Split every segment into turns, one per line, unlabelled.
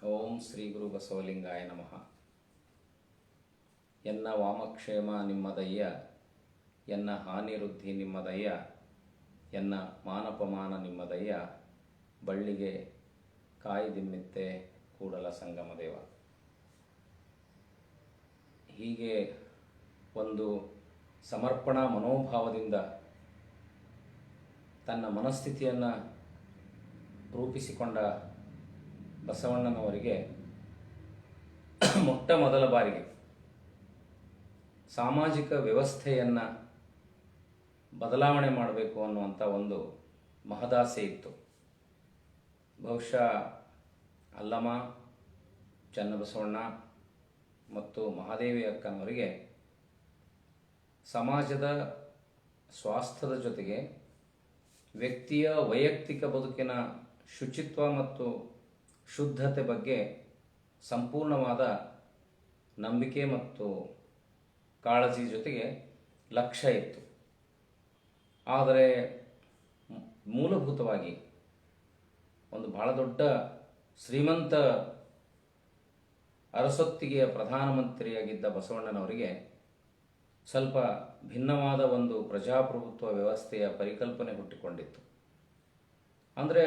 ಓಂ ಶ್ರೀ ಗುರು ಬಸವಲಿಂಗಾಯ ನಮಃ. ಎನ್ನ ವಾಮಕ್ಷೇಮ ನಿಮ್ಮದಯ್ಯ, ಎನ್ನ ಹಾನಿವೃದ್ಧಿ ನಿಮ್ಮದಯ್ಯ, ಎನ್ನ ಮಾನಪಮಾನ ನಿಮ್ಮದಯ್ಯ, ಬಳ್ಳಿಗೆ ಕಾಯಿದಿಮ್ಮಿತ್ತೆ ಕೂಡಲ ಸಂಗಮ ದೇವ. ಹೀಗೆ ಒಂದು ಸಮರ್ಪಣಾ ಮನೋಭಾವದಿಂದ ತನ್ನ ಮನಸ್ಥಿತಿಯನ್ನು ರೂಪಿಸಿಕೊಂಡ ಬಸವಣ್ಣನವರಿಗೆ ಮೊಟ್ಟ ಮೊದಲ ಬಾರಿಗೆ ಸಾಮಾಜಿಕ ವ್ಯವಸ್ಥೆಯನ್ನು ಬದಲಾವಣೆ ಮಾಡಬೇಕು ಅನ್ನುವಂಥ ಒಂದು ಮಹದಾಸೆ ಇತ್ತು. ಬಹುಶಃ ಅಲ್ಲಮ, ಚನ್ನಬಸವಣ್ಣ ಮತ್ತು ಮಹಾದೇವಿ ಅಕ್ಕನವರಿಗೆ ಸಮಾಜದ ಸ್ವಾಸ್ಥ್ಯದ ಜೊತೆಗೆ ವ್ಯಕ್ತಿಯ ವೈಯಕ್ತಿಕ ಬದುಕಿನ ಶುಚಿತ್ವ ಮತ್ತು ಶುದ್ಧತೆ ಬಗ್ಗೆ ಸಂಪೂರ್ಣವಾದ ನಂಬಿಕೆ ಮತ್ತು ಕಾಳಜಿ ಜೊತೆಗೆ ಲಕ್ಷ್ಯ ಇತ್ತು. ಆದರೆ ಮೂಲಭೂತವಾಗಿ ಒಂದು ಬಹಳ ದೊಡ್ಡ ಶ್ರೀಮಂತ ಅರಸೊತ್ತಿಗೆಯ ಪ್ರಧಾನಮಂತ್ರಿಯಾಗಿದ್ದ ಬಸವಣ್ಣನವರಿಗೆ ಸ್ವಲ್ಪ ಭಿನ್ನವಾದ ಒಂದು ಪ್ರಜಾಪ್ರಭುತ್ವ ವ್ಯವಸ್ಥೆಯ ಪರಿಕಲ್ಪನೆ ಹುಟ್ಟಿಕೊಂಡಿತ್ತು. ಅಂದರೆ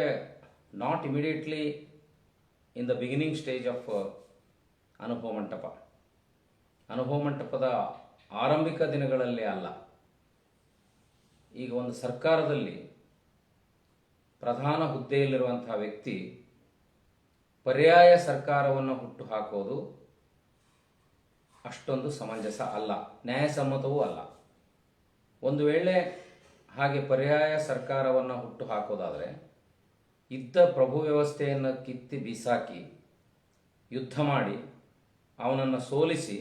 not immediately in the beginning stage of Anubhava Mantapa, ಅನುಭವ ಮಂಟಪದ ಆರಂಭಿಕ ದಿನಗಳಲ್ಲೇ ಅಲ್ಲ. ಈಗ ಒಂದು ಸರ್ಕಾರದಲ್ಲಿ ಪ್ರಧಾನ ಹುದ್ದೆಯಲ್ಲಿರುವಂಥ ವ್ಯಕ್ತಿ ಪರ್ಯಾಯ ಸರ್ಕಾರವನ್ನು ಹುಟ್ಟು ಹಾಕೋದು ಅಷ್ಟೊಂದು ಸಮಂಜಸ ಅಲ್ಲ, ನ್ಯಾಯಸಮ್ಮತವೂ ಅಲ್ಲ. ಒಂದು ವೇಳೆ ಹಾಗೆ ಪರ್ಯಾಯ ಸರ್ಕಾರವನ್ನು ಹುಟ್ಟು ಹಾಕೋದಾದರೆ ಇದ್ದ ಪ್ರಭು ವ್ಯವಸ್ಥೆಯನ್ನು ಕಿತ್ತಿ ಬಿಸಾಕಿ ಯುದ್ಧ ಮಾಡಿ ಅವನನ್ನು ಸೋಲಿಸಿ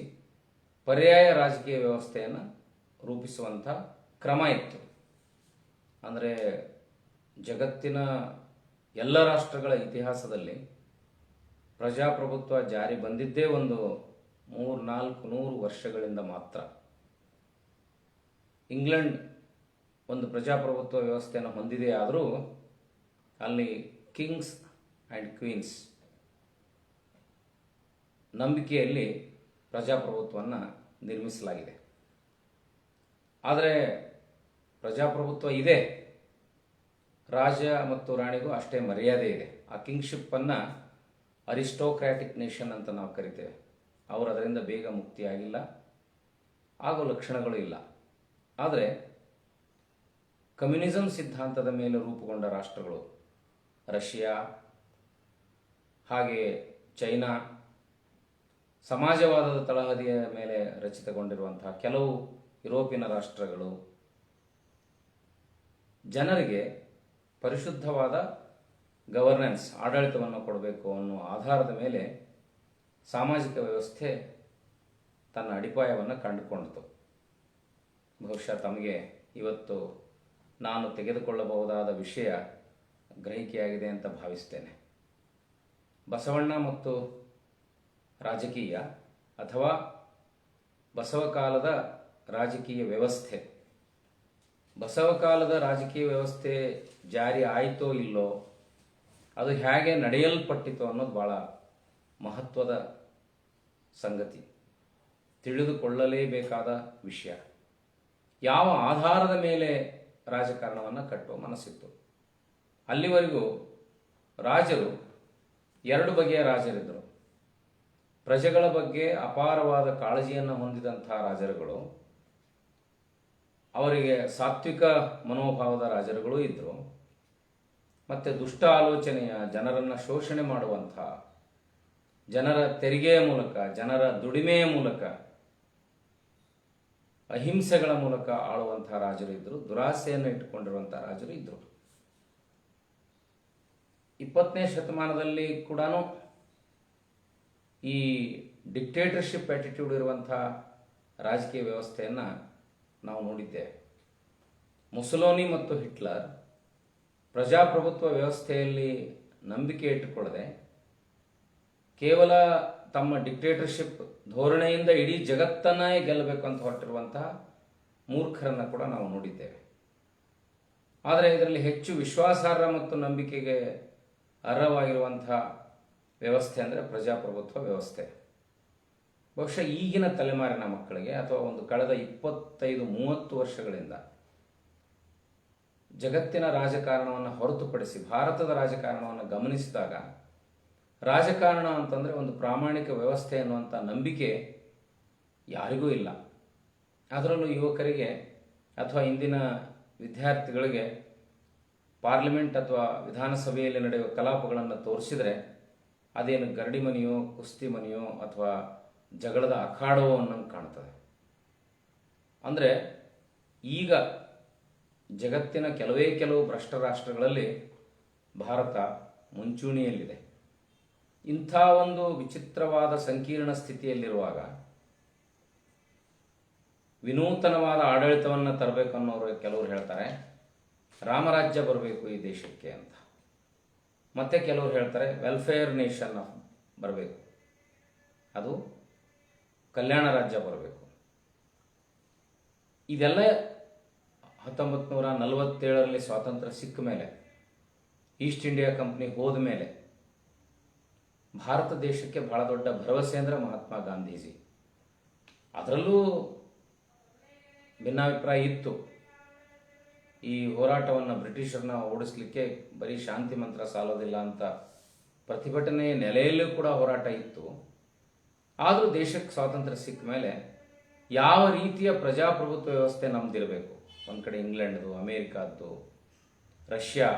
ಪರ್ಯಾಯ ರಾಜಕೀಯ ವ್ಯವಸ್ಥೆಯನ್ನು ರೂಪಿಸುವಂಥ ಕ್ರಮ ಇತ್ತು. ಅಂದರೆ ಜಗತ್ತಿನ ಎಲ್ಲ ರಾಷ್ಟ್ರಗಳ ಇತಿಹಾಸದಲ್ಲಿ ಪ್ರಜಾಪ್ರಭುತ್ವ ಜಾರಿ ಬಂದಿದ್ದೇ ಒಂದು 300-400 ವರ್ಷಗಳಿಂದ ಮಾತ್ರ. ಇಂಗ್ಲೆಂಡ್ ಒಂದು ಪ್ರಜಾಪ್ರಭುತ್ವ ವ್ಯವಸ್ಥೆಯನ್ನು ಹೊಂದಿದೆ, ಆದರೂ ಅಲ್ಲಿ ಕಿಂಗ್ಸ್ ಆ್ಯಂಡ್ ಕ್ವೀನ್ಸ್ ನಂಬಿಕೆಯಲ್ಲಿ ಪ್ರಜಾಪ್ರಭುತ್ವವನ್ನು ನಿರ್ಮಿಸಲಾಗಿದೆ. ಆದರೆ ಪ್ರಜಾಪ್ರಭುತ್ವ ಇದೆ, ರಾಜ ಮತ್ತು ರಾಣಿಗೂ ಅಷ್ಟೇ ಮರ್ಯಾದೆ ಇದೆ. ಆ ಕಿಂಗ್ಶಿಪ್ಪನ್ನು ಅರಿಸ್ಟೋಕ್ರಾಟಿಕ್ ನೇಷನ್ ಅಂತ ನಾವು ಕರಿತೇವೆ. ಅವರು ಅದರಿಂದ ಬೇಗ ಮುಕ್ತಿಯಾಗಿಲ್ಲ, ಆಗೋ ಲಕ್ಷಣಗಳು ಇಲ್ಲ. ಆದರೆ ಕಮ್ಯುನಿಸಂ ಸಿದ್ಧಾಂತದ ಮೇಲೆ ರೂಪುಗೊಂಡ ರಾಷ್ಟ್ರಗಳು ರಷ್ಯಾ, ಹಾಗೆ ಚೈನಾ, ಸಮಾಜವಾದದ ತಳಹದಿಯ ಮೇಲೆ ರಚಿತಗೊಂಡಿರುವಂತಹ ಕೆಲವು ಯುರೋಪಿನ ರಾಷ್ಟ್ರಗಳು ಜನರಿಗೆ ಪರಿಶುದ್ಧವಾದ ಗವರ್ನೆನ್ಸ್, ಆಡಳಿತವನ್ನು ಕೊಡಬೇಕು ಅನ್ನೋ ಆಧಾರದ ಮೇಲೆ ಸಾಮಾಜಿಕ ವ್ಯವಸ್ಥೆ ತನ್ನ ಅಡಿಪಾಯವನ್ನು ಕಂಡುಕೊಂಡಿತು. ಬಹುಶಃ ತಮಗೆ ಇವತ್ತು ನಾನು ತೆಗೆದುಕೊಳ್ಳಬಹುದಾದ ವಿಷಯ ಗ್ರಹಿಕೆಯಾಗಿದೆ ಅಂತ ಭಾವಿಸ್ತೇನೆ. ಬಸವಣ್ಣ ಮತ್ತು ರಾಜಕೀಯ ಅಥವಾ ಬಸವಕಾಲದ ರಾಜಕೀಯ ವ್ಯವಸ್ಥೆ, ಬಸವಕಾಲದ ರಾಜಕೀಯ ವ್ಯವಸ್ಥೆ ಜಾರಿ ಆಯಿತೋ ಇಲ್ಲೋ, ಅದು ಹೇಗೆ ನಡೆಯಲ್ಪಟ್ಟಿತೋ ಅನ್ನೋದು ಭಾಳ ಮಹತ್ವದ ಸಂಗತಿ, ತಿಳಿದುಕೊಳ್ಳಲೇಬೇಕಾದ ವಿಷಯ. ಯಾವ ಆಧಾರದ ಮೇಲೆ ರಾಜಕಾರಣವನ್ನು ಕಟ್ಟುವ ಮನಸ್ಸಿತ್ತು? ಅಲ್ಲಿವರೆಗೂ ರಾಜರು ಎರಡು ಬಗೆಯ ರಾಜರಿದ್ದರು. ಪ್ರಜೆಗಳ ಬಗ್ಗೆ ಅಪಾರವಾದ ಕಾಳಜಿಯನ್ನು ಹೊಂದಿದಂಥ ರಾಜರುಗಳು, ಅವರಿಗೆ ಸಾತ್ವಿಕ ಮನೋಭಾವದ ರಾಜರುಗಳು ಇದ್ದರು. ಮತ್ತು ದುಷ್ಟ ಆಲೋಚನೆಯ, ಜನರನ್ನು ಶೋಷಣೆ ಮಾಡುವಂಥ, ಜನರ ತೆರಿಗೆಯ ಮೂಲಕ, ಜನರ ದುಡಿಮೆಯ ಮೂಲಕ, ಅಹಿಂಸೆಗಳ ಮೂಲಕ ಆಳುವಂಥ ರಾಜರು ಇದ್ದರು. ದುರಾಸೆಯನ್ನು ಇಟ್ಟುಕೊಂಡಿರುವಂಥ ರಾಜರು ಇದ್ದರು. 20ನೇ ಶತಮಾನದಲ್ಲಿ ಕೂಡ ಈ ಡಿಕ್ಟೇಟರ್ಶಿಪ್ ಆ್ಯಟಿಟ್ಯೂಡ್ ಇರುವಂಥ ರಾಜಕೀಯ ವ್ಯವಸ್ಥೆಯನ್ನು ನಾವು ನೋಡಿದ್ದೇವೆ. ಮುಸೋಲಿನಿ ಮತ್ತು ಹಿಟ್ಲರ್ ಪ್ರಜಾಪ್ರಭುತ್ವ ವ್ಯವಸ್ಥೆಯಲ್ಲಿ ನಂಬಿಕೆ ಇಟ್ಟುಕೊಳ್ಳದೆ ಕೇವಲ ತಮ್ಮ ಡಿಕ್ಟೇಟರ್ಶಿಪ್ ಧೋರಣೆಯಿಂದ ಇಡೀ ಜಗತ್ತನ್ನೇ ಗೆಲ್ಲಬೇಕು ಅಂತ ಹೊರಟಿರುವಂತಹ ಮೂರ್ಖರನ್ನು ಕೂಡ ನಾವು ನೋಡಿದ್ದೇವೆ. ಆದರೆ ಇದರಲ್ಲಿ ಹೆಚ್ಚು ವಿಶ್ವಾಸಾರ್ಹ ಮತ್ತು ನಂಬಿಕೆಗೆ ಅರ್ಹವಾಗಿರುವಂಥ ವ್ಯವಸ್ಥೆ ಅಂದರೆ ಪ್ರಜಾಪ್ರಭುತ್ವ ವ್ಯವಸ್ಥೆ. ಬಹುಶಃ ಈಗಿನ ತಲೆಮಾರಿನ ಮಕ್ಕಳಿಗೆ ಅಥವಾ ಒಂದು ಕಳೆದ 25-30 ವರ್ಷಗಳಿಂದ ಜಗತ್ತಿನ ರಾಜಕಾರಣವನ್ನು ಹೊರತುಪಡಿಸಿ ಭಾರತದ ರಾಜಕಾರಣವನ್ನು ಗಮನಿಸಿದಾಗ ರಾಜಕಾರಣ ಅಂತಂದರೆ ಒಂದು ಪ್ರಾಮಾಣಿಕ ವ್ಯವಸ್ಥೆ ಅನ್ನುವಂಥ ನಂಬಿಕೆ ಯಾರಿಗೂ ಇಲ್ಲ. ಅದರಲ್ಲೂ ಯುವಕರಿಗೆ ಅಥವಾ ಇಂದಿನ ವಿದ್ಯಾರ್ಥಿಗಳಿಗೆ ಪಾರ್ಲಿಮೆಂಟ್ ಅಥವಾ ವಿಧಾನಸಭೆಯಲ್ಲಿ ನಡೆಯುವ ಕಲಾಪಗಳನ್ನು ತೋರಿಸಿದರೆ ಅದೇನು ಗರಡಿ ಮನೆಯೋ ಕುಸ್ತಿ ಮನೆಯೋ ಅಥವಾ ಜಗಳದ ಅಖಾಡವೋ ಅನ್ನಂಗೆ ಕಾಣ್ತದೆ. ಅಂದರೆ ಈಗ ಜಗತ್ತಿನ ಕೆಲವು ಭ್ರಷ್ಟ ರಾಷ್ಟ್ರಗಳಲ್ಲಿ ಭಾರತ ಮುಂಚೂಣಿಯಲ್ಲಿದೆ. ಇಂಥ ಒಂದು ವಿಚಿತ್ರವಾದ ಸಂಕೀರ್ಣ ಸ್ಥಿತಿಯಲ್ಲಿರುವಾಗ ವಿನೂತನವಾದ ಆಡಳಿತವನ್ನು ತರಬೇಕು ಅನ್ನೋರು ಕೆಲವರು ಹೇಳ್ತಾರೆ, ರಾಮರಾಜ್ಯ ಬರಬೇಕು ಈ ದೇಶಕ್ಕೆ ಅಂತ. ಮತ್ತೆ ಕೆಲವರು ಹೇಳ್ತಾರೆ ವೆಲ್ಫೇರ್ ನೇಷನ್ ಬರಬೇಕು, ಅದು ಕಲ್ಯಾಣ ರಾಜ್ಯ ಬರಬೇಕು. ಇದೆಲ್ಲ 1947ರಲ್ಲಿ ಸ್ವಾತಂತ್ರ್ಯ ಸಿಕ್ಕ ಮೇಲೆ, ಈಸ್ಟ್ ಇಂಡಿಯಾ ಕಂಪ್ನಿ ಹೋದ ಮೇಲೆ ಭಾರತ ದೇಶಕ್ಕೆ ಬಹಳ ದೊಡ್ಡ ಭರವಸೆ ಅಂದರೆ ಮಹಾತ್ಮ ಗಾಂಧೀಜಿ. ಅದರಲ್ಲೂ ಭಿನ್ನಾಭಿಪ್ರಾಯ ಇತ್ತು. ಈ ಹೋರಾಟವನ್ನು ಬ್ರಿಟಿಷರನ್ನ ಓಡಿಸ್ಲಿಕ್ಕೆ ಬರೀ ಶಾಂತಿ ಮಂತ್ರ ಸಾಲೋದಿಲ್ಲ ಅಂತ ಪ್ರತಿಭಟನೆ ನೆಲೆಯಲ್ಲೂ ಕೂಡ ಹೋರಾಟ ಇತ್ತು. ಆದರೂ ದೇಶಕ್ಕೆ ಸ್ವಾತಂತ್ರ್ಯ ಸಿಕ್ಕ ಮೇಲೆ ಯಾವ ರೀತಿಯ ಪ್ರಜಾಪ್ರಭುತ್ವ ವ್ಯವಸ್ಥೆ ನಮ್ಮದಿರಬೇಕು, ಒಂದು ಕಡೆ ಇಂಗ್ಲೆಂಡ್ದು, ಅಮೇರಿಕಾದ್ದು, ರಷ್ಯಾ,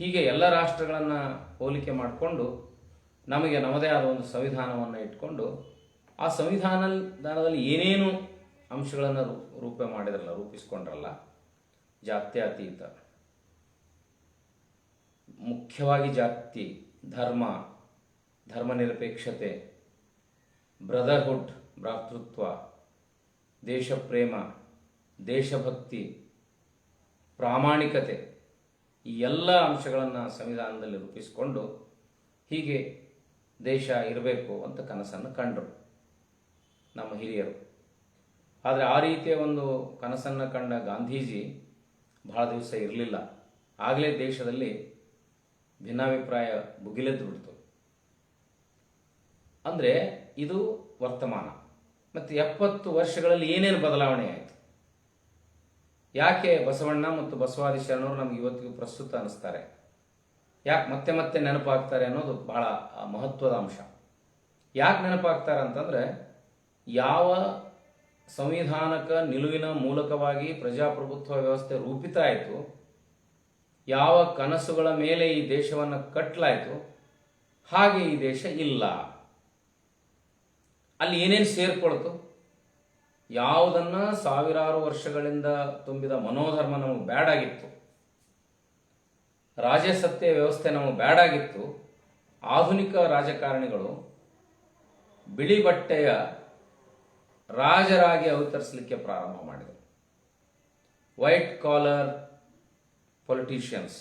ಹೀಗೆ ಎಲ್ಲ ರಾಷ್ಟ್ರಗಳನ್ನು ಹೋಲಿಕೆ ಮಾಡಿಕೊಂಡು ನಮಗೆ ನಮ್ಮದೇ ಆದ ಒಂದು ಸಂವಿಧಾನವನ್ನು ಇಟ್ಕೊಂಡು ಆ ಸಂವಿಧಾನದಲ್ಲಿ ಏನೇನು ಅಂಶಗಳನ್ನು ರೂಪಿಸ್ಕೊಂಡ್ರಲ್ಲ, ಜಾತ್ಯತೀತ, ಮುಖ್ಯವಾಗಿ ಜಾತಿ, ಧರ್ಮನಿರಪೇಕ್ಷತೆ, ಬ್ರದರ್ಹುಡ್, ಭ್ರಾತೃತ್ವ, ದೇಶಪ್ರೇಮ, ದೇಶಭಕ್ತಿ, ಪ್ರಾಮಾಣಿಕತೆ, ಈ ಎಲ್ಲ ಅಂಶಗಳನ್ನು ಸಂವಿಧಾನದಲ್ಲಿ ರೂಪಿಸಿಕೊಂಡು ಹೀಗೆ ದೇಶ ಇರಬೇಕು ಅಂತ ಕನಸನ್ನು ಕಂಡರು ನಮ್ಮ ಹಿರಿಯರು. ಆದರೆ ಆ ರೀತಿಯ ಒಂದು ಕನಸನ್ನು ಕಂಡ ಗಾಂಧೀಜಿ ಬಹಳ ದಿವಸ ಇರಲಿಲ್ಲ. ಆಗಲೇ ದೇಶದಲ್ಲಿ ಭಿನ್ನಾಭಿಪ್ರಾಯ ಭುಗಿಲೆದ್ದು ಬಿಡ್ತು. ಅಂದರೆ ಇದು ವರ್ತಮಾನ. ಮತ್ತು 70 ವರ್ಷಗಳಲ್ಲಿ ಏನೇನು ಬದಲಾವಣೆ ಆಯಿತು, ಯಾಕೆ ಬಸವಣ್ಣ ಮತ್ತು ಬಸವಾದಿ ಶರಣರು ನಮ್ಗೆ ಇವತ್ತಿಗೂ ಪ್ರಸ್ತುತ ಅನ್ನಿಸ್ತಾರೆ, ಯಾಕೆ ಮತ್ತೆ ಮತ್ತೆ ನೆನಪಾಗ್ತಾರೆ ಅನ್ನೋದು ಬಹಳ ಮಹತ್ವದ ಅಂಶ. ಯಾಕೆ ನೆನಪಾಗ್ತಾರೆ ಅಂತಂದರೆ, ಯಾವ ಸಂವಿಧಾನಕ ನಿಲುವಿನ ಮೂಲಕವಾಗಿ ಪ್ರಜಾಪ್ರಭುತ್ವ ವ್ಯವಸ್ಥೆ ರೂಪಿತ ಆಯಿತು, ಯಾವ ಕನಸುಗಳ ಮೇಲೆ ಈ ದೇಶವನ್ನು ಕಟ್ಟಲಾಯಿತು, ಹಾಗೆ ಈ ದೇಶ ಇಲ್ಲ. ಅಲ್ಲಿ ಏನೇನು ಸೇರ್ಕೊಳ್ತು, ಯಾವುದನ್ನು ಸಾವಿರಾರು ವರ್ಷಗಳಿಂದ ತುಂಬಿದ ಮನೋಧರ್ಮ ನಮಗೆ ಬ್ಯಾಡಾಗಿತ್ತು, ರಾಜಸತ್ಯ ವ್ಯವಸ್ಥೆ ನಮಗೆ ಬ್ಯಾಡಾಗಿತ್ತು. ಆಧುನಿಕ ರಾಜಕಾರಣಿಗಳು ಬಿಳಿ ಬಟ್ಟೆಯ ರಾಜರಾಗಿ ಅವತರಿಸಲಿಕ್ಕೆ ಪ್ರಾರಂಭ ಮಾಡಿದರು. White collar politicians,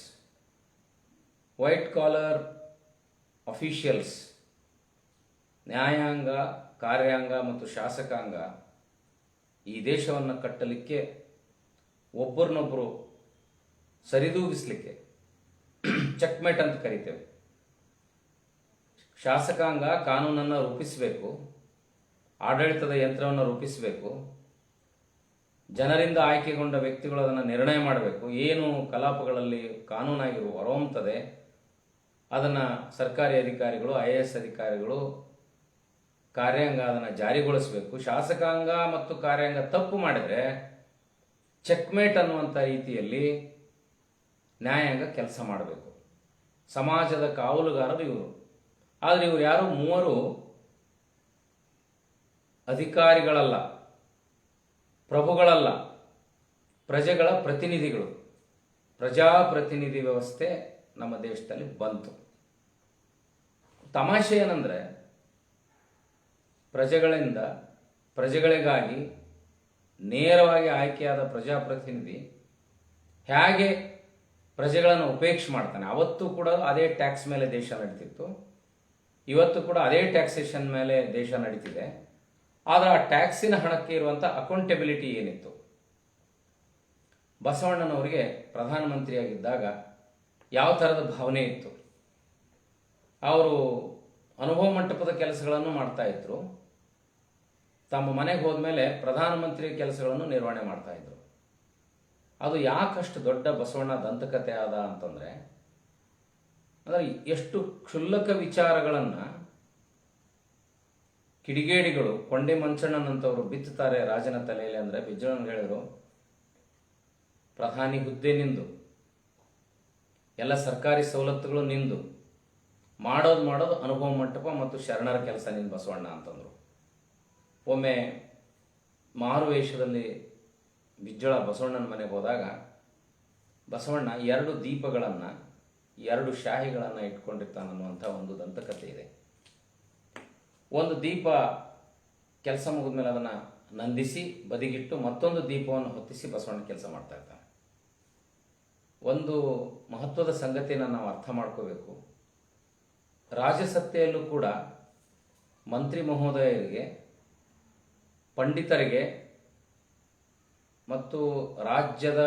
white collar officials, ನ್ಯಾಯಾಂಗ, ಕಾರ್ಯಾಂಗ ಮತ್ತು ಶಾಸಕಾಂಗ ಈ ದೇಶವನ್ನು ಕಟ್ಟಲಿಕ್ಕೆ, ಒಬ್ಬರನ್ನೊಬ್ಬರು ಸರಿದೂಗಿಸಲಿಕ್ಕೆ, ಚೆಕ್ಮೇಟ್ ಅಂತ ಕರಿತೇವೆ. ಶಾಸಕಾಂಗ ಕಾನೂನನ್ನು ರೂಪಿಸಬೇಕು, ಆಡಳಿತದ ಯಂತ್ರವನ್ನು ರೂಪಿಸಬೇಕು, ಜನರಿಂದ ಆಯ್ಕೆಗೊಂಡ ವ್ಯಕ್ತಿಗಳು ಅದನ್ನು ನಿರ್ಣಯ ಮಾಡಬೇಕು. ಏನು ಕಲಾಪಗಳಲ್ಲಿ ಕಾನೂನಾಗಿ ಹೊರಹೊಮ್ಮುತ್ತದೆ ಅದನ್ನು ಸರ್ಕಾರಿ ಅಧಿಕಾರಿಗಳು, IAS ಅಧಿಕಾರಿಗಳು, ಕಾರ್ಯಾಂಗ ಅದನ್ನು ಜಾರಿಗೊಳಿಸಬೇಕು. ಶಾಸಕಾಂಗ ಮತ್ತು ಕಾರ್ಯಾಂಗ ತಪ್ಪು ಮಾಡಿದರೆ ಚೆಕ್ಮೇಟ್ ಅನ್ನುವಂಥ ರೀತಿಯಲ್ಲಿ ನ್ಯಾಯಾಂಗ ಕೆಲಸ ಮಾಡಬೇಕು. ಸಮಾಜದ ಕಾವಲುಗಾರರು ಇವರು. ಆದರೆ ಇವರು ಯಾರು ಮೂವರು ಅಧಿಕಾರಿಗಳಲ್ಲ, ಪ್ರಭುಗಳಲ್ಲ, ಪ್ರಜೆಗಳ ಪ್ರತಿನಿಧಿಗಳು. ಪ್ರಜಾಪ್ರತಿನಿಧಿ ವ್ಯವಸ್ಥೆ ನಮ್ಮ ದೇಶದಲ್ಲಿ ಬಂತು. ತಮಾಷೆ ಏನಂದರೆ, ಪ್ರಜೆಗಳಿಂದ ಪ್ರಜೆಗಳಿಗಾಗಿ ನೇರವಾಗಿ ಆಯ್ಕೆಯಾದ ಪ್ರಜಾಪ್ರತಿನಿಧಿ ಹೇಗೆ ಪ್ರಜೆಗಳನ್ನು ಉಪೇಕ್ಷೆ ಮಾಡ್ತಾನೆ. ಅವತ್ತು ಕೂಡ ಅದೇ ಟ್ಯಾಕ್ಸ್ ಮೇಲೆ ದೇಶ ನಡೀತಿತ್ತು, ಇವತ್ತು ಕೂಡ ಅದೇ ಟ್ಯಾಕ್ಸೇಷನ್ ಮೇಲೆ ದೇಶ ನಡೀತಿದೆ. ಆದರೆ ಆ ಟ್ಯಾಕ್ಸಿನ ಹಣಕ್ಕೆ ಇರುವಂಥ ಅಕೌಂಟೆಬಿಲಿಟಿ ಏನಿತ್ತು, ಬಸವಣ್ಣನವರಿಗೆ ಪ್ರಧಾನಮಂತ್ರಿಯಾಗಿದ್ದಾಗ ಯಾವ ಥರದ ಭಾವನೆ ಇತ್ತು, ಅವರು ಅನುಭವ ಮಂಟಪದ ಕೆಲಸಗಳನ್ನು ಮಾಡ್ತಾ ಇದ್ರು. ತಮ್ಮ ಮನೆಗೆ ಹೋದ್ಮೇಲೆ ಪ್ರಧಾನಮಂತ್ರಿ ಕೆಲಸಗಳನ್ನು ನಿರ್ವಹಣೆ ಮಾಡ್ತಾ ಇದ್ರು. ಅದು ಯಾಕಷ್ಟು ದೊಡ್ಡ ಬಸವಣ್ಣ ದಂತಕಥೆ ಆದ ಅಂತಂದರೆ, ಅಂದರೆ ಎಷ್ಟು ಕ್ಷುಲ್ಲಕ ವಿಚಾರಗಳನ್ನು ಕಿಡಿಗೇಡಿಗಳು ಕೊಂಡೆ ಮಂಚಣ್ಣನಂತವರು ಬಿತ್ತುತ್ತಾರೆ ರಾಜನ ತಲೆಯಲ್ಲಿ. ಅಂದರೆ ಬಿಜ್ಜಳನ್ ಹೇಳಿದರು, ಪ್ರಧಾನಿ ಹುದ್ದೆ ನಿಂದು, ಎಲ್ಲ ಸರ್ಕಾರಿ ಸವಲತ್ತುಗಳು ನಿಂದು, ಮಾಡೋದು ಅನುಭವ ಮಂಟಪ ಮತ್ತು ಶರಣರ ಕೆಲಸ ನಿಂದು ಬಸವಣ್ಣ ಅಂತಂದರು. ಒಮ್ಮೆ ಮಾರುವೇಷದಲ್ಲಿ ಬಿಜ್ಜಳ ಬಸವಣ್ಣನ ಮನೆಗೆ ಹೋದಾಗ ಬಸವಣ್ಣ 2 ದೀಪಗಳನ್ನು 2 ಶಾಹಿಗಳನ್ನು ಇಟ್ಕೊಂಡಿರ್ತಾನನ್ನುವಂಥ ಒಂದು ದಂತಕಥೆ ಇದೆ. ಒಂದು ದೀಪ ಕೆಲಸ ಮುಗಿದ್ಮೇಲೆ ಅದನ್ನು ನಂದಿಸಿ ಬದಿಗಿಟ್ಟು ಮತ್ತೊಂದು ದೀಪವನ್ನು ಹೊತ್ತಿಸಿ ಬಸವಣ್ಣ ಕೆಲಸ ಮಾಡ್ತಾ ಇರ್ತಾನೆ. ಒಂದು ಮಹತ್ವದ ಸಂಗತಿಯನ್ನು ನಾವು ಅರ್ಥ ಮಾಡ್ಕೋಬೇಕು. ರಾಜಸತ್ತೆಯಲ್ಲೂ ಕೂಡ ಮಂತ್ರಿ ಮಹೋದಯರಿಗೆ, ಪಂಡಿತರಿಗೆ ಮತ್ತು ರಾಜ್ಯದ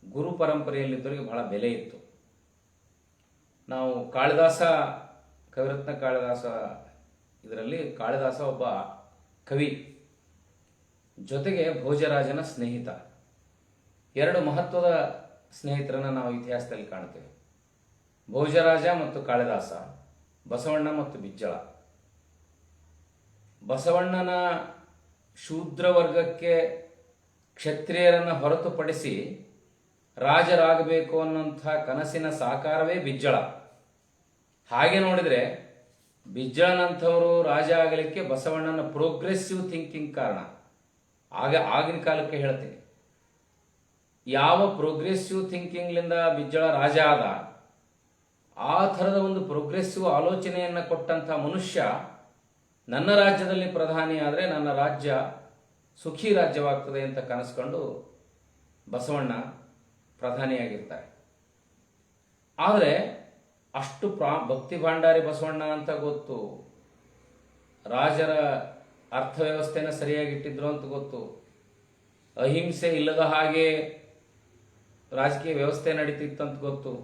ಗುರು ಪರಂಪರೆಯಲ್ಲಿದ್ದವರಿಗೆ ಬಹಳ ಬೆಲೆ ಇತ್ತು. ನಾವು ಕಾಳಿದಾಸ, ಕವಿರತ್ನ ಕಾಳಿದಾಸ, ಇದರಲ್ಲಿ ಕಾಳಿದಾಸ ಒಬ್ಬ ಕವಿ, ಜೊತೆಗೆ ಭೋಜರಾಜನ ಸ್ನೇಹಿತ. 2 ಮಹತ್ವದ ಸ್ನೇಹಿತರನ್ನು ನಾವು ಇತಿಹಾಸದಲ್ಲಿ ಕಾಣ್ತೇವೆ. ಭೋಜರಾಜ ಮತ್ತು ಕಾಳಿದಾಸ, ಬಸವಣ್ಣ ಮತ್ತು ಬಿಜ್ಜಳ. ಬಸವಣ್ಣನ ಶೂದ್ರ ವರ್ಗಕ್ಕೆ ಕ್ಷತ್ರಿಯರನ್ನು ಹೊರತುಪಡಿಸಿ ರಾಜರಾಗಬೇಕು ಅನ್ನೋಂಥ ಕನಸಿನ ಸಾಕಾರವೇ ಬಿಜ್ಜಳ. ಹಾಗೆ ನೋಡಿದರೆ ಬಿಜ್ಜಳನಂಥವರು ರಾಜ ಆಗಲಿಕ್ಕೆ ಬಸವಣ್ಣನ ಪ್ರೋಗ್ರೆಸಿವ್ ಥಿಂಕಿಂಗ್ ಕಾರಣ. ಆಗಿನ ಕಾಲಕ್ಕೆ ಹೇಳ್ತೀನಿ, ಯಾವ ಪ್ರೋಗ್ರೆಸಿವ್ ಥಿಂಕಿಂಗ್ಲಿಂದ ಬಿಜ್ಜಳ ರಾಜ ಆದ, ಆ ಥರದ ಒಂದು ಪ್ರೋಗ್ರೆಸಿವ್ ಆಲೋಚನೆಯನ್ನು ಕೊಟ್ಟಂಥ ಮನುಷ್ಯ ನನ್ನ ರಾಜ್ಯದಲ್ಲಿ ಪ್ರಧಾನಿ ಆದರೆ ನನ್ನ ರಾಜ್ಯ ಸುಖಿ ರಾಜ್ಯವಾಗ್ತದೆ ಅಂತ ಕನಸ್ಕೊಂಡು ಬಸವಣ್ಣ ಪ್ರಧಾನಿಯಾಗಿರ್ತಾರೆ. ಆದರೆ ಅಷ್ಟು ಭಕ್ತಿ ಭಾಂಡಾರಿ ಬಸವಣ್ಣ ಅಂತ ಗೊತ್ತು, ರಾಜರ ಅರ್ಥವ್ಯವಸ್ಥೆನ ಸರಿಯಾಗಿ ಇಟ್ಟಿದ್ರು ಅಂತ ಗೊತ್ತು, ಅಹಿಂಸೆ ಇಲ್ಲದ ಹಾಗೆ ರಾಜಕೀಯ ವ್ಯವಸ್ಥೆ ನಡೀತಿತ್ತಂತ ಗೊತ್ತು,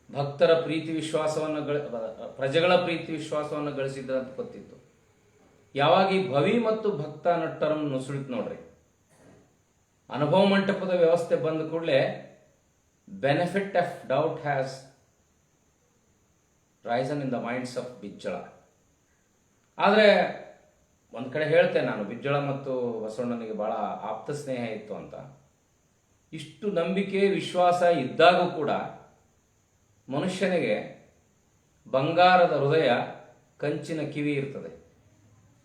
ಭಕ್ತರ ಪ್ರೀತಿ ವಿಶ್ವಾಸವನ್ನು ಪ್ರಜೆಗಳ ಪ್ರೀತಿ ವಿಶ್ವಾಸವನ್ನು ಗಳಿಸಿದ್ರು ಅಂತ ಗೊತ್ತಿತ್ತು. ಯಾವಾಗ ಈ ಭವಿ ಮತ್ತು ಭಕ್ತ ನಟ್ಟರನ್ನು ನುಸುಳಿತು ನೋಡ್ರಿ, ಅನುಭವ ಮಂಟಪದ ವ್ಯವಸ್ಥೆ ಬಂದ ಕೂಡಲೇ benefit of doubt has resin in the minds of Bijjala. ಆದರೆ ಒಂದು ಕಡೆ ಹೇಳ್ತೇನೆ ನಾನು, ಬಿಜ್ಜಳ ಮತ್ತು ಬಸವಣ್ಣನಿಗೆ ಬಹಳ ಆಪ್ತ ಸ್ನೇಹ ಇತ್ತು ಅಂತ. ಇಷ್ಟು ನಂಬಿಕೆ ವಿಶ್ವಾಸ ಇದ್ದಾಗೂ ಕೂಡ ಮನುಷ್ಯನಿಗೆ ಬಂಗಾರದ ಹೃದಯ, ಕಂಚಿನ ಕಿವಿ ಇರ್ತದೆ.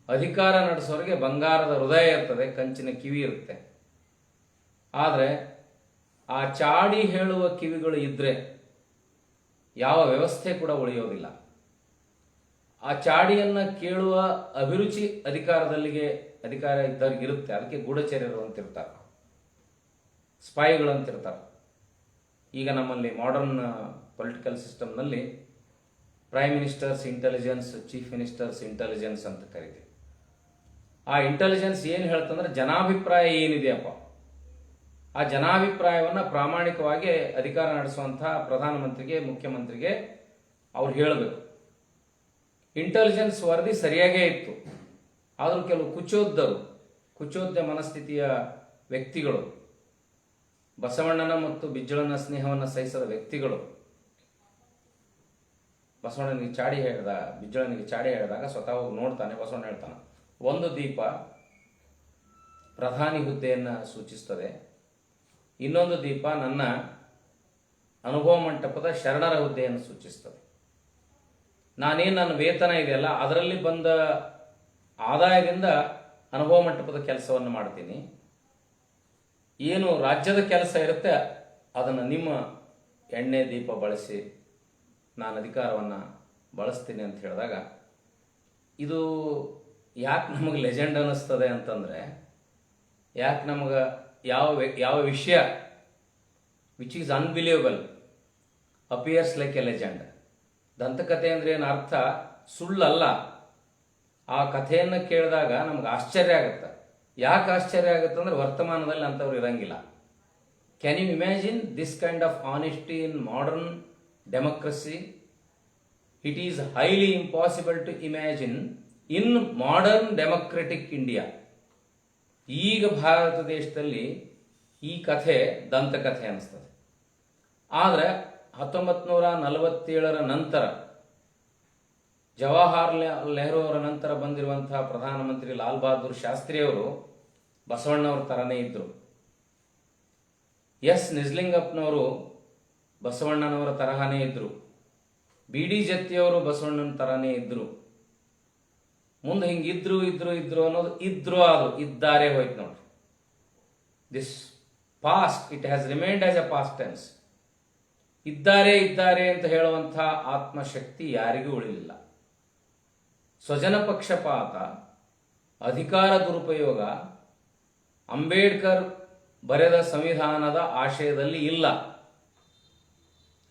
ಅಧಿಕಾರ ನಡೆಸೋರಿಗೆ ಬಂಗಾರದ ಹೃದಯ ಇರ್ತದೆ, ಕಂಚಿನ ಕಿವಿ ಇರುತ್ತೆ. ಆದರೆ ಆ ಚಾಡಿ ಹೇಳುವ ಕಿವಿಗಳು ಇದ್ದರೆ ಯಾವ ವ್ಯವಸ್ಥೆ ಕೂಡ ಉಳಿಯೋದಿಲ್ಲ. ಆ ಚಾಡಿಯನ್ನು ಕೇಳುವ ಅಭಿರುಚಿ ಅಧಿಕಾರ ಇದ್ದವ್ರಿಗೆ ಇರುತ್ತೆ. ಅದಕ್ಕೆ ಗೂಢಚರ್ಯರು ಅಂತಿರ್ತಾರೆ, ಸ್ಪೈಗಳು ಅಂತಿರ್ತಾರೆ. ಈಗ ನಮ್ಮಲ್ಲಿ ಮಾಡರ್ನ್ ಪೊಲಿಟಿಕಲ್ ಸಿಸ್ಟಮ್ನಲ್ಲಿ prime ministers intelligence, chief ministers intelligence ಅಂತ ಕರಿತೀವಿ. ಆ ಇಂಟೆಲಿಜೆನ್ಸ್ ಏನು ಹೇಳ್ತಂದ್ರೆ, ಜನಾಭಿಪ್ರಾಯ ಏನಿದೆಯಪ್ಪ, ಆ ಜನಾಭಿಪ್ರಾಯವನ್ನು ಪ್ರಾಮಾಣಿಕವಾಗಿ ಅಧಿಕಾರ ನಡೆಸುವಂಥ ಪ್ರಧಾನಮಂತ್ರಿಗೆ, ಮುಖ್ಯಮಂತ್ರಿಗೆ ಅವ್ರು ಹೇಳಬೇಕು. ಇಂಟೆಲಿಜೆನ್ಸ್ ವರದಿ ಸರಿಯಾಗೇ ಇತ್ತು, ಆದರೂ ಕೆಲವು ಕುಚೋದ್ಯ ಮನಸ್ಥಿತಿಯ ವ್ಯಕ್ತಿಗಳು, ಬಸವಣ್ಣನ ಮತ್ತು ಬಿಜ್ಜಳನ ಸ್ನೇಹವನ್ನು ಸಹಿಸದ ವ್ಯಕ್ತಿಗಳು ಬಸವಣ್ಣನಿಗೆ ಚಾಡಿ ಹೇಳಿದ, ಬಿಜ್ಜಳನಿಗೆ ಚಾಡಿ ಹೇಳಿದಾಗ ಸ್ವತಃ ಹೋಗಿ ನೋಡ್ತಾನೆ. ಬಸವಣ್ಣ ಹೇಳ್ತಾನೆ, ಒಂದು ದೀಪ ಪ್ರಧಾನಿ ಹುದ್ದೆಯನ್ನು ಸೂಚಿಸ್ತದೆ, ಇನ್ನೊಂದು ದೀಪ ನನ್ನ ಅನುಭವ ಮಂಟಪದ ಶರಣರ ಹುದ್ದೆಯನ್ನು ಸೂಚಿಸ್ತದೆ. ನನ್ನ ವೇತನ ಇದೆಯಲ್ಲ, ಅದರಲ್ಲಿ ಬಂದ ಆದಾಯದಿಂದ ಅನುಭವ ಮಂಟಪದ ಕೆಲಸವನ್ನು ಮಾಡ್ತೀನಿ. ಏನು ರಾಜ್ಯದ ಕೆಲಸ ಇರುತ್ತೆ ಅದನ್ನು ನಿಮ್ಮ ಎಣ್ಣೆ ದೀಪ ಬಳಸಿ ನಾನು ಅಧಿಕಾರವನ್ನು ಬಳಸ್ತೀನಿ ಅಂತ ಹೇಳಿದಾಗ, ಇದು ಯಾಕೆ ನಮಗೆ ಲೆಜೆಂಡ್ ಅನ್ನಿಸ್ತದೆ ಅಂತಂದರೆ, ಯಾಕೆ ನಮಗೆ ಯಾವ ವಿಷಯ which is unbelievable appears like a legend. ದಂತಕಥೆ ಅಂದರೆ ಏನು ಅರ್ಥ, ಸುಳ್ಳಲ್ಲ. ಆ ಕಥೆಯನ್ನು ಕೇಳಿದಾಗ ನಮ್ಗೆ ಆಶ್ಚರ್ಯ ಆಗುತ್ತೆ. ಯಾಕೆ ಆಶ್ಚರ್ಯ ಆಗುತ್ತೆ ಅಂದರೆ, ವರ್ತಮಾನದಲ್ಲಿ ಅಂಥವ್ರು ಇರಂಗಿಲ್ಲ. Can you imagine this kind of honesty in modern democracy? It is highly impossible to imagine in modern democratic India. ಈಗ ಭಾರತ ದೇಶದಲ್ಲಿ ಈ ಕಥೆ ದಂತಕಥೆ ಅನಿಸ್ತದೆ. ಆದರೆ 1947 ನಂತರ ಜವಾಹರ್ಲಾಲ್ ನೆಹರು ಅವರ ನಂತರ ಬಂದಿರುವಂತಹ ಪ್ರಧಾನಮಂತ್ರಿ ಲಾಲ್ ಬಹದ್ದೂರ್ ಶಾಸ್ತ್ರಿಯವರು ಬಸವಣ್ಣವ್ರ ಥರನೇ ಇದ್ದರು. ಎಸ್ ನಿಜಲಿಂಗಪ್ಪನವರು ಬಸವಣ್ಣನವರ ತರಹನೇ ಇದ್ದರು. ಬಿ ಡಿ ಜತ್ತಿಯವರು ಬಸವಣ್ಣನ ಥರನೇ ಇದ್ದರು. ಮುಂದೆ ಹಿಂಗೆ ಇದ್ರು ಅನ್ನೋದು ಅದು ಇದ್ದಾರೆ ಹೋಯ್ತು ನೋಡ್ರಿ. This past it has remained as A past tense. ಇದ್ದಾರೆ ಅಂತ ಹೇಳುವಂಥ ಆತ್ಮಶಕ್ತಿ ಯಾರಿಗೂ ಉಳಿಲಿಲ್ಲ. ಸ್ವಜನ ಪಕ್ಷಪಾತ, ಅಧಿಕಾರ ದುರುಪಯೋಗ ಅಂಬೇಡ್ಕರ್ ಬರೆದ ಸಂವಿಧಾನದ ಆಶಯದಲ್ಲಿ ಇಲ್ಲ.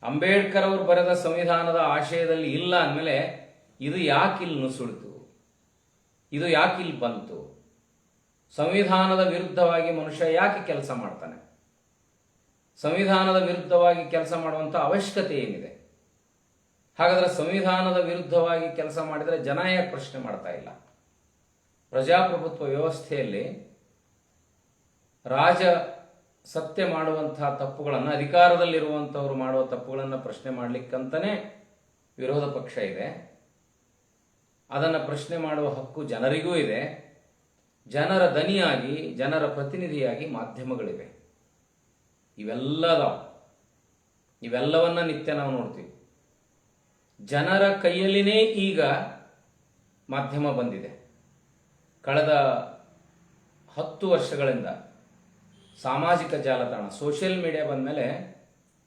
ಅಂಬೇಡ್ಕರ್ ಅವರು ಬರೆದ ಸಂವಿಧಾನದ ಆಶಯದಲ್ಲಿ ಇಲ್ಲ ಅಂದಮೇಲೆ ಇದು ಯಾಕಿಲ್ಲಿ ನುಸುಳಿತು, ಇದು ಯಾಕಿಲ್ಲಿ ಬಂತು? ಸಂವಿಧಾನದ ವಿರುದ್ಧವಾಗಿ ಮನುಷ್ಯ ಯಾಕೆ ಕೆಲಸ ಮಾಡ್ತಾನೆ? ಸಂವಿಧಾನದ ವಿರುದ್ಧವಾಗಿ ಕೆಲಸ ಮಾಡುವಂಥ ಅವಶ್ಯಕತೆ ಏನಿದೆ? ಹಾಗಾದರೆ ಸಂವಿಧಾನದ ವಿರುದ್ಧವಾಗಿ ಕೆಲಸ ಮಾಡಿದರೆ ಜನ ಯಾಕೆ ಪ್ರಶ್ನೆ ಮಾಡ್ತಾ ಇಲ್ಲ? ಪ್ರಜಾಪ್ರಭುತ್ವ ವ್ಯವಸ್ಥೆಯಲ್ಲಿ ರಾಜ ಸತ್ಯ ಮಾಡುವಂತಹ ತಪ್ಪುಗಳನ್ನು, ಅಧಿಕಾರದಲ್ಲಿರುವಂಥವ್ರು ಮಾಡುವ ತಪ್ಪುಗಳನ್ನು ಪ್ರಶ್ನೆ ಮಾಡಲಿಕ್ಕಂತಲೇ ವಿರೋಧ ಪಕ್ಷ ಇದೆ. ಅದನ್ನು ಪ್ರಶ್ನೆ ಮಾಡುವ ಹಕ್ಕು ಜನರಿಗೂ ಇದೆ. ಜನರ ದನಿಯಾಗಿ, ಜನರ ಪ್ರತಿನಿಧಿಯಾಗಿ ಮಾಧ್ಯಮಗಳಿವೆ. ಇವೆಲ್ಲವನ್ನ ನಿತ್ಯ ನಾವು ನೋಡ್ತೀವಿ. ಜನರ ಕೈಯಲ್ಲಿನೇ ಈಗ ಮಾಧ್ಯಮ ಬಂದಿದೆ. ಕಳೆದ 10 ವರ್ಷಗಳಿಂದ ಸಾಮಾಜಿಕ ಜಾಲತಾಣ, ಸೋಷಿಯಲ್ ಮೀಡಿಯಾ ಬಂದ ಮೇಲೆ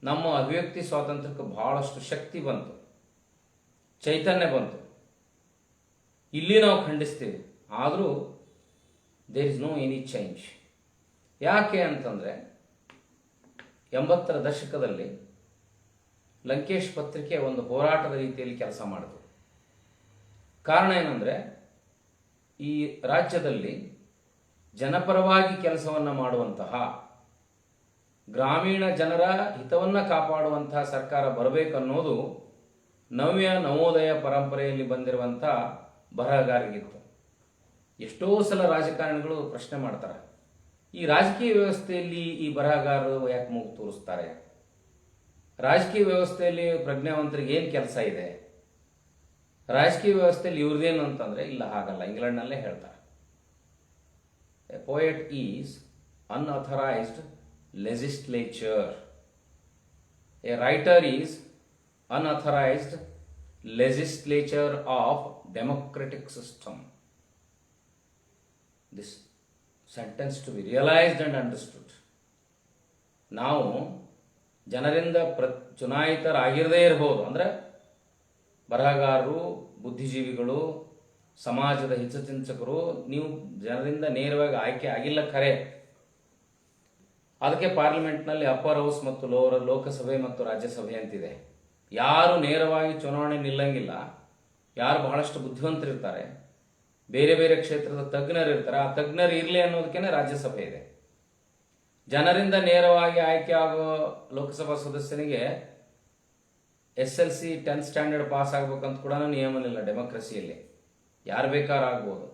ನಮ್ಮ ಅಭಿವ್ಯಕ್ತಿ ಸ್ವಾತಂತ್ರ್ಯಕ್ಕೆ ಬಹಳಷ್ಟು ಶಕ್ತಿ ಬಂತು, ಚೈತನ್ಯ ಬಂತು. ಇಲ್ಲಿ ನಾವು ಖಂಡಿಸ್ತೀವಿ, ಆದರೂ there is no any change. ಯಾಕೆ ಅಂತಂದರೆ 80ರ ದಶಕದಲ್ಲಿ ಲಂಕೇಶ್ ಪತ್ರಿಕೆ ಒಂದು ಹೋರಾಟದ ರೀತಿಯಲ್ಲಿ ಕೆಲಸ ಮಾಡಿತು. ಕಾರಣ ಏನಂದರೆ, ಈ ರಾಜ್ಯದಲ್ಲಿ ಜನಪರವಾಗಿ ಕೆಲಸವನ್ನು ಮಾಡುವಂತಹ, ಗ್ರಾಮೀಣ ಜನರ ಹಿತವನ್ನು ಕಾಪಾಡುವಂತಹ ಸರ್ಕಾರ ಬರಬೇಕನ್ನೋದು ನವ್ಯ ನವೋದಯ ಪರಂಪರೆಯಲ್ಲಿ ಬಂದಿರುವಂಥ ಬರಹಗಾರರಿಗಿತ್ತು. ಎಷ್ಟೋ ಸಲ ರಾಜಕಾರಣಿಗಳು ಪ್ರಶ್ನೆ ಮಾಡ್ತಾರೆ, ಈ ರಾಜಕೀಯ ವ್ಯವಸ್ಥೆಯಲ್ಲಿ ಈ ಬರಹಗಾರರು ಯಾಕೆ ಮೂಗು ತೋರಿಸ್ತಾರೆ? ರಾಜಕೀಯ ವ್ಯವಸ್ಥೆಯಲ್ಲಿ ಪ್ರಜ್ಞಾವಂತರಿಗೆ ಏನು ಕೆಲಸ ಇದೆ? ರಾಜಕೀಯ ವ್ಯವಸ್ಥೆಯಲ್ಲಿ ಇವ್ರದ್ದೇನು ಅಂತಂದರೆ, ಇಲ್ಲ ಹಾಗಲ್ಲ, ಇಂಗ್ಲೆಂಡ್ನಲ್ಲೇ ಹೇಳ್ತಾರೆ, a poet is unauthorised legislature, a writer is unauthorised legislature of democratic system. This sentence to be realised and understood. ನಾವು ಜನರಿಂದ ಚುನಾಯಿತರಾಗಿರದೇ ಇರಬಹುದು, ಅಂದರೆ ಬರಹಗಾರರು, ಬುದ್ಧಿಜೀವಿಗಳು, ಸಮಾಜದ ಹಿತಚಿಂತಕರು, ನೀವು ಜನರಿಂದ ನೇರವಾಗಿ ಆಯ್ಕೆ ಆಗಿಲ್ಲ ಖರೆ. ಅದಕ್ಕೆ ಪಾರ್ಲಿಮೆಂಟ್ನಲ್ಲಿ ಅಪ್ಪರ್ ಹೌಸ್ ಮತ್ತು ಲೋಕಸಭೆ ಮತ್ತು ರಾಜ್ಯಸಭೆ ಅಂತಿದೆ. ಯಾರು ನೇರವಾಗಿ ಚುನಾವಣೆ ನಿಲ್ಲಂಗಿಲ್ಲ, ಯಾರು ಬಹಳಷ್ಟು ಬುದ್ಧಿವಂತರಿರ್ತಾರೆ, ಬೇರೆ ಬೇರೆ ಕ್ಷೇತ್ರದ ತಜ್ಞರು ಇರ್ತಾರೆ, ಆ ತಜ್ಞರು ಇರಲಿ ಅನ್ನೋದಕ್ಕೇನೆ ರಾಜ್ಯಸಭೆ ಇದೆ. ಜನರಿಂದ ನೇರವಾಗಿ ಆಯ್ಕೆ ಆಗೋ ಲೋಕಸಭಾ ಸದಸ್ಯನಿಗೆ SLC 10th ಸ್ಟ್ಯಾಂಡರ್ಡ್ ಪಾಸ್ ಆಗ್ಬೇಕಂತ ಕೂಡ ನಿಯಮನಿಲ್ಲ ಡೆಮೋಕ್ರಸಿಯಲ್ಲಿ. ಯಾರು ಬೇಕಾದ್ರೂ ಆಗ್ಬೋದು.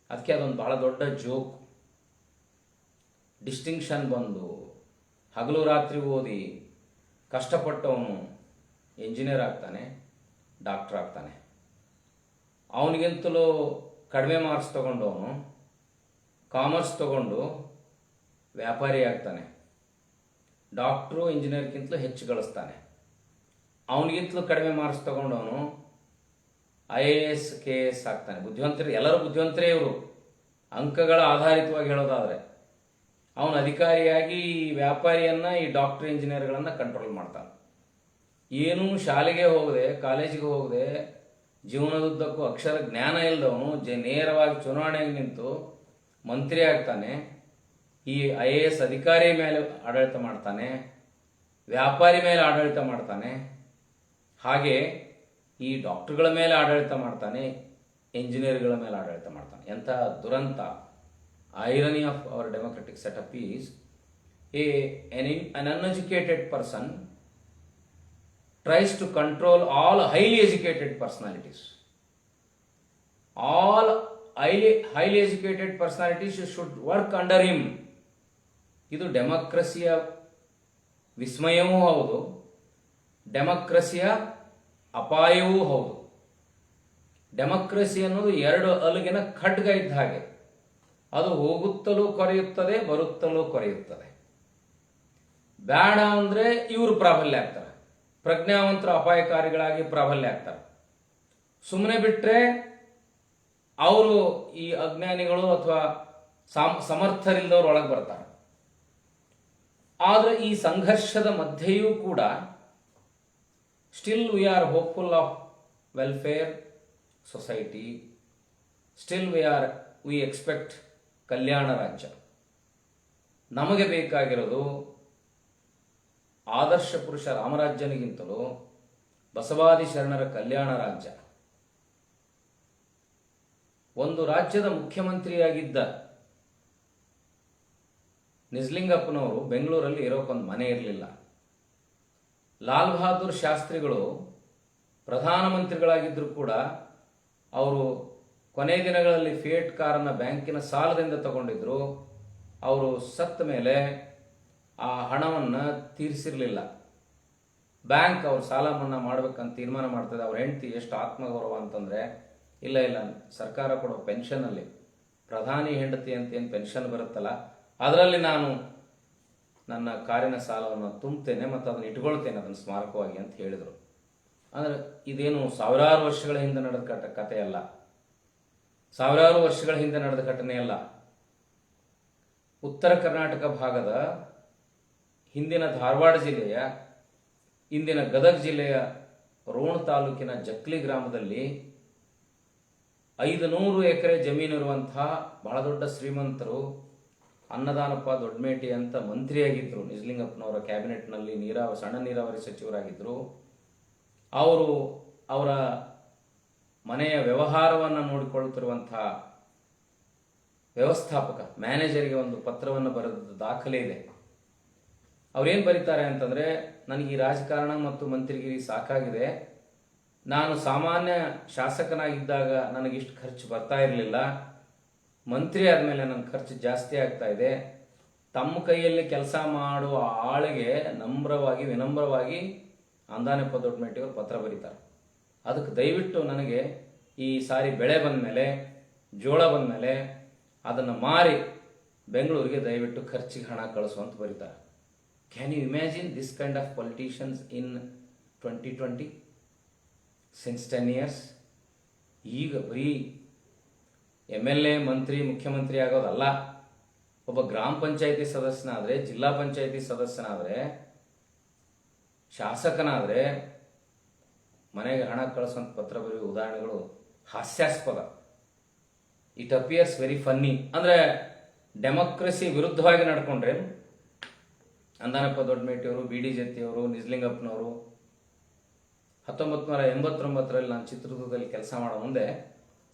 ಅದಕ್ಕೆ ಅದೊಂದು ಬಹಳ ದೊಡ್ಡ ಜೋಕ್. ಡಿಸ್ಟಿಂಕ್ಷನ್ ಬಂದು ಹಗಲು ರಾತ್ರಿ ಓದಿ ಕಷ್ಟಪಟ್ಟವನು ಇಂಜಿನಿಯರ್ ಆಗ್ತಾನೆ, ಡಾಕ್ಟರ್ ಆಗ್ತಾನೆ. ಅವನಿಗಿಂತಲೂ ಕಡಿಮೆ ಮಾರ್ಕ್ಸ್ ತಗೊಂಡವನು ಕಾಮರ್ಸ್ ತಗೊಂಡು ವ್ಯಾಪಾರಿ ಆಗ್ತಾನೆ. ಡಾಕ್ಟ್ರು ಇಂಜಿನಿಯರ್ಗಿಂತಲೂ ಹೆಚ್ಚು ಗಳಿಸ್ತಾನೆ. ಅವನಿಗಿಂತಲೂ ಕಡಿಮೆ ಮಾರ್ಕ್ಸ್ ತಗೊಂಡವನು IAS KS ಆಗ್ತಾನೆ. ಬುದ್ಧಿವಂತರು, ಎಲ್ಲರೂ ಬುದ್ಧಿವಂತರೇ ಇವರು, ಅಂಕಗಳ ಆಧಾರಿತವಾಗಿ ಹೇಳೋದಾದರೆ. ಅವನು ಅಧಿಕಾರಿಯಾಗಿ ವ್ಯಾಪಾರಿಯನ್ನು, ಈ ಡಾಕ್ಟರ್ ಇಂಜಿನಿಯರ್ಗಳನ್ನು ಕಂಟ್ರೋಲ್ ಮಾಡ್ತಾನೆ. ಏನೂ ಶಾಲೆಗೆ ಹೋಗದೆ, ಕಾಲೇಜಿಗೆ ಹೋಗದೆ, ಜೀವನದುದ್ದಕ್ಕೂ ಅಕ್ಷರ ಜ್ಞಾನ ಇಲ್ಲದವನು ನೇರವಾಗಿ ಚುನಾವಣೆಗೆ ನಿಂತು ಮಂತ್ರಿ ಆಗ್ತಾನೆ. ಈ IAS ಅಧಿಕಾರಿ ಮೇಲೆ ಆಡಳಿತ ಮಾಡ್ತಾನೆ, ವ್ಯಾಪಾರಿ ಮೇಲೆ ಆಡಳಿತ ಮಾಡ್ತಾನೆ, ಹಾಗೆ ಈ ಡಾಕ್ಟರ್ಗಳ ಮೇಲೆ ಆಡಳಿತ ಮಾಡ್ತಾನೆ, ಇಂಜಿನಿಯರ್ಗಳ ಮೇಲೆ ಆಡಳಿತ ಮಾಡ್ತಾನೆ. ಎಂಥ ದುರಂತ! Irony of our democratic setup is an uneducated person tries to control all highly educated personalities. All highly educated personalities should work under him. ಇದು ಡೆಮೋಕ್ರಸಿಯ ವಿಸ್ಮಯವೂ ಹೌದು, ಡೆಮೋಕ್ರಸಿಯ ಅಪಾಯವೂ ಹೌದು. ಡೆಮೋಕ್ರಸಿ ಅನ್ನೋದು ಎರಡು ಅಲುಗಿನ ಖಡ್ಗ ಇದ್ದ ಹಾಗೆ, ಅದು ಹೋಗುತ್ತಲೂ ಕೊರೆಯುತ್ತದೆ, ಬರುತ್ತಲೂ ಕೊರೆಯುತ್ತದೆ. ಬೇಡ ಅಂದರೆ ಇವರು ಪ್ರಾಬಲ್ಯ ಆಗ್ತಾರೆ, ಪ್ರಜ್ಞಾವಂತರು ಅಪಾಯಕಾರಿಗಳಾಗಿ ಪ್ರಾಬಲ್ಯ ಆಗ್ತಾರೆ. ಸುಮ್ಮನೆ ಬಿಟ್ಟರೆ ಅವರು ಈ ಅಜ್ಞಾನಿಗಳು ಅಥವಾ ಸಮರ್ಥರಿಲ್ಲದವ್ರು ಒಳಗೆ ಬರ್ತಾರೆ. ಆದರೆ ಈ ಸಂಘರ್ಷದ ಮಧ್ಯೆಯೂ ಕೂಡ still we are hopeful of welfare society, still we expect ಕಲ್ಯಾಣ ರಾಜ್ಯ. ನಮಗೆ ಬೇಕಾಗಿರೋದು ಆದರ್ಶ ಪುರುಷ ರಾಮರಾಜ್ಯನಿಗಿಂತಲೂ ಬಸವಾದಿ ಶರಣರ ಕಲ್ಯಾಣ ರಾಜ್ಯ. ಒಂದು ರಾಜ್ಯದ ಮುಖ್ಯಮಂತ್ರಿಯಾಗಿದ್ದ ನಿಜಲಿಂಗಪ್ಪನವರು ಬೆಂಗಳೂರಲ್ಲಿ ಇರೋಕ್ಕೊಂದು ಮನೆ ಇರಲಿಲ್ಲ. ಲಾಲ್ ಬಹದ್ದೂರ್ ಶಾಸ್ತ್ರಿಗಳು ಪ್ರಧಾನಮಂತ್ರಿಗಳಾಗಿದ್ದರೂ ಕೂಡ ಅವರು ಕೊನೆ ದಿನಗಳಲ್ಲಿ ಫಿಯೇಟ್ ಕಾರನ್ನು ಬ್ಯಾಂಕಿನ ಸಾಲದಿಂದ ತಗೊಂಡಿದ್ರು. ಅವರು ಸತ್ತ ಮೇಲೆ ಆ ಹಣವನ್ನು ತೀರಿಸಿರಲಿಲ್ಲ. ಬ್ಯಾಂಕ್ ಅವ್ರ ಸಾಲ ಮನ್ನಾ ಮಾಡ್ಬೇಕಂತ ತೀರ್ಮಾನ ಮಾಡ್ತದೆ. ಅವ್ರ ಹೆಂಡತಿ ಎಷ್ಟು ಆತ್ಮಗೌರವ ಅಂತಂದರೆ, ಇಲ್ಲ ಸರ್ಕಾರ ಕೊಡೋ ಪೆನ್ಷನಲ್ಲಿ ಪ್ರಧಾನಿ ಹೆಂಡತಿ ಅಂತ ಏನು ಪೆನ್ಷನ್ ಬರುತ್ತಲ್ಲ, ಅದರಲ್ಲಿ ನಾನು ನನ್ನ ಕಾರಿನ ಸಾಲವನ್ನು ತುಂಬುತ್ತೇನೆ ಮತ್ತು ಅದನ್ನು ಇಟ್ಕೊಳ್ತೇನೆ, ಅದನ್ನು ಸ್ಮಾರಕವಾಗಿ ಅಂತ ಹೇಳಿದರು. ಅಂದರೆ ಇದೇನು ಸಾವಿರಾರು ವರ್ಷಗಳ ಹಿಂದೆ ನಡೆದ ಕಥೆ ಅಲ್ಲ, ಸಾವಿರಾರು ವರ್ಷಗಳ ಹಿಂದೆ ನಡೆದ ಘಟನೆ ಅಲ್ಲ. ಉತ್ತರ ಕರ್ನಾಟಕ ಭಾಗದ ಹಿಂದಿನ ಧಾರವಾಡ ಜಿಲ್ಲೆಯ, ಇಂದಿನ ಗದಗ ಜಿಲ್ಲೆಯ ರೋಣ ತಾಲೂಕಿನ ಜಕ್ಲಿ ಗ್ರಾಮದಲ್ಲಿ 500 ಎಕರೆ ಜಮೀನಿರುವಂತಹ ಬಹಳ ದೊಡ್ಡ ಶ್ರೀಮಂತರು ಅನ್ನದಾನಪ್ಪ ದೊಡ್ಡಮೇಟಿ ಅಂತ ಮಂತ್ರಿಯಾಗಿದ್ದರು. ನಿಜಲಿಂಗಪ್ಪನವರ ಕ್ಯಾಬಿನೆಟ್ನಲ್ಲಿ ಸಣ್ಣ ನೀರಾವರಿ ಸಚಿವರಾಗಿದ್ದರು. ಅವರು ಅವರ ಮನೆಯ ವ್ಯವಹಾರವನ್ನು ನೋಡಿಕೊಳ್ಳುತ್ತಿರುವಂತಹ ವ್ಯವಸ್ಥಾಪಕ ಮ್ಯಾನೇಜರಿಗೆ ಒಂದು ಪತ್ರವನ್ನು ಬರೆದ ದಾಖಲೆ ಇದೆ. ಅವ್ರೇನು ಬರೀತಾರೆ ಅಂತಂದರೆ, ನನಗೆ ಈ ರಾಜಕಾರಣ ಮತ್ತು ಮಂತ್ರಿಗಿರಿ ಸಾಕಾಗಿದೆ. ನಾನು ಸಾಮಾನ್ಯ ಶಾಸಕನಾಗಿದ್ದಾಗ ನನಗಿಷ್ಟು ಖರ್ಚು ಬರ್ತಾ ಇರಲಿಲ್ಲ. ಮಂತ್ರಿ ಆದಮೇಲೆ ನನ್ನ ಖರ್ಚು ಜಾಸ್ತಿ ಆಗ್ತಾ ಇದೆ. ತಮ್ಮ ಕೈಯಲ್ಲಿ ಕೆಲಸ ಮಾಡುವ ಆಳಿಗೆ ವಿನಮ್ರವಾಗಿ ಅಂದಾನಪ್ಪ ದೊಡ್ಡಮೇಟಿಯವರು ಪತ್ರ ಬರೀತಾರೆ. ಅದಕ್ಕೆ ದಯವಿಟ್ಟು ನನಗೆ ಈ ಸಾರಿ ಬೆಳೆ ಬಂದಮೇಲೆ, ಜೋಳ ಬಂದಮೇಲೆ ಅದನ್ನು ಮಾರಿ ಬೆಂಗಳೂರಿಗೆ ದಯವಿಟ್ಟು ಖರ್ಚಿಗೆ ಹಣ ಕಳಿಸುವಂತ ಬರೀತಾರೆ. Can you imagine this kind of politicians in 2020? Since 10 years. ಈಗ ಬರೀ MLA, ಮಂತ್ರಿ, ಮುಖ್ಯಮಂತ್ರಿ ಆಗೋದಲ್ಲ, ಒಬ್ಬ ಗ್ರಾಮ ಪಂಚಾಯಿತಿ ಸದಸ್ಯನಾದರೆ, ಜಿಲ್ಲಾ ಪಂಚಾಯಿತಿ ಸದಸ್ಯನಾದರೆ, ಶಾಸಕನಾದರೆ ಮನೆಗೆ ಹಣ ಕಳಿಸುವಂಥ ಪತ್ರ ಬರೆಯುವ ಉದಾಹರಣೆಗಳು ಹಾಸ್ಯಾಸ್ಪದ. It appears very funny. ಅಂದರೆ ಡೆಮೋಕ್ರಸಿ ವಿರುದ್ಧವಾಗಿ ನಡ್ಕೊಂಡ್ರೆ ಅಂದಾನಪ್ಪ ದೊಡ್ಡಮೇಟಿಯವರು, BD ಜತ್ತಿಯವರು, ನಿಜಲಿಂಗಪ್ಪನವರು 1989ರಲ್ಲಿ ನಾನು ಚಿತ್ರದುರ್ಗದಲ್ಲಿ ಕೆಲಸ ಮಾಡೋ ಮುಂದೆ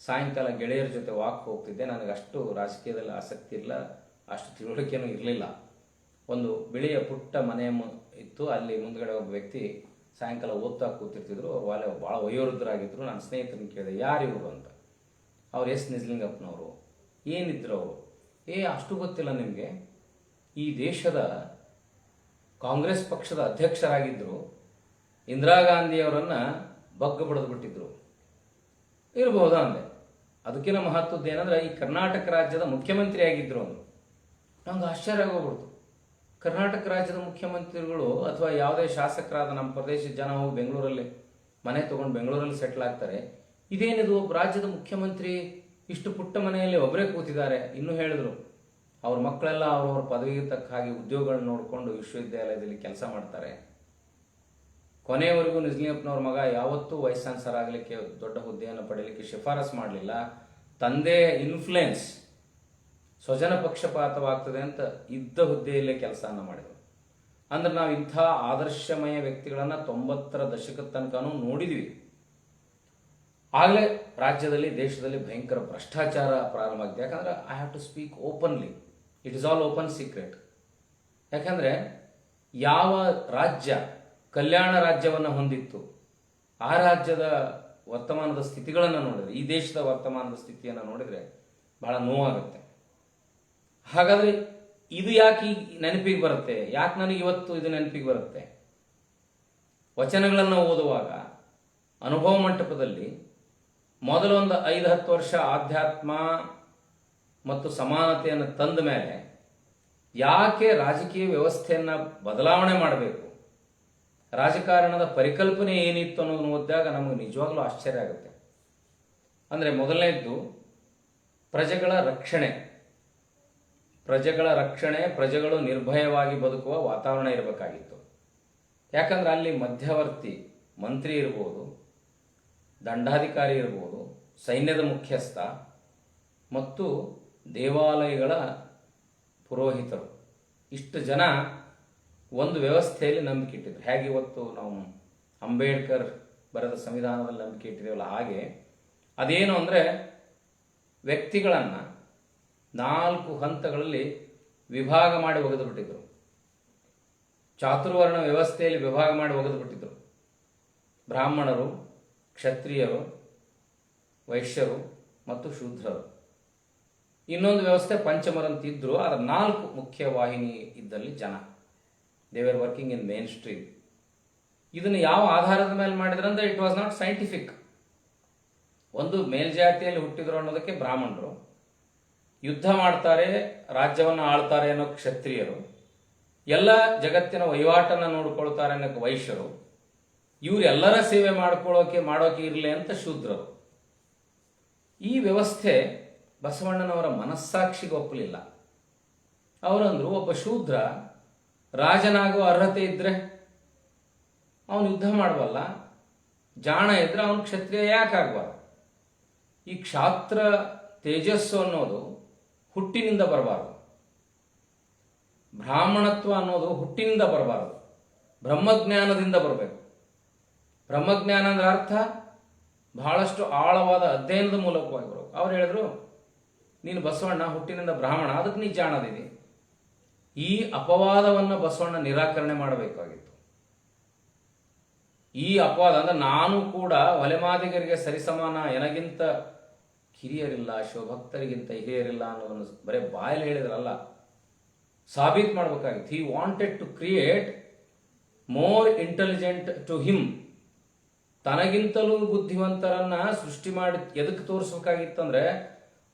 ಸಾಯಂಕಾಲ ಗೆಳೆಯರ ಜೊತೆ ವಾಕ್ ಹೋಗ್ತಿದ್ದೆ. ನನಗೆ ಅಷ್ಟು ರಾಜಕೀಯದಲ್ಲಿ ಆಸಕ್ತಿ ಇಲ್ಲ, ಅಷ್ಟು ತಿಳುವಳಿಕೆನೂ ಇರಲಿಲ್ಲ. ಒಂದು ಬಿಳಿಯ ಪುಟ್ಟ ಮನೆ ಇತ್ತು. ಅಲ್ಲಿ ಮುಂದ್ಗಡೆ ಒಬ್ಬ ವ್ಯಕ್ತಿ ಸಾಯಂಕಾಲ ಓದ್ತಾ ಕೂತಿರ್ತಿದ್ರು. ಅವರು ಭಾಳ ವಯೋವೃದ್ಧರಾಗಿದ್ದರು. ನನ್ನ ಸ್ನೇಹಿತರನ್ನ ಕೇಳಿದೆ, ಯಾರು ಇವರು ಅಂತ. ಅವ್ರು ಎಸ್ ನಿಜಲಿಂಗಪ್ಪನವರು. ಏನಿದ್ರು ಅವರು? ಅಷ್ಟು ಗೊತ್ತಿಲ್ಲ ನಿಮಗೆ? ಈ ದೇಶದ ಕಾಂಗ್ರೆಸ್ ಪಕ್ಷದ ಅಧ್ಯಕ್ಷರಾಗಿದ್ದರು. ಇಂದಿರಾ ಗಾಂಧಿಯವರನ್ನು ಬಗ್ಗು ಬಡಿದು ಬಿಟ್ಟಿದ್ರು. ಇರಬಹುದಾ ಅಂದೆ. ಅದಕ್ಕಿಂತ ಮಹತ್ವದ್ದು ಏನಂದರೆ, ಈ ಕರ್ನಾಟಕ ರಾಜ್ಯದ ಮುಖ್ಯಮಂತ್ರಿ ಆಗಿದ್ದರು ಅಂದರು. ನಂಗೆ ಆಶ್ಚರ್ಯ ಆಗೋಗ್ಬಿಡ್ತು. ಕರ್ನಾಟಕ ರಾಜ್ಯದ ಮುಖ್ಯಮಂತ್ರಿಗಳು ಅಥವಾ ಯಾವುದೇ ಶಾಸಕರಾದ ನಮ್ಮ ಪ್ರದೇಶದ ಜನ ಹೋಗಿ ಬೆಂಗಳೂರಲ್ಲಿ ಮನೆ ತೊಗೊಂಡು ಬೆಂಗಳೂರಲ್ಲಿ ಸೆಟ್ಲ್ ಆಗ್ತಾರೆ. ಇದೇನಿದು, ಒಬ್ಬ ರಾಜ್ಯದ ಮುಖ್ಯಮಂತ್ರಿ ಇಷ್ಟು ಪುಟ್ಟ ಮನೆಯಲ್ಲಿ ಒಬ್ಬರೇ ಕೂತಿದ್ದಾರೆ. ಇನ್ನೂ ಹೇಳಿದ್ರು, ಅವ್ರ ಮಕ್ಕಳೆಲ್ಲ ಅವ್ರವ್ರ ಪದವಿಗೆ ತಕ್ಕ ಹಾಗೆ ಉದ್ಯೋಗಗಳನ್ನ ನೋಡಿಕೊಂಡು ವಿಶ್ವವಿದ್ಯಾಲಯದಲ್ಲಿ ಕೆಲಸ ಮಾಡ್ತಾರೆ. ಕೊನೆಯವರೆಗೂ ನಿಜಲಿಂಗಪ್ಪನವ್ರ ಮಗ ಯಾವತ್ತೂ ವೈಸ್ ಚಾನ್ಸಲರ್ ಆಗಲಿಕ್ಕೆ, ದೊಡ್ಡ ಹುದ್ದೆಯನ್ನು ಪಡೆಯಲಿಕ್ಕೆ ಶಿಫಾರಸು ಮಾಡಲಿಲ್ಲ. ತಂದೆ ಇನ್ಫ್ಲುಯೆನ್ಸ್, ಸ್ವಜನ ಪಕ್ಷಪಾತವಾಗ್ತದೆ ಅಂತ ಇದ್ದ ಹುದ್ದೆಯಲ್ಲೇ ಕೆಲಸವನ್ನು ಮಾಡಿದರು. ಅಂದ್ರೆ ನಾವು ಇಂಥ ಆದರ್ಶಮಯ ವ್ಯಕ್ತಿಗಳನ್ನು 90ರ ದಶಕದ ತನಕನೂ ನೋಡಿದ್ವಿ. ಆಗಲೇ ರಾಜ್ಯದಲ್ಲಿ, ದೇಶದಲ್ಲಿ ಭಯಂಕರ ಭ್ರಷ್ಟಾಚಾರ ಪ್ರಾರಂಭ ಆಗಿದೆ. ಯಾಕಂದರೆ I have to speak openly, it is all open secret. ಯಾಕಂದರೆ ಯಾವ ರಾಜ್ಯ ಕಲ್ಯಾಣ ರಾಜ್ಯವನ್ನು ಹೊಂದಿತ್ತು. ಆ ರಾಜ್ಯದ ವರ್ತಮಾನದ ಸ್ಥಿತಿಗಳನ್ನು ನೋಡಿದರೆ, ಈ ದೇಶದ ವರ್ತಮಾನದ ಸ್ಥಿತಿಯನ್ನು ನೋಡಿದರೆ ಬಹಳ ನೋವಾಗುತ್ತೆ. ಹಾಗಾದರೆ ಇದು ಯಾಕೆ ಈಗ ನೆನಪಿಗೆ ಬರುತ್ತೆ? ಯಾಕೆ ನನಗೆ ಇವತ್ತು ಇದು ನೆನಪಿಗೆ ಬರುತ್ತೆ? ವಚನಗಳನ್ನು ಓದುವಾಗ ಅನುಭವ ಮಂಟಪದಲ್ಲಿ ಮೊದಲೊಂದು 5-10 ವರ್ಷ ಆಧ್ಯಾತ್ಮ ಮತ್ತು ಸಮಾನತೆಯನ್ನು ತಂದ ಮೇಲೆ ಯಾಕೆ ರಾಜಕೀಯ ವ್ಯವಸ್ಥೆಯನ್ನು ಬದಲಾವಣೆ ಮಾಡಬೇಕು, ರಾಜಕಾರಣದ ಪರಿಕಲ್ಪನೆ ಏನಿತ್ತು ಅನ್ನೋದನ್ನು ಓದಿದಾಗ ನಮಗೆ ನಿಜವಾಗ್ಲೂ ಆಶ್ಚರ್ಯ ಆಗುತ್ತೆ. ಅಂದರೆ ಮೊದಲನೇದ್ದು ಪ್ರಜೆಗಳ ರಕ್ಷಣೆ, ಪ್ರಜೆಗಳು ನಿರ್ಭಯವಾಗಿ ಬದುಕುವ ವಾತಾವರಣ ಇರಬೇಕಾಗಿತ್ತು. ಯಾಕಂದ್ರೆ ಅಲ್ಲಿ ಮಧ್ಯವರ್ತಿ ಮಂತ್ರಿ ಇರ್ಬೋದು, ದಂಡಾಧಿಕಾರಿ ಇರ್ಬೋದು, ಸೈನ್ಯದ ಮುಖ್ಯಸ್ಥ ಮತ್ತು ದೇವಾಲಯಗಳ ಪುರೋಹಿತರು, ಇಷ್ಟು ಜನ ಒಂದು ವ್ಯವಸ್ಥೆಯಲ್ಲಿ ನಂಬಿಕೆ ಇಟ್ಟಿದ್ರು. ಹೇಗೆ ಇವತ್ತು ನಾವು ಅಂಬೇಡ್ಕರ್ ಬರೆದ ಸಂವಿಧಾನದಲ್ಲಿ ನಂಬಿಕೆ ಇಟ್ಟಿದ್ದೇವಲ್ಲ, ಹಾಗೆ ಅದೇನು ಅಂದರೆ ವ್ಯಕ್ತಿಗಳನ್ನು 4 ಹಂತಗಳಲ್ಲಿ ವಿಭಾಗ ಮಾಡಿ ಒಗೆದು ಬಿಟ್ಟಿದ್ರು. ಚಾತುರ್ವರ್ಣ ವ್ಯವಸ್ಥೆಯಲ್ಲಿ ವಿಭಾಗ ಮಾಡಿ ಒಗೆದು ಬಿಟ್ಟಿದ್ರು. ಬ್ರಾಹ್ಮಣರು, ಕ್ಷತ್ರಿಯರು, ವೈಶ್ಯರು ಮತ್ತು ಶೂದ್ರರು. ಇನ್ನೊಂದು ವ್ಯವಸ್ಥೆ ಪಂಚಮರಂತಿದ್ರು. ಅದರ 4 ಮುಖ್ಯ ವಾಹಿನಿ ಇದ್ದಲ್ಲಿ ಜನ, they were working in main stream. ಇದನ್ನು ಯಾವ ಆಧಾರದ ಮೇಲೆ ಮಾಡಿದ್ರು ಅಂದರೆ ಇಟ್ ವಾಸ್ ನಾಟ್ ಸೈಂಟಿಫಿಕ್. ಒಂದು ಮೇಲ್ಜಾತಿಯಲ್ಲಿ ಹುಟ್ಟಿದ್ರು ಅನ್ನೋದಕ್ಕೆ ಬ್ರಾಹ್ಮಣರು, ಯುದ್ಧ ಮಾಡ್ತಾರೆ, ರಾಜ್ಯವನ್ನು ಆಳ್ತಾರೆ ಅನ್ನೋ ಕ್ಷತ್ರಿಯರು, ಎಲ್ಲ ಜಗತ್ತಿನ ವಹಿವಾಟನ್ನು ನೋಡ್ಕೊಳ್ತಾರೆ ಅನ್ನೋಕ್ಕೆ ವೈಶ್ಯರು, ಇವರೆಲ್ಲರ ಸೇವೆ ಮಾಡೋಕೆ ಇರಲಿ ಅಂತ ಶೂದ್ರರು. ಈ ವ್ಯವಸ್ಥೆ ಬಸವಣ್ಣನವರ ಮನಸ್ಸಾಕ್ಷಿಗೆ ಒಪ್ಪಲಿಲ್ಲ. ಅವರಂದ್ರು, ಒಬ್ಬ ಶೂದ್ರ ರಾಜನಾಗುವ ಅರ್ಹತೆ ಇದ್ರೆ ಅವನು ಯುದ್ಧ ಮಾಡಬಲ್ಲ, ಜಾಣ ಇದ್ರೆ ಅವನು ಕ್ಷತ್ರಿಯ ಯಾಕೆ ಆಗಬಾರ್ದು? ಈ ಕ್ಷಾತ್ರ ತೇಜಸ್ಸು ಅನ್ನೋದು ಹುಟ್ಟಿನಿಂದ ಬರಬಾರದು, ಬ್ರಾಹ್ಮಣತ್ವ ಅನ್ನೋದು ಹುಟ್ಟಿನಿಂದ ಬರಬಾರದು, ಬ್ರಹ್ಮಜ್ಞಾನದಿಂದ ಬರಬೇಕು. ಬ್ರಹ್ಮಜ್ಞಾನ ಅಂದ್ರೆ ಅರ್ಥ ಬಹಳಷ್ಟು ಆಳವಾದ ಅಧ್ಯಯನದ ಮೂಲಕವಾಗಿ ಬರಬೇಕು. ಅವ್ರು ಹೇಳಿದ್ರು, ನೀನು ಬಸವಣ್ಣ ಹುಟ್ಟಿನಿಂದ ಬ್ರಾಹ್ಮಣ, ಅದಕ್ಕೆ ನೀ ಜಾಣದಿದೆ. ಈ ಅಪವಾದವನ್ನು ಬಸವಣ್ಣ ನಿರಾಕರಣೆ ಮಾಡಬೇಕಾಗಿತ್ತು. ಈ ಅಪವಾದ ಅಂದ್ರೆ ನಾನು ಕೂಡ ಒಲೆಮಾದಿಗರಿಗೆ ಸರಿಸಮಾನ, ಎನಗಿಂತ ಹಿರಿಯರಿಲ್ಲ, ಶಿವಭಕ್ತರಿಗಿಂತ ಹಿರಿಯರಿಲ್ಲ ಅನ್ನೋದನ್ನು ಬರೀ ಬಾಯಲ್ಲಿ ಹೇಳಿದ್ರಲ್ಲ, ಸಾಬೀತು ಮಾಡಬೇಕಾಗಿತ್ತು. He wanted to create more intelligent to him. ತನಗಿಂತಲೂ ಬುದ್ಧಿವಂತರನ್ನ ಸೃಷ್ಟಿ ಮಾಡಿ ಎದಕ್ಕೆ ತೋರಿಸ್ಬೇಕಾಗಿತ್ತಂದ್ರೆ,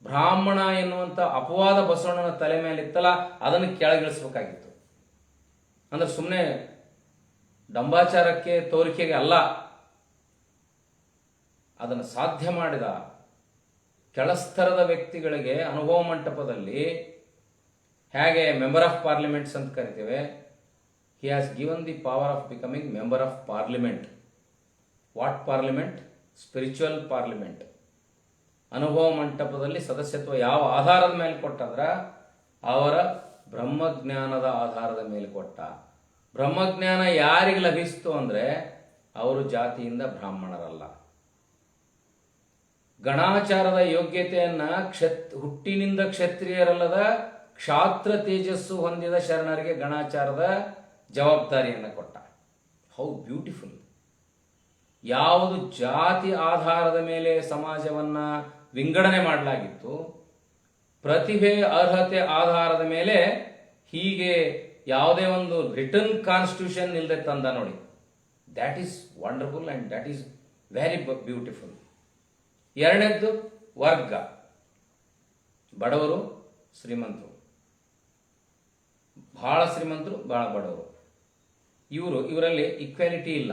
ಬ್ರಾಹ್ಮಣ ಎನ್ನುವಂಥ ಅಪವಾದ ಬಸವಣ್ಣನ ತಲೆ ಮೇಲೆ ಇತ್ತಲ್ಲ, ಅದನ್ನು ಕೆಳಗಿಳಿಸ್ಬೇಕಾಗಿತ್ತು. ಅಂದ್ರೆ ಸುಮ್ಮನೆ ಡಂಬಾಚಾರಕ್ಕೆ, ತೋರಿಕೆಗೆ ಅಲ್ಲ. ಅದನ್ನು ಸಾಧ್ಯ ಮಾಡಿದ ಕೆಳಸ್ತರದ ವ್ಯಕ್ತಿಗಳಿಗೆ ಅನುಭವ ಮಂಟಪದಲ್ಲಿ ಹೇಗೆ ಮೆಂಬರ್ ಆಫ್ ಪಾರ್ಲಿಮೆಂಟ್ಸ್ ಅಂತ ಕರಿತೇವೆ, he has given the power of becoming member of parliament. What parliament? Spiritual parliament. ಅನುಭವ ಮಂಟಪದಲ್ಲಿ ಸದಸ್ಯತ್ವ ಯಾವ ಆಧಾರದ ಮೇಲೆ ಕೊಟ್ಟಂದ್ರ ಅವರ ಬ್ರಹ್ಮಜ್ಞಾನದ ಆಧಾರದ ಮೇಲೆ ಕೊಟ್ಟ. ಬ್ರಹ್ಮಜ್ಞಾನ ಯಾರಿಗೆ ಲಭಿಸ್ತು ಅಂದರೆ ಅವರು ಜಾತಿಯಿಂದ ಬ್ರಾಹ್ಮಣರಲ್ಲ. ಗಣಾಚಾರದ ಯೋಗ್ಯತೆಯನ್ನ ಹುಟ್ಟಿನಿಂದ ಕ್ಷತ್ರಿಯರಲ್ಲದ ಕ್ಷಾತ್ರ ತೇಜಸ್ಸು ಹೊಂದಿದ ಶರಣರಿಗೆ ಗಣಾಚಾರದ ಜವಾಬ್ದಾರಿಯನ್ನು ಕೊಟ್ಟ. How beautiful! ಯಾವುದು ಜಾತಿ ಆಧಾರದ ಮೇಲೆ ಸಮಾಜವನ್ನ ವಿಂಗಡಣೆ ಮಾಡಲಾಗಿತ್ತು, ಪ್ರತಿಭೆ ಅರ್ಹತೆ ಆಧಾರದ ಮೇಲೆ ಹೀಗೆ ಯಾವುದೇ ಒಂದು ರಿಟರ್ನ್ ಕಾನ್ಸ್ಟಿಟ್ಯೂಷನ್ ಇಲ್ಲದೆ ತಂದ ನೋಡಿ. That is wonderful and that is very beautiful. ಎರಡನೇದ್ದು ವರ್ಗ, ಬಡವರು, ಶ್ರೀಮಂತರು, ಬಹಳ ಶ್ರೀಮಂತರು, ಬಹಳ ಬಡವರು. ಇವರಲ್ಲಿ ಈಕ್ವಾಲಿಟಿ ಇಲ್ಲ,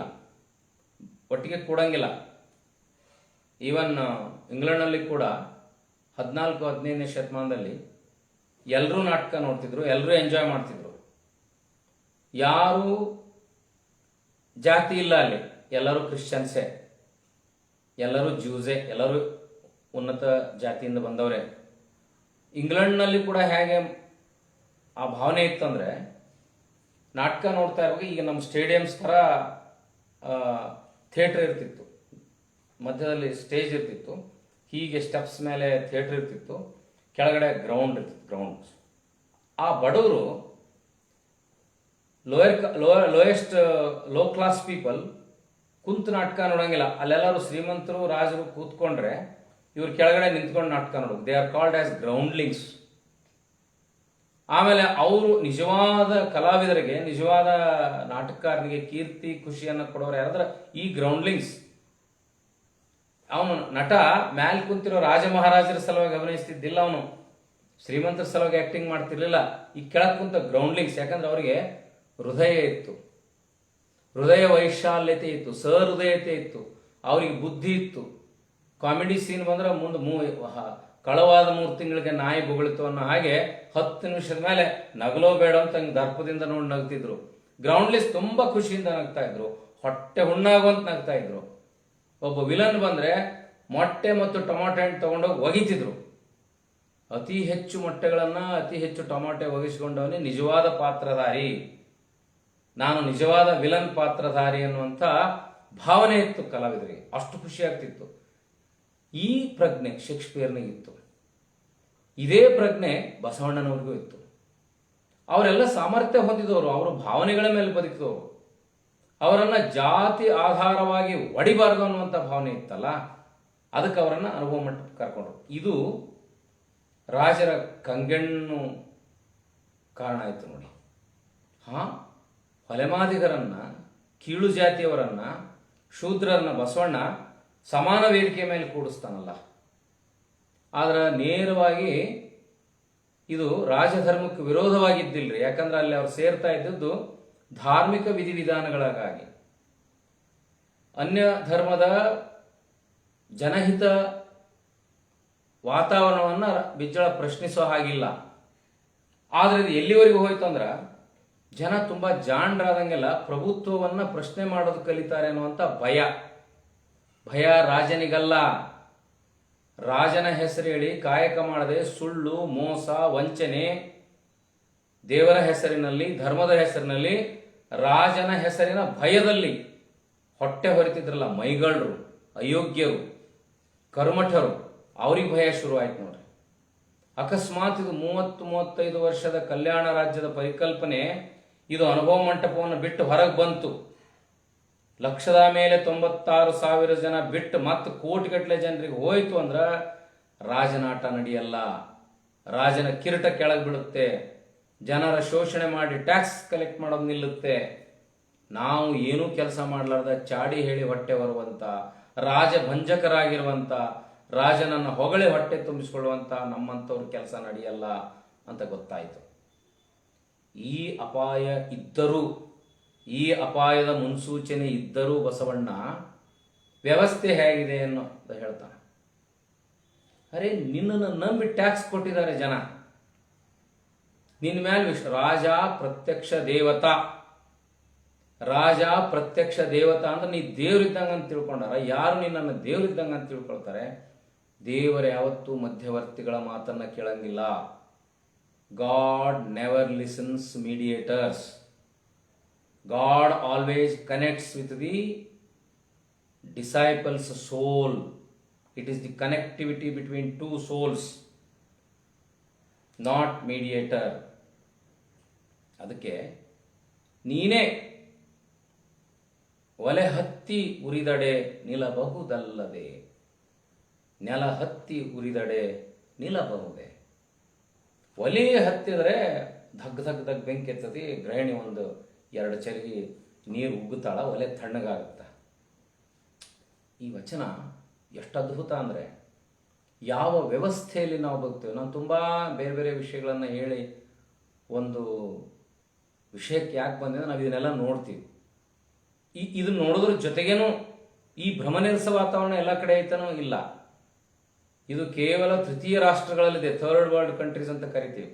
ಒಟ್ಟಿಗೆ ಕೂಡಂಗಿಲ್ಲ. ಈವನ್ ಇಂಗ್ಲೆಂಡ್ನಲ್ಲಿ ಕೂಡ 14-15ನೇ ಶತಮಾನದಲ್ಲಿ ಎಲ್ಲರೂ ನಾಟಕ ನೋಡ್ತಿದ್ರು, ಎಲ್ಲರೂ ಎಂಜಾಯ್ ಮಾಡ್ತಿದ್ರು. ಯಾರು ಜಾತಿ ಇಲ್ಲ ಅಲ್ಲಿ, ಎಲ್ಲರೂ ಕ್ರಿಶ್ಚಿಯನ್ಸೇ, ಎಲ್ಲರೂ ಜ್ಯೂಸೇ, ಎಲ್ಲರೂ ಉನ್ನತ ಜಾತಿಯಿಂದ ಬಂದವರೇ. ಇಂಗ್ಲೆಂಡ್ನಲ್ಲಿ ಕೂಡ ಹೇಗೆ ಆ ಭಾವನೆ ಇತ್ತಂದರೆ, ನಾಟಕ ನೋಡ್ತಾ ಇರುವಾಗ ಈಗ ನಮ್ಮ ಸ್ಟೇಡಿಯಮ್ಸ್ ಥರ ಥಿಯೇಟ್ರ್ ಇರ್ತಿತ್ತು, ಮಧ್ಯದಲ್ಲಿ ಸ್ಟೇಜ್ ಇರ್ತಿತ್ತು, ಹೀಗೆ ಸ್ಟೆಪ್ಸ್ ಮೇಲೆ ಥಿಯೇಟ್ರ್ ಇರ್ತಿತ್ತು, ಕೆಳಗಡೆ ಗ್ರೌಂಡ್ ಇರ್ತಿತ್ತು, ಗ್ರೌಂಡ್. ಆ ಬಡವರು ಲೋಯೆಸ್ಟ್ ಲೋ ಕ್ಲಾಸ್ ಪೀಪಲ್ ಕುಂತು ನಾಟಕ ನೋಡಂಗಿಲ್ಲ. ಅಲ್ಲೆಲ್ಲರೂ ಶ್ರೀಮಂತರು ರಾಜರು ಕೂತ್ಕೊಂಡ್ರೆ ಇವ್ರು ಕೆಳಗಡೆ ನಿಂತ್ಕೊಂಡು ನಾಟಕ ನೋಡೋದು. They are called as groundlings. ಆಮೇಲೆ ಅವರು ನಿಜವಾದ ಕಲಾವಿದರಿಗೆ, ನಿಜವಾದ ನಾಟಕಕಾರನಿಗೆ ಕೀರ್ತಿ ಖುಷಿಯನ್ನು ಕೊಡೋರು ಯಾರಾದ್ರೆ ಈ ಗ್ರೌಂಡ್ಲಿಂಗ್ಸ್. ಅವನು ನಟ ಮ್ಯಾಲ್ ಕುಂತಿರೋ ರಾಜ ಮಹಾರಾಜರ ಸಲುವಾಗಿ ಅಭಿನಯಿಸ್ತಿದ್ದಿಲ್ಲ, ಅವನು ಶ್ರೀಮಂತರ ಸಲುವಾಗಿ ಆಕ್ಟಿಂಗ್ ಮಾಡ್ತಿರ್ಲಿಲ್ಲ. ಈ ಕೆಳಗೆ ಕುಂತ ಗ್ರೌಂಡ್ಲಿಂಗ್ಸ್, ಯಾಕಂದ್ರೆ ಅವರಿಗೆ ಹೃದಯ ಇತ್ತು, ಹೃದಯ ವೈಶಾಲ್ಯತೆ ಇತ್ತು, ಸಹೃದಯತೆ ಇತ್ತು, ಅವರಿಗೆ ಬುದ್ಧಿ ಇತ್ತು. ಕಾಮಿಡಿ ಸೀನ್ ಬಂದ್ರೆ ಮುಂದೆ ಕಳವಾದ 3 ತಿಂಗಳಿಗೆ ನಾಯಿ ಬೊಗಳಿತು ಅನ್ನೋ ಹಾಗೆ 10 ನಿಮಿಷದ ಮೇಲೆ ನಗಲೋ ಬೇಡ ಅಂತ ಹಂಗೆ ದರ್ಪದಿಂದ ನೋಡಿ ನಗ್ತಿದ್ರು. ಗ್ರೌಂಡ್ಲಿಸ್ ತುಂಬಾ ಖುಷಿಯಿಂದ ನಗ್ತಾ ಇದ್ರು, ಹೊಟ್ಟೆ ಹುಣ್ಣಾಗುವಂತ ನಗ್ತಾ ಇದ್ರು. ಒಬ್ಬ ವಿಲನ್ ಬಂದ್ರೆ ಮೊಟ್ಟೆ ಮತ್ತು ಟೊಮಾಟೊ ಹಣ್ಣು ತಗೊಂಡೋಗಿ ಒಗಿತಿದ್ರು. ಅತಿ ಹೆಚ್ಚು ಮೊಟ್ಟೆಗಳನ್ನ, ಅತಿ ಹೆಚ್ಚು ಟೊಮಾಟೊ ಒಗಿಸಿಕೊಂಡವನೇ ನಿಜವಾದ ಪಾತ್ರಧಾರಿ, ನಾನು ನಿಜವಾದ ವಿಲನ್ ಪಾತ್ರಧಾರಿ ಅನ್ನುವಂಥ ಭಾವನೆ ಇತ್ತು ಕಲಾವಿದರಿಗೆ. ಅಷ್ಟು ಖುಷಿ ಆಗ್ತಿತ್ತು. ಈ ಪ್ರಜ್ಞೆ ಶೇಕ್ಸ್ಪಿಯರ್ನಿಗಿತ್ತು. ಇದೇ ಪ್ರಜ್ಞೆ ಬಸವಣ್ಣನವ್ರಿಗೂ ಇತ್ತು. ಅವರೆಲ್ಲ ಸಾಮರ್ಥ್ಯ ಹೊಂದಿದವರು, ಅವರು ಭಾವನೆಗಳ ಮೇಲೆ ಬದುಕಿದವರು. ಅವರನ್ನ ಜಾತಿ ಆಧಾರವಾಗಿ ಒಡಿಬಾರ್ದು ಅನ್ನುವಂಥ ಭಾವನೆ ಇತ್ತಲ್ಲ, ಅದಕ್ಕೆ ಅವರನ್ನ ಅನುಭವ ಮಟ್ಟಕ್ಕೆ ಕರ್ಕೊಂಡ್ರು. ಇದು ರಾಜರ ಕಂಗೆಣ್ಣು ಕಾರಣ ಆಯಿತು ನೋಡಿ. ಹೊಲೆಮಾದಿಗರನ್ನ, ಕೀಳು ಜಾತಿಯವರನ್ನ, ಶೂದ್ರರನ್ನ ಬಸವಣ್ಣ ಸಮಾನ ವೇದಿಕೆ ಮೇಲೆ ಕೂಡಿಸ್ತಾನಲ್ಲ. ಆದ್ರೆ ನೇರವಾಗಿ ಇದು ರಾಜಧರ್ಮಕ್ಕೆ ವಿರೋಧವಾಗಿದ್ದಿಲ್ರಿ. ಯಾಕಂದ್ರೆ ಅಲ್ಲಿ ಅವ್ರು ಸೇರ್ತಾ ಇದ್ದದ್ದು ಧಾರ್ಮಿಕ ವಿಧಿವಿಧಾನಗಳಿಗಾಗಿ. ಅನ್ಯ ಧರ್ಮದ ಜನಹಿತ ವಾತಾವರಣವನ್ನು ಬಿಜ್ಜಳ ಪ್ರಶ್ನಿಸೋ ಹಾಗಿಲ್ಲ. ಆದ್ರೆ ಇದು ಎಲ್ಲಿವರೆಗೂ ಹೋಯ್ತು ಅಂದ್ರೆ ಜನ ತುಂಬಾ ಜಾಣರಾದಂಗೆಲ್ಲ ಪ್ರಭುತ್ವವನ್ನ ಪ್ರಶ್ನೆ ಮಾಡೋದು ಕಲಿತಾರೆ ಅನ್ನುವಂಥ ಭಯ ರಾಜನಿಗಲ್ಲ. ರಾಜನ ಹೆಸರು ಹೇಳಿ ಕಾಯಕ ಮಾಡದೆ ಸುಳ್ಳು, ಮೋಸ, ವಂಚನೆ, ದೇವರ ಹೆಸರಿನಲ್ಲಿ, ಧರ್ಮದ ಹೆಸರಿನಲ್ಲಿ, ರಾಜನ ಹೆಸರಿನ ಭಯದಲ್ಲಿ ಹೊಟ್ಟೆ ಹೊರಿತಿದ್ರಲ್ಲ ಮೈಗಳ್ರು, ಅಯೋಗ್ಯರು, ಕರ್ಮಠರು, ಅವ್ರಿಗೆ ಭಯ ಶುರು ಆಯ್ತು ನೋಡ್ರಿ. ಅಕಸ್ಮಾತ್ ಇದು 30-35 ವರ್ಷದ ಕಲ್ಯಾಣ ರಾಜ್ಯದ ಪರಿಕಲ್ಪನೆ ಇದು ಅನುಭವ ಮಂಟಪವನ್ನು ಬಿಟ್ಟು ಹೊರಗೆ ಬಂತು. ಲಕ್ಷದ ಮೇಲೆ 96,000 ಜನ ಬಿಟ್ಟು ಮತ್ತೆ ಕೋಟಿಗಟ್ಟಲೆ ಜನರಿಗೆ ಹೋಯ್ತು ಅಂದ್ರ ರಾಜನಾಟ ನಡೆಯಲ್ಲ. ರಾಜನ ಕಿರೀಟ ಕೆಳಗೆ ಬಿಡುತ್ತೆ, ಜನರ ಶೋಷಣೆ ಮಾಡಿ ಟ್ಯಾಕ್ಸ್ ಕಲೆಕ್ಟ್ ಮಾಡೋದು ನಿಲ್ಲುತ್ತೆ. ನಾವು ಏನೂ ಕೆಲಸ ಮಾಡಲಾರ್ದ ಚಾಡಿ ಹೇಳಿ ಹೊಟ್ಟೆ ಬರುವಂತ, ರಾಜಭಂಜಕರಾಗಿರುವಂತ, ರಾಜನನ್ನ ಹೊಗಳೆ ಹೊಟ್ಟೆ ತುಂಬಿಸಿಕೊಳ್ಳುವಂತ ನಮ್ಮಂಥವ್ರ ಕೆಲಸ ನಡೆಯಲ್ಲ ಅಂತ ಗೊತ್ತಾಯಿತು. ಈ ಅಪಾಯ ಇದ್ದರೂ, ಈ ಅಪಾಯದ ಮುನ್ಸೂಚನೆ ಇದ್ದರೂ ಬಸವಣ್ಣ ವ್ಯವಸ್ಥೆ ಹೇಗಿದೆ ಅನ್ನೋದು ಹೇಳ್ತಾನೆ. ಅರೆ, ನಿನ್ನನ್ನು ನಂಬಿ ಟ್ಯಾಕ್ಸ್ ಕೊಟ್ಟಿದ್ದಾರೆ ಜನ, ನಿನ್ನ ಮೇಲೆ ರಾಜ ಪ್ರತ್ಯಕ್ಷ ದೇವತಾ, ರಾಜ ಪ್ರತ್ಯಕ್ಷ ದೇವತಾ ಅಂದ್ರೆ ನೀ ದೇವರಿದ್ದಂಗ ಅಂತ ತಿಳ್ಕೊಂಡಾರ. ಯಾರು ನಿನ್ನನ್ನು ದೇವರಿದ್ದಂಗ ಅಂತ ತಿಳ್ಕೊಳ್ತಾರೆ? ದೇವರು ಯಾವತ್ತೂ ಮಧ್ಯವರ್ತಿಗಳ ಮಾತನ್ನ ಕೇಳಂಗಿಲ್ಲ. God never listens mediators. God always connects with the disciple's soul. It is the connectivity between two souls, not mediator. ಅದಕ್ಕೆ ನೀನೇ ಒಲೆ ಹತ್ತಿ ಉರಿದಡೆ ನಿಲ್ಲಬಹುದಲ್ಲದೆ, ನೆಲ ಹತ್ತಿ ಉರಿದಡೆ ನಿಲ್ಲಬಹುದೇ. ಒಲೆ ಹತ್ತಿದ್ರೆ ಧಗ್ ಧಗ್ ಧಗ್ ಬೆಂಕಿ ಎತ್ತತಿ. ಗೃಹಿಣಿ 1-2 ಚರಿಗೆ ನೀರು ಉಗ್ಗುತ್ತಾಳ, ಒಲೆ ತಣ್ಣಗಾಗುತ್ತ. ಈ ವಚನ ಎಷ್ಟು ಅದ್ಭುತ ಅಂದರೆ, ಯಾವ ವ್ಯವಸ್ಥೆಯಲ್ಲಿ ನಾವು ಬದುಕ್ತೇವೆ. ನಾನು ತುಂಬ ಬೇರೆ ಬೇರೆ ವಿಷಯಗಳನ್ನು ಹೇಳಿ ಒಂದು ವಿಷಯಕ್ಕೆ ಯಾಕೆ ಬಂದಿದೆ, ನಾವು ಇದನ್ನೆಲ್ಲ ನೋಡ್ತೀವಿ. ಇದನ್ನು ನೋಡೋದ್ರ ಜೊತೆಗೇನು ಈ ಭ್ರಮನಿರಸ ವಾತಾವರಣ ಎಲ್ಲ ಕಡೆ ಐತನೋ ಇಲ್ಲ. ಇದು ಕೇವಲ ತೃತೀಯ ರಾಷ್ಟ್ರಗಳಲ್ಲಿದೆ, ಥರ್ಡ್ ವರ್ಲ್ಡ್ ಕಂಟ್ರೀಸ್ ಅಂತ ಕರಿತೀವಿ.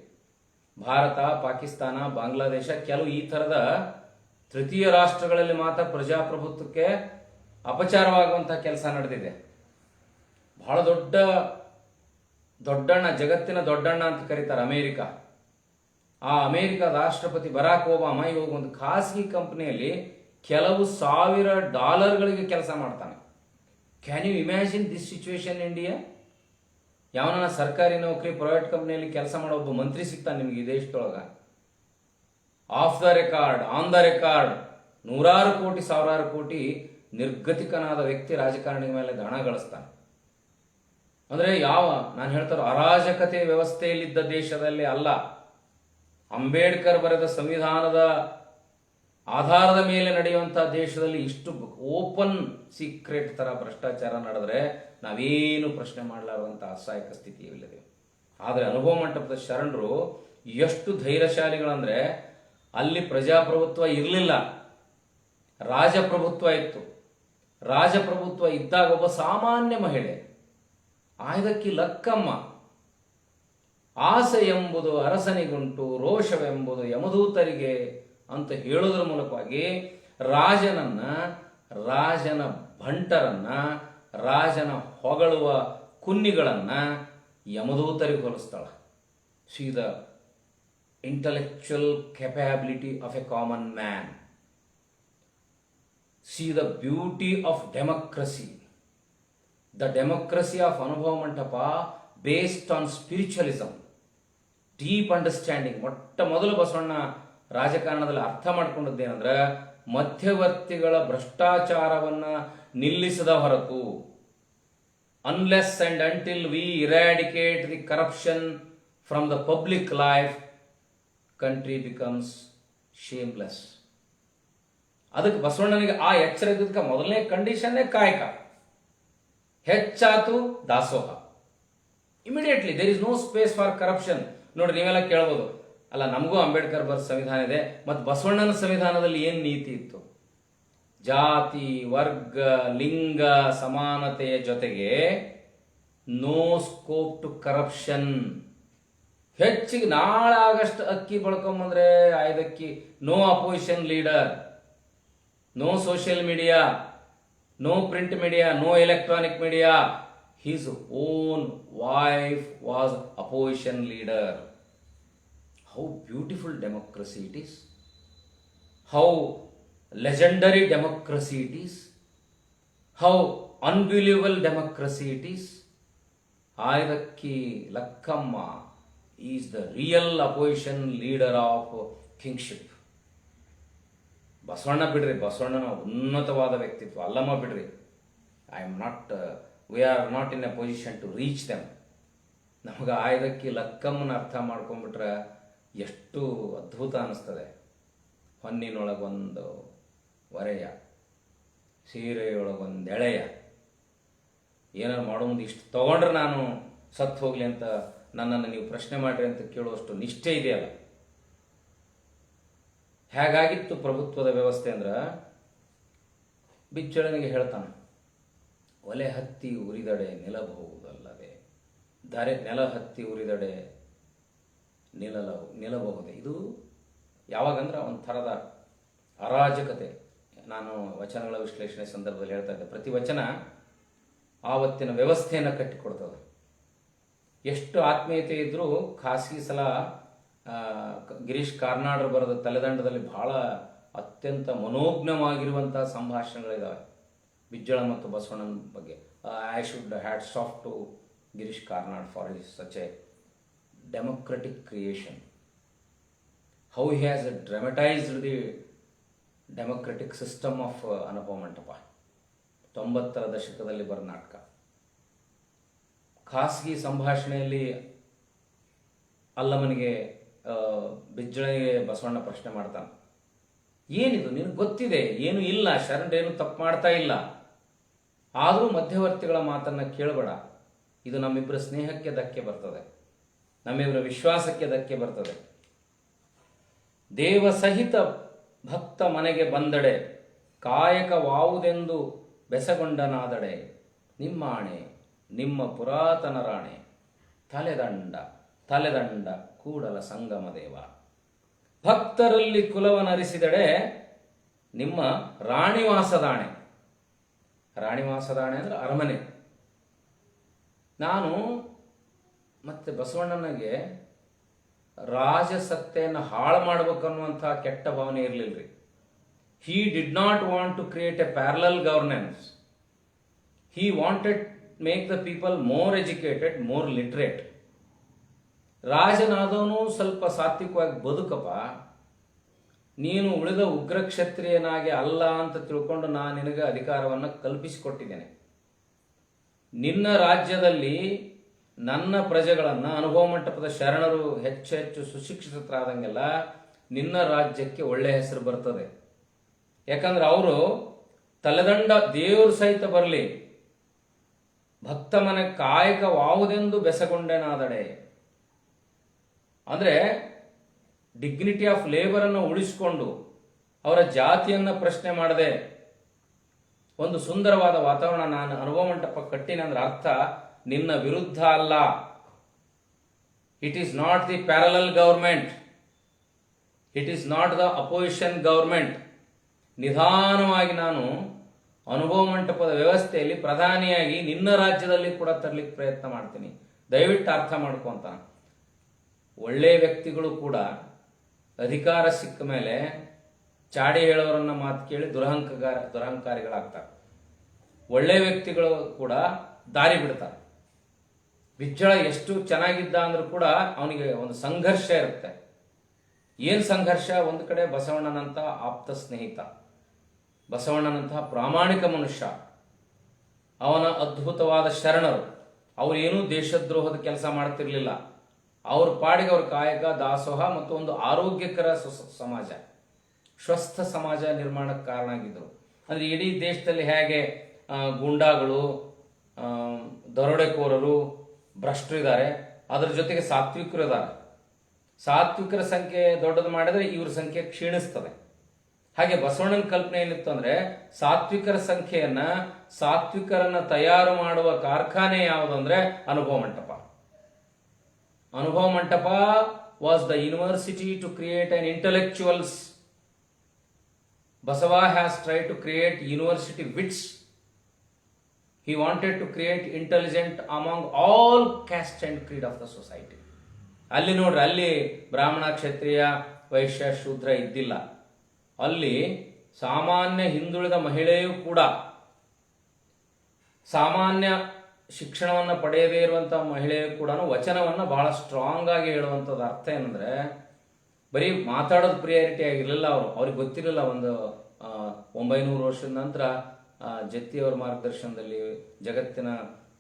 ಭಾರತ, ಪಾಕಿಸ್ತಾನ, ಬಾಂಗ್ಲಾದೇಶ, ಕೆಲವು ಈ ಥರದ ತೃತೀಯ ರಾಷ್ಟ್ರಗಳಲ್ಲಿ ಮಾತ್ರ ಪ್ರಜಾಪ್ರಭುತ್ವಕ್ಕೆ ಅಪಚಾರವಾಗುವಂತಹ ಕೆಲಸ ನಡೆದಿದೆ. ಬಹಳ ದೊಡ್ಡಣ್ಣ, ಜಗತ್ತಿನ ದೊಡ್ಡಣ್ಣ ಅಂತ ಕರೀತಾರೆ ಅಮೇರಿಕ. ಆ ಅಮೇರಿಕದ ರಾಷ್ಟ್ರಪತಿ ಬರಾಕ್ ಒಬಾಮ ಇವಾಗ ಒಂದು ಖಾಸಗಿ ಕಂಪನಿಯಲ್ಲಿ ಕೆಲವು $1,000 ಕೆಲಸ ಮಾಡ್ತಾನೆ. Can you imagine this situation in India? ಯಾವನ ಸರ್ಕಾರಿ ನೌಕರಿ ಪ್ರೈವೇಟ್ ಕಂಪ್ನಿಯಲ್ಲಿ ಕೆಲಸ ಮಾಡೋ ಒಬ್ಬ ಮಂತ್ರಿ ಸಿಗ್ತಾನೆ ನಿಮ್ಗೆ ಈ ದೇಶದೊಳಗ. Of the record, on the record, ನೂರಾರು ಕೋಟಿ ಸಾವಿರಾರು ಕೋಟಿ ನಿರ್ಗತಿಕನಾದ ವ್ಯಕ್ತಿ ರಾಜಕಾರಣಿ ಮೇಲೆ ಹಣ ಗಳಿಸ್ತಾನೆ. ಅಂದರೆ ನಾನು ಹೇಳ್ತಾರೋ ಅರಾಜಕತೆ ವ್ಯವಸ್ಥೆಯಲ್ಲಿದ್ದ ದೇಶದಲ್ಲಿ ಅಲ್ಲ, ಅಂಬೇಡ್ಕರ್ ಬರೆದ ಸಂವಿಧಾನದ ಆಧಾರದ ಮೇಲೆ ನಡೆಯುವಂಥ ದೇಶದಲ್ಲಿ ಇಷ್ಟು ಓಪನ್ ಸೀಕ್ರೆಟ್ ಥರ ಭ್ರಷ್ಟಾಚಾರ ನಡೆದ್ರೆ ನಾವೇನು ಪ್ರಶ್ನೆ ಮಾಡಲಾರುವಂಥ ಅಸಹಾಯಕ ಸ್ಥಿತಿಯಲ್ಲಿದೆ. ಆದರೆ ಅನುಭವ ಮಂಟಪದ ಶರಣರು ಎಷ್ಟು ಧೈರ್ಯಶಾಲಿಗಳಂದ್ರೆ, ಅಲ್ಲಿ ಪ್ರಜಾಪ್ರಭುತ್ವ ಇರಲಿಲ್ಲ, ರಾಜಪ್ರಭುತ್ವ ಇತ್ತು. ರಾಜಪ್ರಭುತ್ವ ಇದ್ದಾಗ ಒಬ್ಬ ಸಾಮಾನ್ಯ ಮಹಿಳೆ ಆಯ್ದಕ್ಕಿ ಲಕ್ಕಮ್ಮ, ಆಸೆ ಎಂಬುದು ಅರಸನಿಗುಂಟು, ರೋಷವೆಂಬುದು ಯಮದೂತರಿಗೆ ಅಂತ ಹೇಳೋದ್ರ ಮೂಲಕವಾಗಿ ರಾಜನ ಭಂಟರನ್ನ, ರಾಜನ ಹೊಗಳುವ ಕುನ್ನಿಗಳನ್ನ ಯಮದೂತರಿಗೆ ಹೋಲಿಸ್ತಾಳ. See the intellectual capability of a common man. See the beauty of democracy. The democracy of Anubhava Mantapa based on spiritualism, deep understanding. ಮೊಟ್ಟ ಮೊದಲು ಬಸವಣ್ಣ ರಾಜಕಾರಣದಲ್ಲಿ ಅರ್ಥ ಮಾಡ್ಕೊಂಡದ್ದೇನೆಂದ್ರೆ, ಮಧ್ಯವರ್ತಿಗಳ ಭ್ರಷ್ಟಾಚಾರವನ್ನು ನಿಲ್ಲಿಸದ ಹೊರತು, unless and until we eradicate the corruption from the public life, country becomes shameless. ಅದಕ್ಕೆ ಬಸವಣ್ಣನಿಗೆ ಆ ಎಚ್ಚರ ಇದ್ದಕ್ಕೆ ಮೊದಲನೇ ಕಂಡೀಷನ್ನೇ ಕಾಯಕ, ಹೆಚ್ಚಾತು ದಾಸೋಹ. Immediately there is no space for corruption. ನೋಡಿ, ನೀವೆಲ್ಲ ಕೇಳ್ಬೋದು, ಅಲ್ಲ ನಮಗೂ ಅಂಬೇಡ್ಕರ್ ಬರ್ ಸಂವಿಧಾನ ಇದೆ, ಮತ್ತು ಬಸವಣ್ಣನ ಸಂವಿಧಾನದಲ್ಲಿ ಏನು ನೀತಿ ಇತ್ತು? ಜಾತಿ, ವರ್ಗ, ಲಿಂಗ ಸಮಾನತೆಯ ಜೊತೆಗೆ ನೋ ಸ್ಕೋಪ್ ಟು ಕರಪ್ಷನ್. ಹೆಚ್ಚಿಗೆ ನಾಳೆ ಆಗಸ್ಟ್ ಅಕ್ಕಿ ಬಳ್ಕೊಂಬಂದ್ರೆ ಆಯ್ದಕ್ಕಿ, no opposition leader, no social media, no print media, no electronic media. His own wife was opposition leader. How beautiful democracy it is. How legendary democracy it is. How unbelievable democracy it is. Aydakki Lakkamma is the real opposition leader of kingship. Basavanna ಬಿಡ್ರಿ, ಬಸವಣ್ಣನ ಉನ್ನತವಾದ ವ್ಯಕ್ತಿತ್ವ. ಅಲ್ಲಮ್ಮ ಬಿಡ್ರಿ, we are not in a position to reach them. ನಮಗೆ ಆಯ್ದಕ್ಕಿ ಲಕ್ಕಮ್ಮನ ಅರ್ಥ ಮಾಡ್ಕೊಂಡ್ಬಿಟ್ರೆ ಎಷ್ಟು ಅದ್ಭುತ ಅನ್ನಿಸ್ತದೆ. ಹೊನ್ನಿನೊಳಗೊಂದು ಒರೆಯ, ಸೀರೆಯೊಳಗೊಂದು ಎಳೆಯ, ಏನಾರು ಮಾಡೋ ಮುಂದೆ ಇಷ್ಟು ತೊಗೊಂಡ್ರೆ ನಾನು ಸತ್ತು ಹೋಗ್ಲಿ ಅಂತ ನನ್ನನ್ನು ನೀವು ಪ್ರಶ್ನೆ ಮಾಡಿರಿ ಅಂತ ಕೇಳುವಷ್ಟು ನಿಷ್ಠೆ ಇದೆಯಲ್ಲ. ಹೇಗಾಗಿತ್ತು ಪ್ರಭುತ್ವದ ವ್ಯವಸ್ಥೆ ಅಂದ್ರೆ, ಬಿಚ್ಚಳನಿಗೆ ಹೇಳ್ತಾನೆ, ಒಲೆ ಹತ್ತಿ ಉರಿದಡೆ ನಿಲ್ಲಬಹುದಲ್ಲದೆ, ನೆಲ ಹತ್ತಿ ಉರಿದಡೆ ನಿಲ್ಲಬಹುದೇ. ಇದು ಯಾವಾಗಂದ್ರೆ ಒಂಥರದ ಅರಾಜಕತೆ. ನಾನು ವಚನಗಳ ವಿಶ್ಲೇಷಣೆ ಸಂದರ್ಭದಲ್ಲಿ ಹೇಳ್ತಾ ಇದ್ದೆ, ಪ್ರತಿ ವಚನ ಆವತ್ತಿನ ವ್ಯವಸ್ಥೆಯನ್ನು ಕಟ್ಟಿಕೊಡ್ತದೆ. ಎಷ್ಟು ಆತ್ಮೀಯತೆ ಇದ್ದರೂ ಖಾಸಗಿ ಸಲ ಗಿರೀಶ್ ಕಾರ್ನಾಡ್ರು ಬರೆದ ತಲೆದಂಡದಲ್ಲಿ ಬಹಳ ಅತ್ಯಂತ ಮನೋಜ್ಞವಾಗಿರುವಂಥ ಸಂಭಾಷಣೆಗಳಿದ್ದಾವೆ ಬಿಜ್ಜಳ ಮತ್ತು ಬಸವಣ್ಣನ ಬಗ್ಗೆ. I should hats off to Girish Karnad for his such a democratic creation. How he has dramatized the democratic system of Anubhava Mantapa. 90ರ ದಶಕದಲ್ಲಿ ಬರೋ ನಾಟಕ. ಖಾಸಗಿ ಸಂಭಾಷಣೆಯಲ್ಲಿ ಅಲ್ಲಮ್ಮನಿಗೆ ಬಿಜ್ಜಳಿಗೆ ಬಸವಣ್ಣ ಪ್ರಶ್ನೆ ಮಾಡ್ತಾನೆ, ಏನಿದು ನಿನಗೆ ಗೊತ್ತಿದೆ, ಏನು ಇಲ್ಲ, ಶರಣರೇನು ತಪ್ಪು ಮಾಡ್ತಾ ಇಲ್ಲ, ಆದರೂ ಮಧ್ಯವರ್ತಿಗಳ ಮಾತನ್ನು ಕೇಳಬೇಡ. ಇದು ನಮ್ಮಿಬ್ಬರ ಸ್ನೇಹಕ್ಕೆ ಧಕ್ಕೆ ಬರ್ತದೆ, ನಮ್ಮಿಬ್ಬರ ವಿಶ್ವಾಸಕ್ಕೆ ಧಕ್ಕೆ ಬರ್ತದೆ. ದೇವ ಸಹಿತ ಭಕ್ತ ಮನೆಗೆ ಬಂದಡೆ, ಕಾಯಕವಾವುದೆಂದು ಬೆಸಗೊಂಡನಾದಡೆ, ನಿಮ್ಮಾಣೆ ನಿಮ್ಮ ಪುರಾತನ ರಾಣೆ, ತಲೆದಂಡ ಕೂಡಲ ಸಂಗಮ ದೇವ. ಭಕ್ತರಲ್ಲಿ ಕುಲವನರಿಸಿದಡೆ ನಿಮ್ಮ ರಾಣಿವಾಸದಾಣೆ. ರಾಣಿವಾಸದಾಣೆ ಅಂದರೆ ಅರಮನೆ. ನಾನು ಮತ್ತೆ ಬಸವಣ್ಣನಿಗೆ ರಾಜಸತ್ತೆಯನ್ನು ಹಾಳು ಮಾಡಬೇಕನ್ನುವಂಥ ಕೆಟ್ಟ ಭಾವನೆ ಇರಲಿಲ್ಲರಿ. He did not want to create a parallel governance. He wanted make the people more educated, more literate. ರಾಜನಾದವನು ಸ್ವಲ್ಪ ಸಾತ್ವಿಕವಾಗಿ ಬದುಕಪ್ಪ, ನೀನು ಉಳಿದ ಉಗ್ರ ಕ್ಷತ್ರಿಯನಾಗಿ ಅಲ್ಲ ಅಂತ ತಿಳ್ಕೊಂಡು ನಾನು ನಿನಗೆ ಅಧಿಕಾರವನ್ನು ಕಲ್ಪಿಸಿಕೊಟ್ಟಿದ್ದೇನೆ. ನಿನ್ನ ರಾಜ್ಯದಲ್ಲಿ ನನ್ನ ಪ್ರಜೆಗಳನ್ನು ಅನುಭವ ಮಂಟಪದ ಶರಣರು ಹೆಚ್ಚು ಹೆಚ್ಚು ಸುಶಿಕ್ಷಿತರಾದಂಗೆಲ್ಲ ನಿನ್ನ ರಾಜ್ಯಕ್ಕೆ ಒಳ್ಳೆ ಹೆಸರು ಬರ್ತದೆ. ಯಾಕಂದ್ರೆ ಅವರು ತಲೆದಂಡ ದೇವರು ಸಹಿತ ಬರಲಿ, ಭಕ್ತ ಮನೆ ಕಾಯಕವಾವುದೆಂದು ಬೆಸಗೊಂಡೆನಾದಡೆ. ಅಂದರೆ ಡಿಗ್ನಿಟಿ ಆಫ್ ಲೇಬರನ್ನು ಉಳಿಸಿಕೊಂಡು ಅವರ ಜಾತಿಯನ್ನು ಪ್ರಶ್ನೆ ಮಾಡದೆ ಒಂದು ಸುಂದರವಾದ ವಾತಾವರಣ ನಾನು ಅನುಭವ ಮಂಟಪ ಕಟ್ಟಿನ ಅಂದ್ರೆ ಅರ್ಥ ನಿನ್ನ ವಿರುದ್ಧ ಅಲ್ಲ. It is not the parallel government, it is not the opposition government. ನಿಧಾನವಾಗಿ ನಾನು ಅನುಭವ ಮಂಟಪದ ವ್ಯವಸ್ಥೆಯಲ್ಲಿ ಪ್ರಧಾನಿಯಾಗಿ ನಿನ್ನ ರಾಜ್ಯದಲ್ಲಿ ಕೂಡ ತರಲಿಕ್ಕೆ ಪ್ರಯತ್ನ ಮಾಡ್ತೀನಿ. ದಯವಿಟ್ಟು ಅರ್ಥ ಮಾಡ್ಕೊಂತ. ಒಳ್ಳೆಯ ವ್ಯಕ್ತಿಗಳು ಕೂಡ ಅಧಿಕಾರ ಸಿಕ್ಕ ಮೇಲೆ ಚಾಡಿ ಹೇಳೋರನ್ನ ಮಾತು ಕೇಳಿ ದುರಹಂಕಾರಿಗಳಾಗ್ತಾರೆ. ಒಳ್ಳೆಯ ವ್ಯಕ್ತಿಗಳು ಕೂಡ ದಾರಿ ಬಿಡ್ತಾರೆ. ಬಿಜ್ಜಳ ಎಷ್ಟು ಚೆನ್ನಾಗಿದ್ದ ಅಂದ್ರೂ ಕೂಡ ಅವನಿಗೆ ಒಂದು ಸಂಘರ್ಷ ಇರುತ್ತೆ. ಏನು ಸಂಘರ್ಷ? ಒಂದು ಕಡೆ ಬಸವಣ್ಣನಂತ ಆಪ್ತ ಸ್ನೇಹಿತ, ಬಸವಣ್ಣನಂತಹ ಪ್ರಾಮಾಣಿಕ ಮನುಷ್ಯ, ಅವನ ಅದ್ಭುತವಾದ ಶರಣರು, ಅವರು ಏನೂ ದೇಶದ್ರೋಹದ ಕೆಲಸ ಮಾಡ್ತಿರ್ಲಿಲ್ಲ. ಅವ್ರ ಪಾಡಿಗೆ ಅವ್ರ ಕಾಯಕ, ದಾಸೋಹ ಮತ್ತು ಒಂದು ಆರೋಗ್ಯಕರ ಸಮಾಜ, ಸ್ವಸ್ಥ ಸಮಾಜ ನಿರ್ಮಾಣಕ್ಕೆ ಕಾರಣ ಆಗಿದ್ದರು. ಅಂದರೆ ಇಡೀ ದೇಶದಲ್ಲಿ ಹೇಗೆ ಗೂಂಡಾಗಳು, ದರೋಡೆಕೋರರು, ಭ್ರಷ್ಟರು ಇದ್ದಾರೆ, ಅದರ ಜೊತೆಗೆ ಸಾತ್ವಿಕರು ಇದ್ದಾರೆ. ಸಾತ್ವಿಕರ ಸಂಖ್ಯೆ ದೊಡ್ಡದು ಮಾಡಿದ್ರೆ ಇವ್ರ ಸಂಖ್ಯೆ ಕ್ಷೀಣಿಸ್ತದೆ. ಹಾಗೆ ಬಸವಣ್ಣನ ಕಲ್ಪನೆ ಏನಿತ್ತು ಅಂದ್ರೆ ಸಾತ್ವಿಕರ ಸಂಖ್ಯೆಯನ್ನ, ಸಾತ್ವಿಕರನ್ನ ತಯಾರು ಮಾಡುವ ಕಾರ್ಖಾನೆ ಯಾವುದು ಅಂದ್ರೆ ಅನುಭವ Mantapa. Anubhava Mantapa was the university to create an intellectuals. Basava has try to create university wits. He wanted to create intelligent among all caste and creed of the society. ಅಲ್ಲಿ ನೋಡ್ರಿ, ಅಲ್ಲಿ ಬ್ರಾಹ್ಮಣ, ಕ್ಷತ್ರಿಯ, ವೈಶ್ಯ, ಶೂದ್ರ ಇದ್ದಿಲ್ಲ. ಅಲ್ಲಿ ಸಾಮಾನ್ಯ ಹಿಂದುಳಿದ ಮಹಿಳೆಯೂ ಕೂಡ, ಸಾಮಾನ್ಯ ಶಿಕ್ಷಣವನ್ನು ಪಡೆಯದೇ ಇರುವಂತಹ ಮಹಿಳೆಯೂ ಕೂಡ ವಚನವನ್ನು ಬಹಳ ಸ್ಟ್ರಾಂಗ್ ಆಗಿ ಹೇಳುವಂಥದ್ದು. ಅರ್ಥ ಏನಂದ್ರೆ ಬರೀ ಮಾತಾಡೋದು ಪ್ರಿಯಾರಿಟಿ ಆಗಿರಲಿಲ್ಲ. ಅವ್ರಿಗೆ ಗೊತ್ತಿರಲಿಲ್ಲ. ಒಂದು 900 ವರ್ಷದ ನಂತರ ಜತ್ತಿಯವರ ಮಾರ್ಗದರ್ಶನದಲ್ಲಿ, ಜಗತ್ತಿನ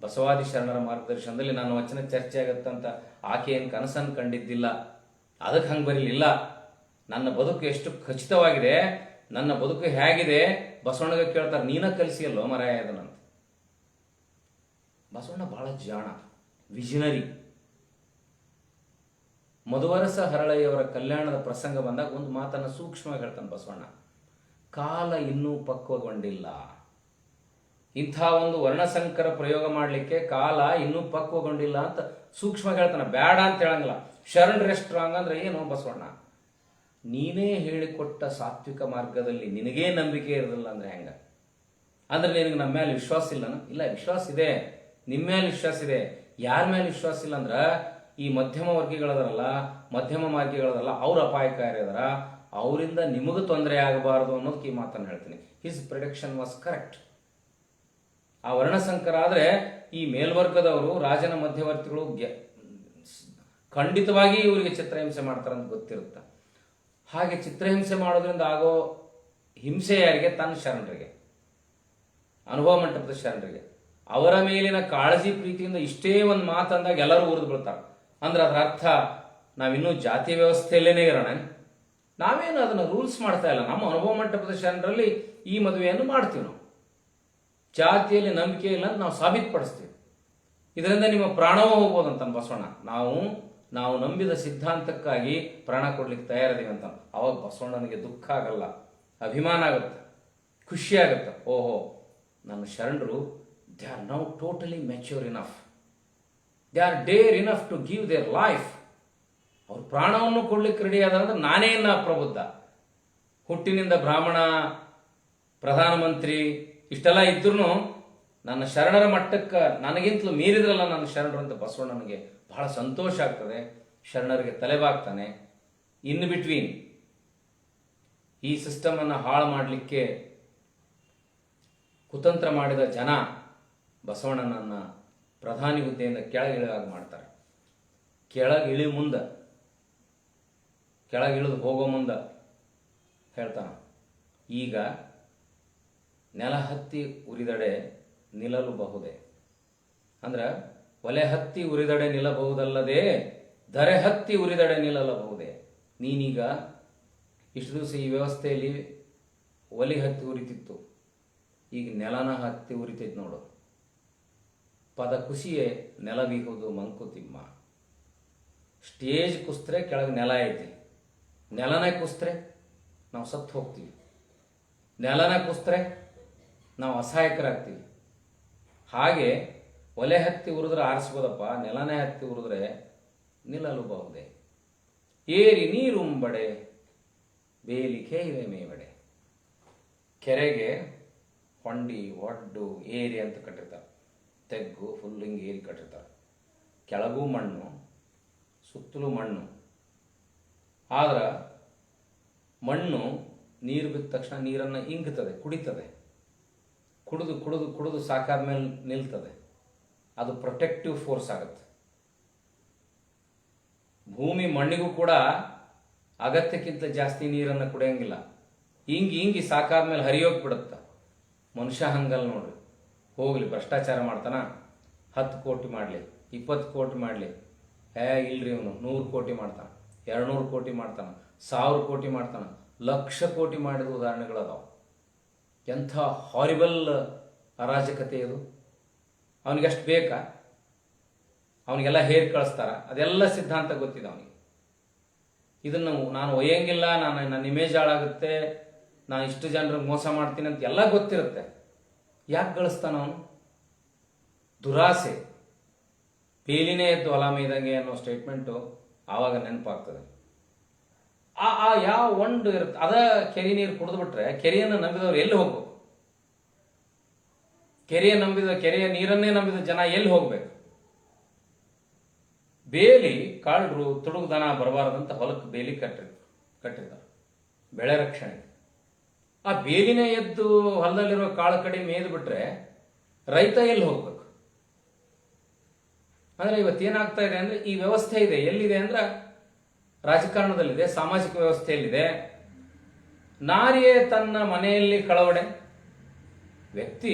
ಬಸವಾದಿ ಶರಣರ ಮಾರ್ಗದರ್ಶನದಲ್ಲಿ ನನ್ನ ವಚನ ಚರ್ಚೆ ಆಗತ್ತಂತ ಆಕೆ ಏನು ಕನಸನ್ನು ಕಂಡಿದ್ದಿಲ್ಲ. ಅದಕ್ಕೆ ಹಂಗೆ ಬರಲಿಲ್ಲ. ನನ್ನ ಬದುಕು ಎಷ್ಟು ಖಚಿತವಾಗಿದೆ, ನನ್ನ ಬದುಕು ಹೇಗಿದೆ, ಬಸವಣ್ಣಗೆ ಕೇಳ್ತಾರೆ, ನೀನ ಕಲಿಸಿಯಲ್ಲೋ ಮರಾಯ ಅದನ್ನಂತ. ಬಸವಣ್ಣ ಬಹಳ ಜಾಣ, ವಿಷನರಿ. ಮಧುವರಸ ಹರಳಯ್ಯವರ ಕಲ್ಯಾಣದ ಪ್ರಸಂಗ ಬಂದಾಗ ಒಂದು ಮಾತನ್ನು ಸೂಕ್ಷ್ಮವಾಗಿ ಹೇಳ್ತಾನೆ ಬಸವಣ್ಣ. ಕಾಲ ಇನ್ನೂ ಪಕ್ವಗೊಂಡಿಲ್ಲ. ಇಂಥ ಒಂದು ವರ್ಣಸಂಕರ ಪ್ರಯೋಗ ಮಾಡಲಿಕ್ಕೆ ಕಾಲ ಇನ್ನೂ ಪಕ್ವಗೊಂಡಿಲ್ಲ ಅಂತ ಸೂಕ್ಷ್ಮ ಹೇಳ್ತಾನೆ. ಬೇಡ ಅಂತ ಹೇಳಂಗಿಲ್ಲ. ಶರಣರೇ ಸ್ಟ್ರಾಂಗ್ ಅಂದ್ರೆ ಏನು ಬಸವಣ್ಣ? ನೀನೇ ಹೇಳಿಕೊಟ್ಟ ಸಾತ್ವಿಕ ಮಾರ್ಗದಲ್ಲಿ ನಿನಗೇ ನಂಬಿಕೆ ಇರಲಿಲ್ಲ ಅಂದ್ರೆ ಹೆಂಗ? ಅಂದ್ರೆ ನಿನಗೆ ನಮ್ಮ ಮೇಲೆ ವಿಶ್ವಾಸ ಇಲ್ಲನ? ಇಲ್ಲ, ವಿಶ್ವಾಸ ಇದೆ, ನಿಮ್ಮ ಮೇಲೆ ವಿಶ್ವಾಸ ಇದೆ. ಯಾರ ಮೇಲೆ ವಿಶ್ವಾಸ ಇಲ್ಲ ಅಂದ್ರೆ ಈ ಮಧ್ಯಮ ವರ್ಗಿಗಳದರಲ್ಲ, ಮಧ್ಯಮ ಮಾರ್ಗಿಗಳದಲ್ಲ, ಅವ್ರ ಅಪಾಯಕಾರಿ ಅದರ, ಅವರಿಂದ ನಿಮಗೂ ತೊಂದರೆ ಆಗಬಾರದು ಅನ್ನೋದಕ್ಕೆ ಈ ಮಾತನ್ನು ಹೇಳ್ತೀನಿ. His prediction was correct. ಆ ವರ್ಣಸಂಕರ ಆದರೆ ಈ ಮೇಲ್ವರ್ಗದವರು, ರಾಜನ ಮಧ್ಯವರ್ತಿಗಳು ಖಂಡಿತವಾಗಿ ಇವರಿಗೆ ಚಿತ್ರಹಿಂಸೆ ಮಾಡ್ತಾರೆ ಅಂತ ಗೊತ್ತಿರುತ್ತೆ. ಹಾಗೆ ಚಿತ್ರಹಿಂಸೆ ಮಾಡೋದ್ರಿಂದ ಆಗೋ ಹಿಂಸೆ ಯಾರಿಗೆ? ತನ್ನ ಶರಣರಿಗೆ, ಅನುಭವ ಮಂಟಪದ ಶರಣರಿಗೆ. ಅವರ ಮೇಲಿನ ಕಾಳಜಿ ಪ್ರೀತಿಯಿಂದ ಇಷ್ಟೇ ಒಂದು ಮಾತಂದಾಗ ಎಲ್ಲರೂ ಉರಿದು ಬೀಳ್ತಾರೆ. ಅಂದ್ರೆ ಅದರ ಅರ್ಥ ನಾವಿನ್ನೂ ಜಾತಿ ವ್ಯವಸ್ಥೆಯಲ್ಲೇನೇ ಇರೋಣ. ನಾವೇನು ಅದನ್ನು ರೂಲ್ಸ್ ಮಾಡ್ತಾ ಇಲ್ಲ. ನಮ್ಮ ಅನುಭವ ಮಂಟಪದ ಶರಣರಲ್ಲಿ ಈ ಮದುವೆಯನ್ನು ಮಾಡ್ತೀವಿ. ನಾವು ಜಾತಿಯಲ್ಲಿ ನಂಬಿಕೆ ಇಲ್ಲ ಅಂತ ನಾವು ಸಾಬೀತುಪಡಿಸ್ತೀವಿ. ಇದರಿಂದ ನಿಮ್ಮ ಪ್ರಾಣವೂ ಹೋಗ್ಬೋದು ಅಂತ ಬಸವಣ್ಣ. ನಾವು ನಂಬಿದ ಸಿದ್ಧಾಂತಕ್ಕಾಗಿ ಪ್ರಾಣ ಕೊಡ್ಲಿಕ್ಕೆ ತಯಾರಿದೀವಿ ಅಂತ. ಅವಾಗ ಬಸವಣ್ಣನಿಗೆ ದುಃಖ ಆಗಲ್ಲ, ಅಭಿಮಾನ ಆಗುತ್ತೆ, ಖುಷಿ ಆಗುತ್ತೆ. ಓಹೋ, ನನ್ನ ಶರಣರು they are now totally mature enough, they are dare enough to give their life. ಅವ್ರ ಪ್ರಾಣವನ್ನು ಕೊಡ್ಲಿಕ್ಕೆ ರೆಡಿ ಆದ್ರೆ ನಾನೇ ಪ್ರಬುದ್ಧ. ಹುಟ್ಟಿನಿಂದ ಬ್ರಾಹ್ಮಣ, ಪ್ರಧಾನಮಂತ್ರಿ ಇಷ್ಟೆಲ್ಲ ಇದ್ರೂ ನನ್ನ ಶರಣರ ಮಟ್ಟಕ್ಕೆ ನನಗಿಂತಲೂ ಮೀರಿದ್ರಲ್ಲ ನನ್ನ ಶರಣರು ಅಂತ ಬಸವಣ್ಣನಿಗೆ ಬಹಳ ಸಂತೋಷ ಆಗ್ತದೆ. ಶರಣರಿಗೆ ತಲೆಬಾಗ್ತಾನೆ. ಇನ್ ಬಿಟ್ವೀನ್ ಈ ಸಿಸ್ಟಮನ್ನು ಹಾಳು ಮಾಡಲಿಕ್ಕೆ ಕುತಂತ್ರ ಮಾಡಿದ ಜನ ಬಸವಣ್ಣನನ್ನು ಪ್ರಧಾನಿ ಹುದ್ದೆಯಿಂದ ಕೆಳಗಿಳಿಯಾಗಿ ಮಾಡ್ತಾರೆ. ಕೆಳಗಿಳಿದು ಹೋಗೋ ಮುಂದೆ ಹೇಳ್ತಾನ. ಈಗ ನೆಲ ಹತ್ತಿ ಉರಿದಡೆ ನಿಲ್ಲಲು ಬಹುದೇ, ಅಂದ್ರೆ ಒಲೆ ಹತ್ತಿ ಉರಿದಡೆ ನಿಲ್ಲಬಹುದಲ್ಲದೆ ಧರೆ ಹತ್ತಿ ಉರಿದಡೆ ನಿಲ್ಲಲಬಹುದೇ. ನೀನೀಗ ಇಷ್ಟು ದಿವಸ ಈ ವ್ಯವಸ್ಥೆಯಲ್ಲಿ ಒಲೆ ಹತ್ತಿ ಉರಿತಿತ್ತು, ಈಗ ನೆಲನ ಹತ್ತಿ ಉರಿತೈತಿ ನೋಡು. ಪದ ಕುಸಿಯೇ ನೆಲ ಬೀಹುದು ಮಂಕುತಿಮ್ಮ. ಸ್ಟೇಜ್ ಕುಸ್ತರೆ ಕೆಳಗೆ ನೆಲ ಐತಿ, ನೆಲನೇ ಕುಸ್ತರೆ ನಾವು ಸತ್ತು ಹೋಗ್ತೀವಿ, ನೆಲನ ಕುಸ್ತರೆ ನಾವು ಅಸಹಾಯಕರಾಗ್ತೀವಿ. ಹಾಗೆ ಒಲೆ ಹತ್ತಿ ಉರಿದ್ರೆ ಆರಿಸ್ಬೋದಪ್ಪ, ನೆಲನೇ ಹತ್ತಿ ಉರಿದ್ರೆ ನಿಲ್ಲಲು ಬಹುದೇ. ಏರಿ ನೀರುಂಬಡೆ ಬೇಲಿಕೆ ಇವೆ ಮೇವಡೆ. ಕೆರೆಗೆ ಹೊಂಡಿ ಒಡ್ಡು ಏರಿ ಅಂತ ಕಟ್ಟಿರ್ತಾರೆ, ತೆಗ್ಗು ಫುಲ್ ಹಿಂಗೆ ಏರಿ ಕಟ್ಟಿರ್ತಾರೆ. ಕೆಳಗೂ ಮಣ್ಣು ಸುತ್ತಲೂ ಮಣ್ಣು. ಆದ್ರೆ ಮಣ್ಣು ನೀರು ಬಿದ್ದ ತಕ್ಷಣ ನೀರನ್ನು ಇಂಗ್ತದೆ, ಕುಡಿತದೆ. ಕುಡಿದು ಕುಡಿದು ಕುಡಿದು ಸಾಕಾದ ಮೇಲೆ ನಿಲ್ತದೆ. ಅದು ಪ್ರೊಟೆಕ್ಟಿವ್ ಫೋರ್ಸ್ ಆಗುತ್ತೆ. ಭೂಮಿ ಮಣ್ಣಿಗೂ ಕೂಡ ಅಗತ್ಯಕ್ಕಿಂತ ಜಾಸ್ತಿ ನೀರನ್ನು ಕುಡಿಯೋಂಗಿಲ್ಲ. ಹಿಂಗಿ ಸಾಕಾದ ಮೇಲೆ ಹರಿಯೋಗಿ ಬಿಡುತ್ತೆ. ಮನುಷ್ಯ ಹಂಗಲ್ಲ ನೋಡ್ರಿ. ಹೋಗ್ಲಿ, ಭ್ರಷ್ಟಾಚಾರ ಮಾಡ್ತಾನ, 10 ಕೋಟಿ ಮಾಡಲಿ, 20 ಕೋಟಿ ಮಾಡಲಿ, ಇಲ್ರಿ ಇವನು 100 ಕೋಟಿ ಮಾಡ್ತಾನೆ, 200 ಕೋಟಿ ಮಾಡ್ತಾನೆ, 1000 ಕೋಟಿ ಮಾಡ್ತಾನೆ, 1,00,000 ಕೋಟಿ ಮಾಡಿದ ಉದಾಹರಣೆಗಳದಾವೆ. ಎಂಥ ಹಾರಿಬಲ್ ಅರಾಜಕತೆ ಇದು. ಅವನಿಗೆಷ್ಟು ಬೇಕಾ? ಅವನಿಗೆಲ್ಲ ಹೇರಿ ಕಳಿಸ್ತಾರ. ಅದೆಲ್ಲ ಸಿದ್ಧಾಂತ ಗೊತ್ತಿದೆ ಅವನಿಗೆ. ಇದನ್ನು ನಾನು ಒಯ್ಯಂಗಿಲ್ಲ, ನನ್ನ ಇಮೇಜ್ ಹಾಳಾಗುತ್ತೆ, ನಾನು ಇಷ್ಟು ಜನರಿಗೆ ಮೋಸ ಮಾಡ್ತೀನಿ ಅಂತ ಎಲ್ಲ ಗೊತ್ತಿರುತ್ತೆ. ಯಾಕೆ ಗಳಿಸ್ತಾನ ಅವನು? ದುರಾಸೆ. ಬೇಲಿನೇ ಎದ್ದು ಹೊಲ ಮೇಯ್ದಂಗೆ ಅನ್ನೋ ಸ್ಟೇಟ್ಮೆಂಟು ಆವಾಗ ನೆನಪಾಗ್ತದೆ. ಆ ಯಾವ ಒಂದು ಇರುತ್ತೆ, ಅದ ಕೆರೆ ನೀರು ಕುಡಿದು ಬಿಟ್ರೆ ಕೆರೆಯನ್ನು ನಂಬಿದವ್ರು ಎಲ್ಲಿ ಹೋಗ್ಬೇಕು? ಕೆರೆಯ ನೀರನ್ನೇ ನಂಬಿದ ಜನ ಎಲ್ಲಿ ಹೋಗ್ಬೇಕು? ಬೇಲಿ ಕಾಳ್ರು ತುಡುಗು ದನ ಬರಬಾರದಂತ ಹೊಲಕ್ಕೆ ಬೇಲಿ ಕಟ್ಟಿರ್ತಾರೆ ಬೆಳೆ ರಕ್ಷಣೆ. ಆ ಬೇಲಿನೇ ಎದ್ದು ಹೊಲದಲ್ಲಿರೋ ಕಾಳು ಕಡೆ ಮೇಯ್ದು ಬಿಟ್ರೆ ರೈತ ಎಲ್ಲಿ ಹೋಗ್ಬೇಕು? ಅಂದ್ರೆ ಇವತ್ತೇನಾಗ್ತಾ ಇದೆ ಅಂದ್ರೆ, ಈ ವ್ಯವಸ್ಥೆ ಇದೆ ಎಲ್ಲಿದೆ ಅಂದ್ರೆ ರಾಜಕಾರಣದಲ್ಲಿದೆ, ಸಾಮಾಜಿಕ ವ್ಯವಸ್ಥೆಯಲ್ಲಿದೆ. ನಾರಿಯೇ ತನ್ನ ಮನೆಯಲ್ಲಿ ಕಳವಡೆ. ವ್ಯಕ್ತಿ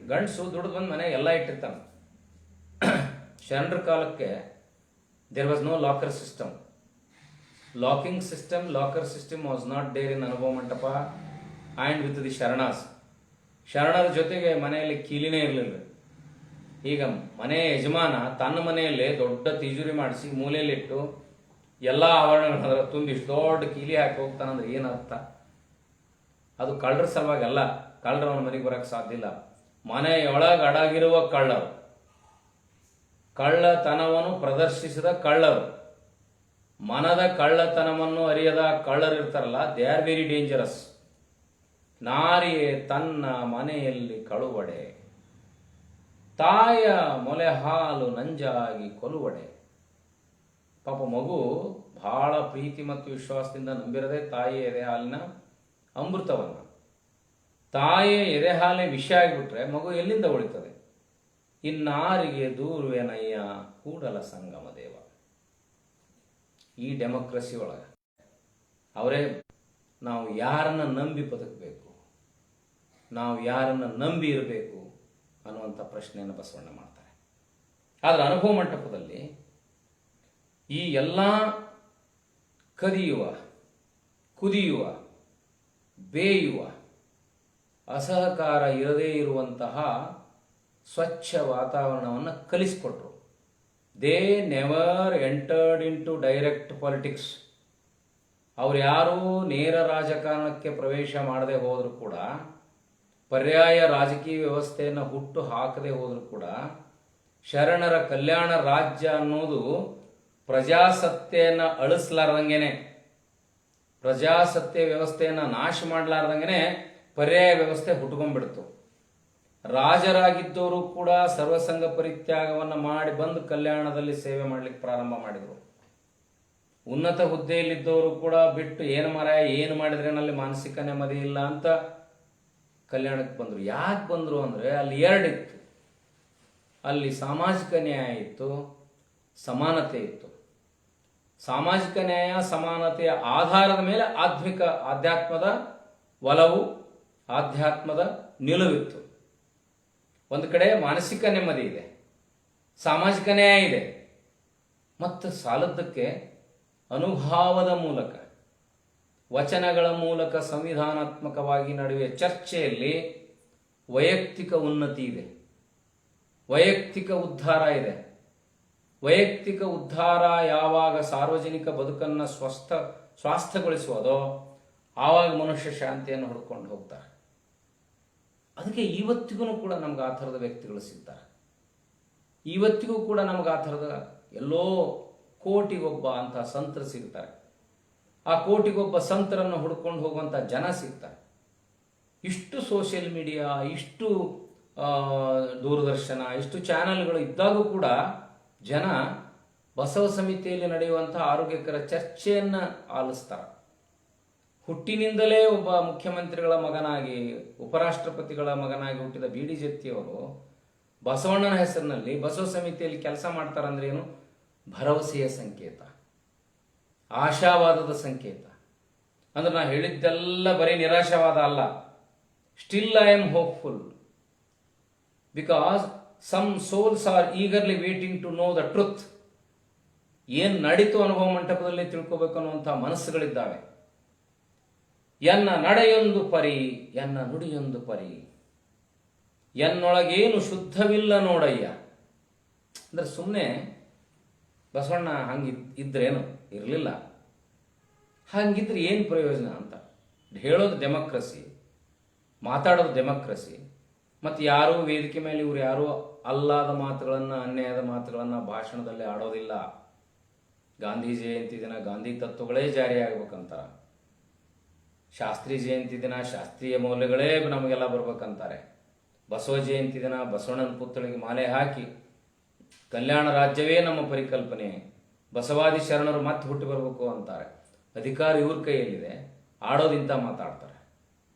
ಗಂಡಸು ದುಡ್ದು ಬಂದು ಮನೆ ಎಲ್ಲ ಇಟ್ಟಿರ್ತಾನೆ. ಶರಣರ ಕಾಲಕ್ಕೆ there was no locker system. Locker system was not there in Anubhava Mantapa and with the ಶರಣರ ಜೊತೆಗೆ ಮನೆಯಲ್ಲಿ ಕೀಲಿನೇ ಇರಲಿಲ್ಲ. ಈಗ ಮನೆ ಯಜಮಾನ ತನ್ನ ಮನೆಯಲ್ಲೇ ದೊಡ್ಡ ತಿಜೋರಿ ಮಾಡಿಸಿ ಮೂಲೆಯಲ್ಲಿಟ್ಟು ಎಲ್ಲ ಆವರಣಗಳ ತುಂಬಿಷ್ಟು ದೊಡ್ಡ ಕೀಲಿ ಹಾಕಿ ಹೋಗ್ತಾನಂದ್ರೆ ಏನರ್ಥ? ಅದು ಕಳ್ಳರ ಸಲುವಾಗಿ ಅಲ್ಲ. ಕಳ್ಳರು ಅವನ ಮನೆಗೆ ಬರೋಕ್ಕೆ ಸಾಧ್ಯ ಇಲ್ಲ. ಮನೆಯೊಳಗೆ ಅಡಗಿರುವ ಕಳ್ಳರು, ಕಳ್ಳತನವನ್ನು ಪ್ರದರ್ಶಿಸಿದ ಕಳ್ಳರು, ಮನದ ಕಳ್ಳತನವನ್ನು ಅರಿಯದ ಕಳ್ಳರು ಇರ್ತಾರಲ್ಲ, ದೇ ಆರ್ ವೆರಿ ಡೇಂಜರಸ್. ನಾರಿಯೇ ತನ್ನ ಮನೆಯಲ್ಲಿ ಕಳುವಡೆ, ತಾಯ ಮೊಲೆ ಹಾಲು ನಂಜಾಗಿ ಕೊಲುವಡೆ. ಪಾಪ ಮಗು ಬಹಳ ಪ್ರೀತಿ ಮತ್ತು ವಿಶ್ವಾಸದಿಂದ ನಂಬಿರದೆ ತಾಯಿಯ ಎದೆ ಹಾಲಿನ ಅಮೃತವನ್ನು. ತಾಯಿಯ ಎದೆ ಹಾಲೇ ವಿಷ ಆಗಿಬಿಟ್ರೆ ಮಗು ಎಲ್ಲಿಂದ ಉಳಿತದೆ? ಇನ್ನಾರಿಗೆ ದೂರುವೆನಯ್ಯ ಕೂಡಲ ಸಂಗಮ ದೇವ. ಈ ಡೆಮೋಕ್ರಸಿ ಒಳಗೆ ಅವರೇ ನಾವು ಯಾರನ್ನ ನಂಬಿ ಬದುಕಬೇಕು, ನಾವು ಯಾರನ್ನ ನಂಬಿ ಇರಬೇಕು ಅನ್ನುವಂಥ ಪ್ರಶ್ನೆಯನ್ನು ಬಸವಣ್ಣ ಮಾಡ್ತಾರೆ. ಆದರೆ ಅನುಭವ ಮಂಟಪದಲ್ಲಿ ಈ ಎಲ್ಲ ಕದಿಯುವ, ಕುದಿಯುವ, ಬೇಯುವ, ಅಸಹಕಾರ ಇರದೇ ಇರುವಂತಹ ಸ್ವಚ್ಛ ವಾತಾವರಣವನ್ನು ಕಲಿಸಿಕೊಟ್ರು. They never entered in to direct politics. ಅವ್ರು ಯಾರೂ ನೇರ ರಾಜಕಾರಣಕ್ಕೆ ಪ್ರವೇಶ ಮಾಡದೆ ಹೋದರೂ ಕೂಡ, ಪರ್ಯಾಯ ರಾಜಕೀಯ ವ್ಯವಸ್ಥೆಯನ್ನು ಹುಟ್ಟು ಹಾಕದೆ ಹೋದರೂ ಕೂಡ, ಶರಣರ ಕಲ್ಯಾಣ ರಾಜ್ಯ ಅನ್ನೋದು ಪ್ರಜಾಸತ್ತೆಯನ್ನು ಅಳಿಸ್ಲಾರ್ದಂಗೆನೆ, ಪ್ರಜಾಸತ್ತೆ ವ್ಯವಸ್ಥೆಯನ್ನು ನಾಶ ಮಾಡಲಾರ್ದಂಗೆನೆ ಪರ್ಯಾಯ ವ್ಯವಸ್ಥೆ ಹುಟ್ಕೊಂಡ್ಬಿಡ್ತು. ರಾಜರಾಗಿದ್ದವರು ಕೂಡ ಸರ್ವಸಂಗ ಪರಿತ್ಯಾಗವನ್ನು ಮಾಡಿ ಬಂದು ಕಲ್ಯಾಣದಲ್ಲಿ ಸೇವೆ ಮಾಡಲಿಕ್ಕೆ ಪ್ರಾರಂಭ ಮಾಡಿದರು. ಉನ್ನತ ಹುದ್ದೆಯಲ್ಲಿದ್ದವರು ಕೂಡ ಬಿಟ್ಟು ಏನು ಮಾಡಿದ್ರೆ ನಲ್ಲಿ ಮಾನಸಿಕ ನೆಮ್ಮದಿ ಇಲ್ಲ ಅಂತ ಕಲ್ಯಾಣಕ್ಕೆ ಬಂದರು. ಯಾಕೆ ಬಂದರು ಅಂದರೆ ಅಲ್ಲಿ ಎರಡಿತ್ತು. ಅಲ್ಲಿ ಸಾಮಾಜಿಕ ನ್ಯಾಯ ಇತ್ತು, ಸಮಾನತೆ ಇತ್ತು. ಸಾಮಾಜಿಕ ನ್ಯಾಯ ಸಮಾನತೆಯ ಆಧಾರದ ಮೇಲೆ ಆಧ್ಯಾತ್ಮದ ಒಲವು, ಆಧ್ಯಾತ್ಮದ ನಿಲುವಿತ್ತು. ಒಂದು ಕಡೆ ಮಾನಸಿಕ ನೆಮ್ಮದಿ ಇದೆ, ಸಾಮಾಜಿಕ ನ್ಯಾಯ ಇದೆ, ಮತ್ತು ಸಾಲದ್ದಕ್ಕೆ ಅನುಭಾವದ ಮೂಲಕ, ವಚನಗಳ ಮೂಲಕ ಸಂವಿಧಾನಾತ್ಮಕವಾಗಿ ನಡೆಯುವ ಚರ್ಚೆಯಲ್ಲಿ ವೈಯಕ್ತಿಕ ಉನ್ನತಿ ಇದೆ, ವೈಯಕ್ತಿಕ ಉದ್ಧಾರ ಇದೆ. ವೈಯಕ್ತಿಕ ಉದ್ಧಾರ ಯಾವಾಗ ಸಾರ್ವಜನಿಕ ಬದುಕನ್ನು ಸ್ವಾಸ್ಥ್ಯಗೊಳಿಸುವುದೋ ಆವಾಗ ಮನುಷ್ಯ ಶಾಂತಿಯನ್ನು ಹುಡ್ಕೊಂಡು ಹೋಗ್ತಾರೆ. ಅದಕ್ಕೆ ಇವತ್ತಿಗೂ ಕೂಡ ನಮ್ಗೆ ಆ ಥರದ ವ್ಯಕ್ತಿಗಳು ಸಿಗ್ತಾರೆ. ಇವತ್ತಿಗೂ ಕೂಡ ನಮ್ಗೆ ಆ ಥರದ ಎಲ್ಲೋ ಕೋಟಿಗೊಬ್ಬ ಅಂತ ಸಂತರು ಸಿಗ್ತಾರೆ. ಆ ಕೋಟಿಗೊಬ್ಬ ಸಂತರನ್ನು ಹುಡ್ಕೊಂಡು ಹೋಗುವಂಥ ಜನ ಸಿಗ್ತಾರೆ. ಇಷ್ಟು ಸೋಷಿಯಲ್ ಮೀಡಿಯಾ, ಇಷ್ಟು ದೂರದರ್ಶನ, ಇಷ್ಟು ಚಾನೆಲ್ಗಳು ಇದ್ದಾಗೂ ಕೂಡ ಜನ ಬಸವ ಸಮಿತಿಯಲ್ಲಿ ನಡೆಯುವಂಥ ಆರೋಗ್ಯಕರ ಚರ್ಚೆಯನ್ನು ಆಲಿಸ್ತಾರೆ. ಹುಟ್ಟಿನಿಂದಲೇ ಒಬ್ಬ ಮುಖ್ಯಮಂತ್ರಿಗಳ ಮಗನಾಗಿ, ಉಪರಾಷ್ಟ್ರಪತಿಗಳ ಮಗನಾಗಿ ಹುಟ್ಟಿದ ಬಿ ಡಿ ಜತ್ತಿಯವರು ಬಸವಣ್ಣನ ಹೆಸರಿನಲ್ಲಿ ಬಸವ ಸಮಿತಿಯಲ್ಲಿ ಕೆಲಸ ಮಾಡ್ತಾರಂದ್ರೆ ಏನು? ಭರವಸೆಯ ಸಂಕೇತ, ಆಶಾವಾದದ ಸಂಕೇತ. ಅಂದ್ರೆ ನಾ ಹೇಳಿದ್ದೆಲ್ಲ ಬರೀ ನಿರಾಶಾವಾದ ಅಲ್ಲ. Still I am hopeful because some souls are eagerly waiting to know the truth. ಏನು ನಡೀತು ಅನುಭವ ಮಂಟಪದಲ್ಲಿ ತಿಳ್ಕೋಬೇಕು ಅನ್ನುವಂಥ ಮನಸ್ಸುಗಳಿದ್ದಾವೆ. ಎನ್ನ ನಡೆಯೊಂದು ಪರಿ, ಎನ್ನ ನುಡಿಯೊಂದು ಪರಿ, ಎನ್ನೊಳಗೇನು ಶುದ್ಧವಿಲ್ಲ ನೋಡಯ್ಯ. ಅಂದ್ರೆ ಸುಮ್ಮನೆ ಬಸವಣ್ಣ ಇದ್ರೇನು ಇರಲಿಲ್ಲ, ಹಂಗಿದ್ರೆ ಏನು ಪ್ರಯೋಜನ ಅಂತ ಹೇಳೋದು ಡೆಮೋಕ್ರಸಿ, ಮಾತಾಡೋದು ಡೆಮೋಕ್ರಸಿ. ಮತ್ತು ಯಾರೂ ವೇದಿಕೆ ಮೇಲೆ ಇವರು ಯಾರೂ ಅಲ್ಲಾದ ಮಾತುಗಳನ್ನು, ಅನ್ಯಾಯದ ಮಾತುಗಳನ್ನು ಭಾಷಣದಲ್ಲಿ ಆಡೋದಿಲ್ಲ. ಗಾಂಧಿ ಜಯಂತಿ ದಿನ ಗಾಂಧಿ ತತ್ವಗಳೇ ಜಾರಿಯಾಗಬೇಕಂತಾರೆ, ಶಾಸ್ತ್ರಿ ಜಯಂತಿ ದಿನ ಶಾಸ್ತ್ರೀಯ ಮೌಲ್ಯಗಳೇ ನಮಗೆಲ್ಲ ಬರ್ಬೇಕಂತಾರೆ, ಬಸವ ಜಯಂತಿ ದಿನ ಬಸವಣ್ಣನ ಪುತ್ಥಳಿಗೆ ಮಾಲೆ ಹಾಕಿ ಕಲ್ಯಾಣ ರಾಜ್ಯವೇ ನಮ್ಮ ಪರಿಕಲ್ಪನೆ, ಬಸವಾದಿ ಶರಣರು ಮತ್ತೆ ಹುಟ್ಟಿ ಬರಬೇಕು ಅಂತಾರೆ. ಅಧಿಕಾರ ಇವ್ರ ಕೈಯಲ್ಲಿದೆ, ಆಡೋದಿಂತ ಮಾತಾಡ್ತಾರೆ.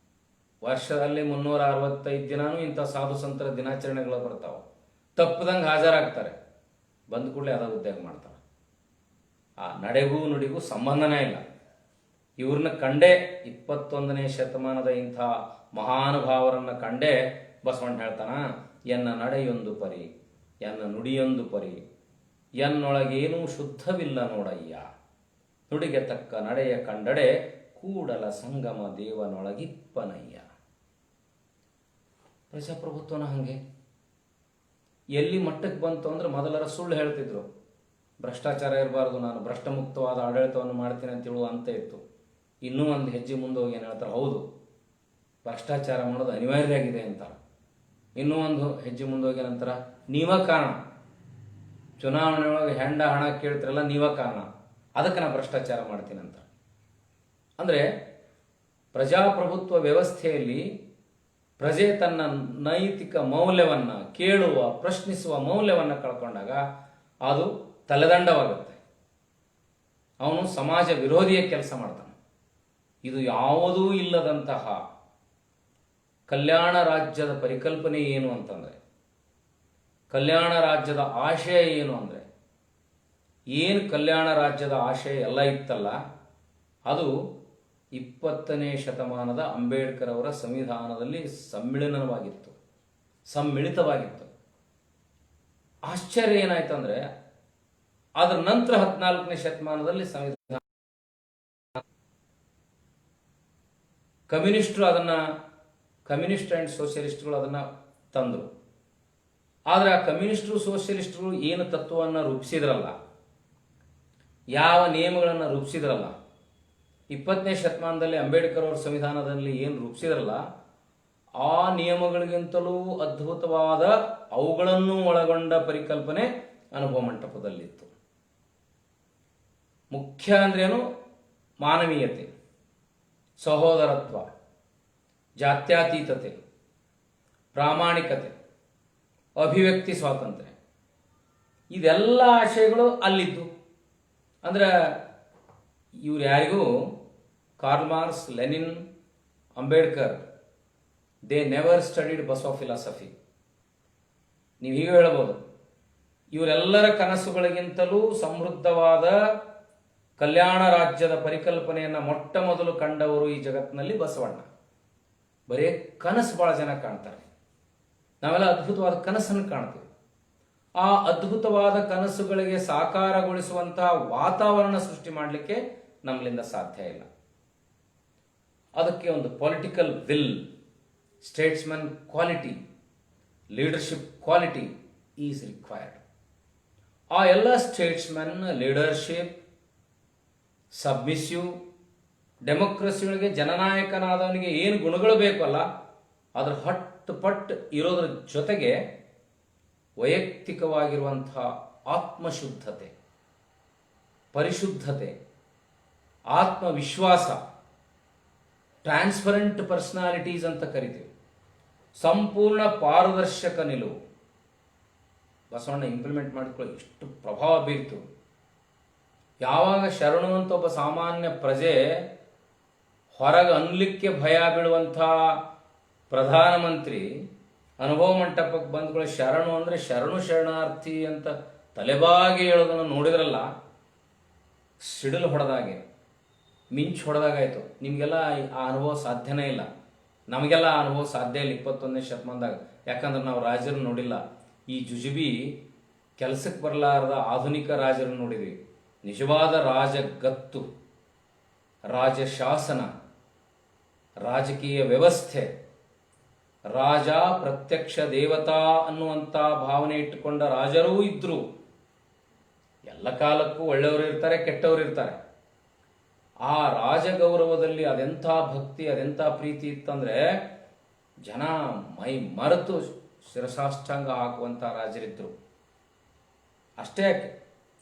ವರ್ಷದಲ್ಲಿ 365 ದಿನಾನೂ ಇಂಥ ಸಾಧು ಸಂತರ ದಿನಾಚರಣೆಗಳು ಬರ್ತಾವೆ. ತಪ್ಪದಂಗೆ ಹಾಜರಾಗ್ತಾರೆ, ಬಂದ ಕೂಡಲೇ ಅದ ಉದ್ಯೋಗ ಮಾಡ್ತಾರೆ. ಆ ನಡೆಗೂ ನುಡಿಗೂ ಸಂಬಂಧನೇ ಇಲ್ಲ. ಇವ್ರನ್ನ ಕಂಡೇ 21ನೇ ಶತಮಾನದ ಇಂಥ ಮಹಾನುಭಾವರನ್ನು ಕಂಡೇ ಬಸವಣ್ಣ ಹೇಳ್ತಾನ, ಎನ್ನ ನಡೆಯೊಂದು ಪರಿ, ಎನ್ನ ನುಡಿಯೊಂದು ಪರಿ, ಎನ್ನೊಳಗೇನೂ ಶುದ್ಧವಿಲ್ಲ ನೋಡಯ್ಯ, ನುಡಿಗೆ ತಕ್ಕ ನಡೆಯ ಕಂಡಡೆ ಕೂಡಲ ಸಂಗಮ ದೇವನೊಳಗಿಪ್ಪನಯ್ಯ. ಪ್ರಜಾಪ್ರಭುತ್ವನ ಹಾಗೆ ಎಲ್ಲಿ ಮಟ್ಟಕ್ಕೆ ಬಂತು ಅಂದ್ರೆ ಮೊದಲರ ಸುಳ್ಳು ಹೇಳ್ತಿದ್ರು, ಭ್ರಷ್ಟಾಚಾರ ಇರಬಾರ್ದು, ನಾನು ಭ್ರಷ್ಟಮುಕ್ತವಾದ ಆಡಳಿತವನ್ನು ಮಾಡ್ತೀನಿ ಅಂತ ಹೇಳುವ ಅಂತ ಇತ್ತು. ಇನ್ನೂ ಒಂದು ಹೆಜ್ಜೆ ಮುಂದೆ ಹೋಗಿ ಏನು ಹೇಳ್ತಾರೆ, ಹೌದು ಭ್ರಷ್ಟಾಚಾರ ಮಾಡೋದು ಅನಿವಾರ್ಯ ಆಗಿದೆ ಅಂತಾರೆ. ಇನ್ನೂ ಒಂದು ಹೆಜ್ಜೆ ಮುಂದೆ ಹೋಗಿ ನಂತರ ನೀವ ಕಾರಣ, ಚುನಾವಣೆ ಒಳಗೆ ಹಣ ಕೇಳ್ತಿರಲ್ಲ ನೀವ ಕಾರಣ, ಅದಕ್ಕೆ ನಾನು ಭ್ರಷ್ಟಾಚಾರ ಮಾಡ್ತೀನಿ ಅಂತ. ಅಂದರೆ ಪ್ರಜಾಪ್ರಭುತ್ವ ವ್ಯವಸ್ಥೆಯಲ್ಲಿ ಪ್ರಜೆ ತನ್ನ ನೈತಿಕ ಮೌಲ್ಯವನ್ನು, ಕೇಳುವ ಪ್ರಶ್ನಿಸುವ ಮೌಲ್ಯವನ್ನು ಕಳ್ಕೊಂಡಾಗ ಅದು ತಲೆದಂಡವಾಗುತ್ತೆ. ಅವನು ಸಮಾಜ ವಿರೋಧಿಯ ಕೆಲಸ ಮಾಡ್ತಾನೆ. ಇದು ಯಾವುದೂ ಇಲ್ಲದಂತಹ ಕಲ್ಯಾಣ ರಾಜ್ಯದ ಪರಿಕಲ್ಪನೆ ಏನು ಅಂತಂದರೆ, ಕಲ್ಯಾಣ ರಾಜ್ಯದ ಆಶಯ ಏನು ಅಂದರೆ, ಏನು ಕಲ್ಯಾಣ ರಾಜ್ಯದ ಆಶಯ ಎಲ್ಲ ಇತ್ತಲ್ಲ, ಅದು 20ನೇ ಶತಮಾನದ ಅಂಬೇಡ್ಕರ್ ಅವರ ಸಂವಿಧಾನದಲ್ಲಿ ಸಮ್ಮಿಳಿತವಾಗಿತ್ತು. ಆಶ್ಚರ್ಯ ಏನಾಯ್ತು ಅಂದರೆ, ಅದರ ನಂತರ 14ನೇ ಶತಮಾನದಲ್ಲಿ ಸಂವಿಧಾನ ಕಮ್ಯುನಿಸ್ಟ್ ಆ್ಯಂಡ್ ಸೋಷಿಯಲಿಸ್ಟ್ಗಳು ಅದನ್ನು ತಂದರು. ಆದರೆ ಆ ಕಮ್ಯುನಿಸ್ಟರು ಸೋಷಿಯಲಿಸ್ಟ್ಗಳು ಏನು ತತ್ವವನ್ನು ರೂಪಿಸಿದ್ರಲ್ಲ, ಯಾವ ನಿಯಮಗಳನ್ನು ರೂಪಿಸಿದ್ರಲ್ಲ, 20ನೇ ಶತಮಾನದಲ್ಲಿ ಅಂಬೇಡ್ಕರ್ ಅವರ ಸಂವಿಧಾನದಲ್ಲಿ ಏನು ರೂಪಿಸಿದ್ರಲ್ಲ, ಆ ನಿಯಮಗಳಿಗಿಂತಲೂ ಅದ್ಭುತವಾದ ಅವುಗಳನ್ನು ಒಳಗೊಂಡ ಪರಿಕಲ್ಪನೆ ಅನುಭವ ಮಂಟಪದಲ್ಲಿತ್ತು. ಮುಖ್ಯ ಅಂದ್ರೇನು? ಮಾನವೀಯತೆ, ಸಹೋದರತ್ವ, ಜಾತ್ಯತೀತತೆ, ಪ್ರಾಮಾಣಿಕತೆ, ಅಭಿವ್ಯಕ್ತಿ ಸ್ವಾತಂತ್ರ್ಯ, ಇದೆಲ್ಲ ಆಶಯಗಳು ಅಲ್ಲಿದ್ದು. ಅಂದ್ರೆ ಇವ್ರು ಯಾರಿಗೂ Karl Marx, Lenin, Ambedkar, they never studied Basava philosophy. ನೀವು ಹೀಗೆ ಹೇಳ್ಬೋದು, ಇವರೆಲ್ಲರ ಕನಸುಗಳಿಗಿಂತಲೂ ಸಮೃದ್ಧವಾದ ಕಲ್ಯಾಣ ರಾಜ್ಯದ ಪರಿಕಲ್ಪನೆಯನ್ನು ಮೊಟ್ಟ ಮೊದಲು ಕಂಡವರು ಈ ಜಗತ್ತಿನಲ್ಲಿ ಬಸವಣ್ಣ. ಬರೀ ಕನಸು ಭಾಳ ಜನ ಕಾಣ್ತಾರೆ. ನಾವೆಲ್ಲ ಅದ್ಭುತವಾದ ಕನಸನ್ನು ಕಾಣ್ತೀವಿ. ಆ ಅದ್ಭುತವಾದ ಕನಸುಗಳಿಗೆ ಸಾಕಾರಗೊಳಿಸುವಂತಹ ವಾತಾವರಣ ಸೃಷ್ಟಿ ಮಾಡಲಿಕ್ಕೆ ನಮ್ಮಲ್ಲಿಂದ ಸಾಧ್ಯ ಇಲ್ಲ. ಅದಕ್ಕೆ ಒಂದು political will, statesman quality, leadership quality is required. ಆ ಎಲ್ಲ ಸ್ಟೇಟ್ಸ್ಮನ್, ಲೀಡರ್ಶಿಪ್, ಸಬ್ಮಿಸಿವ್, ಡೆಮೋಕ್ರಸಿಯೊಳಗೆ ಜನನಾಯಕನಾದವನಿಗೆ ಏನು ಗುಣಗಳು ಬೇಕಲ್ಲ ಅದರ ಹಟ್ಟು ಪಟ್ಟು ಇರೋದ್ರ ಜೊತೆಗೆ ವೈಯಕ್ತಿಕವಾಗಿರುವಂತಹ ಆತ್ಮಶುದ್ಧತೆ, ಪರಿಶುದ್ಧತೆ, ಆತ್ಮವಿಶ್ವಾಸ, ಟ್ರಾನ್ಸ್ಪರೆಂಟ್ ಪರ್ಸನಾಲಿಟೀಸ್ ಅಂತ ಕರಿತೀವಿ, ಸಂಪೂರ್ಣ ಪಾರದರ್ಶಕ ನಿಲುವು ಬಸವಣ್ಣ ಇಂಪ್ಲಿಮೆಂಟ್ ಮಾಡಿಕೊಳ್ಳಿ ಎಷ್ಟು ಪ್ರಭಾವ ಬೀರ್ತು. ಯಾವಾಗ ಶರಣು ಅಂತ ಒಬ್ಬ ಸಾಮಾನ್ಯ ಪ್ರಜೆ ಹೊರಗೆ ಅನ್ಲಿಕ್ಕೆ ಭಯ ಬೀಳುವಂಥ ಪ್ರಧಾನಮಂತ್ರಿ ಅನುಭವ ಮಂಟಪಕ್ಕೆ ಬಂದ್ಕೊಳ್ಳಿ ಶರಣು ಅಂದರೆ ಶರಣಾರ್ಥಿ ಅಂತ ತಲೆಬಾಗಿ ಹೇಳೋದನ್ನು ನೋಡಿದ್ರಲ್ಲ, ಸಿಡಿಲು ಹೊಡೆದಾಗೆ, ಮಿಂಚು ಹೊಡೆದಾಗಾಯ್ತು. ನಿಮಗೆಲ್ಲ ಆ ಅನುಭವ ಸಾಧ್ಯನೇ ಇಲ್ಲ. ನಮಗೆಲ್ಲ ಆ ಅನುಭವ ಸಾಧ್ಯ ಇಲ್ಲ 21ನೇ ಶತಮಾನದಾಗ. ಯಾಕಂದ್ರೆ ನಾವು ರಾಜರನ್ನು ನೋಡಿಲ್ಲ. ಈ ಜುಜುಬಿ ಕೆಲಸಕ್ಕೆ ಬರಲಾರದ ಆಧುನಿಕ ರಾಜರನ್ನು ನೋಡಿದ್ವಿ. ನಿಜವಾದ ರಾಜಗತ್ತು, ರಾಜಶಾಸನ, ರಾಜಕೀಯ ವ್ಯವಸ್ಥೆ, ರಾಜ ಪ್ರತ್ಯಕ್ಷ ದೇವತಾ ಅನ್ನುವಂಥ ಭಾವನೆ ಇಟ್ಟುಕೊಂಡ ರಾಜರೂ ಇದ್ರು. ಎಲ್ಲ ಕಾಲಕ್ಕೂ ಒಳ್ಳೆಯವರು ಇರ್ತಾರೆ, ಕೆಟ್ಟವರು ಇರ್ತಾರೆ. ಆ ರಾಜಗೌರವದಲ್ಲಿ ಅದೆಂಥ ಭಕ್ತಿ, ಅದೆಂಥ ಪ್ರೀತಿ ಇತ್ತಂದ್ರೆ ಜನ ಮೈ ಮರೆತು ಶಿರಸಾಷ್ಟಾಂಗ ಹಾಕುವಂಥ ರಾಜರಿದ್ದರು. ಅಷ್ಟೇ ಯಾಕೆ,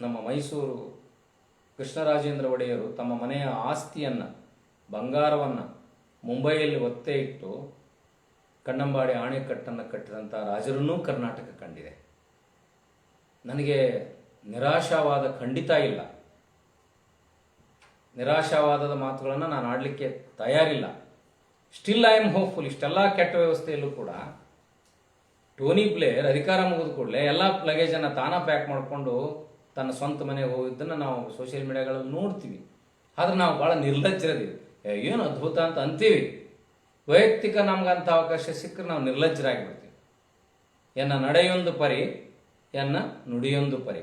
ನಮ್ಮ ಮೈಸೂರು ಕೃಷ್ಣರಾಜೇಂದ್ರ ಒಡೆಯರು ತಮ್ಮ ಮನೆಯ ಆಸ್ತಿಯನ್ನು, ಬಂಗಾರವನ್ನು ಮುಂಬೈಯಲ್ಲಿ ಒತ್ತೆ ಇಟ್ಟು ಕಣ್ಣಂಬಾಡಿ ಆಣೆಕಟ್ಟನ್ನು ಕಟ್ಟಿದಂಥ ರಾಜರನ್ನೂ ಕರ್ನಾಟಕ ಕಂಡಿದೆ. ನನಗೆ ನಿರಾಶಾವಾದ ಖಂಡಿತ ಇಲ್ಲ. ನಿರಾಶಾವಾದದ ಮಾತುಗಳನ್ನು ನಾನು ಆಡಲಿಕ್ಕೆ ತಯಾರಿಲ್ಲ. Still I am hopeful. ಇಷ್ಟೆಲ್ಲ ಕೆಟ್ಟ ವ್ಯವಸ್ಥೆಯಲ್ಲೂ ಕೂಡ ಟೋನಿ ಬ್ಲೇರ್ ಅಧಿಕಾರ ಮುಗಿದ ಕೂಡಲೇ ಎಲ್ಲ ಲಗೇಜನ್ನು ತಾನ ಪ್ಯಾಕ್ ಮಾಡಿಕೊಂಡು ತನ್ನ ಸ್ವಂತ ಮನೆಗೆ ಹೋಗಿದ್ದನ್ನು ನಾವು ಸೋಷಿಯಲ್ ಮೀಡಿಯಾಗಳಲ್ಲಿ ನೋಡ್ತೀವಿ. ಆದ್ರೆ ನಾವು ಭಾಳ ನಿರ್ಲಜ್ಜರದೀವಿ. ಏನು ಅದ್ಭುತ ಅಂತ ಅಂತೀವಿ. ವೈಯಕ್ತಿಕ ನಮ್ಗಂಥ ಅವಕಾಶ ಸಿಕ್ಕರೆ ನಾವು ನಿರ್ಲಜ್ಜರಾಗಿಬಿಡ್ತೀವಿ. ಎನ್ನ ನಡೆಯೊಂದು ಪರಿ, ಎನ್ನ ನುಡಿಯೊಂದು ಪರಿ.